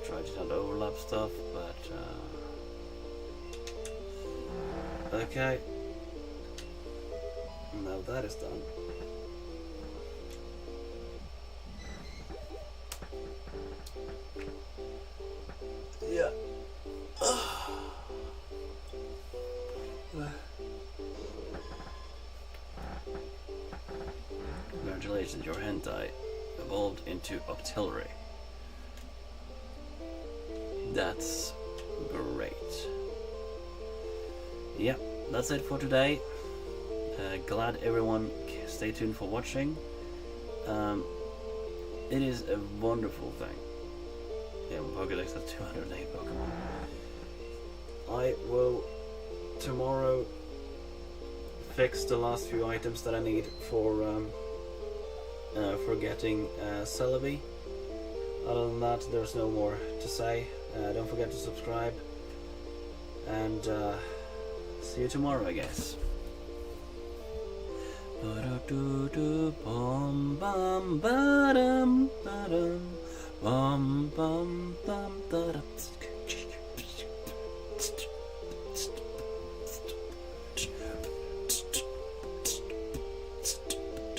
Try to not overlap stuff, but okay. Now that is done. Yeah. Congratulations, your hentai evolved into artillery. That's great. Yeah, that's it for today. Glad everyone stay tuned for watching. It is a wonderful thing. Yeah, Pokédex has 208 Pokemon. I will tomorrow fix the last few items that I need for getting Celebi. Other than that, there's no more to say. Don't forget to subscribe, and see you tomorrow, I guess. Bum bum ba-dum ba-dum bum bum bum da-da.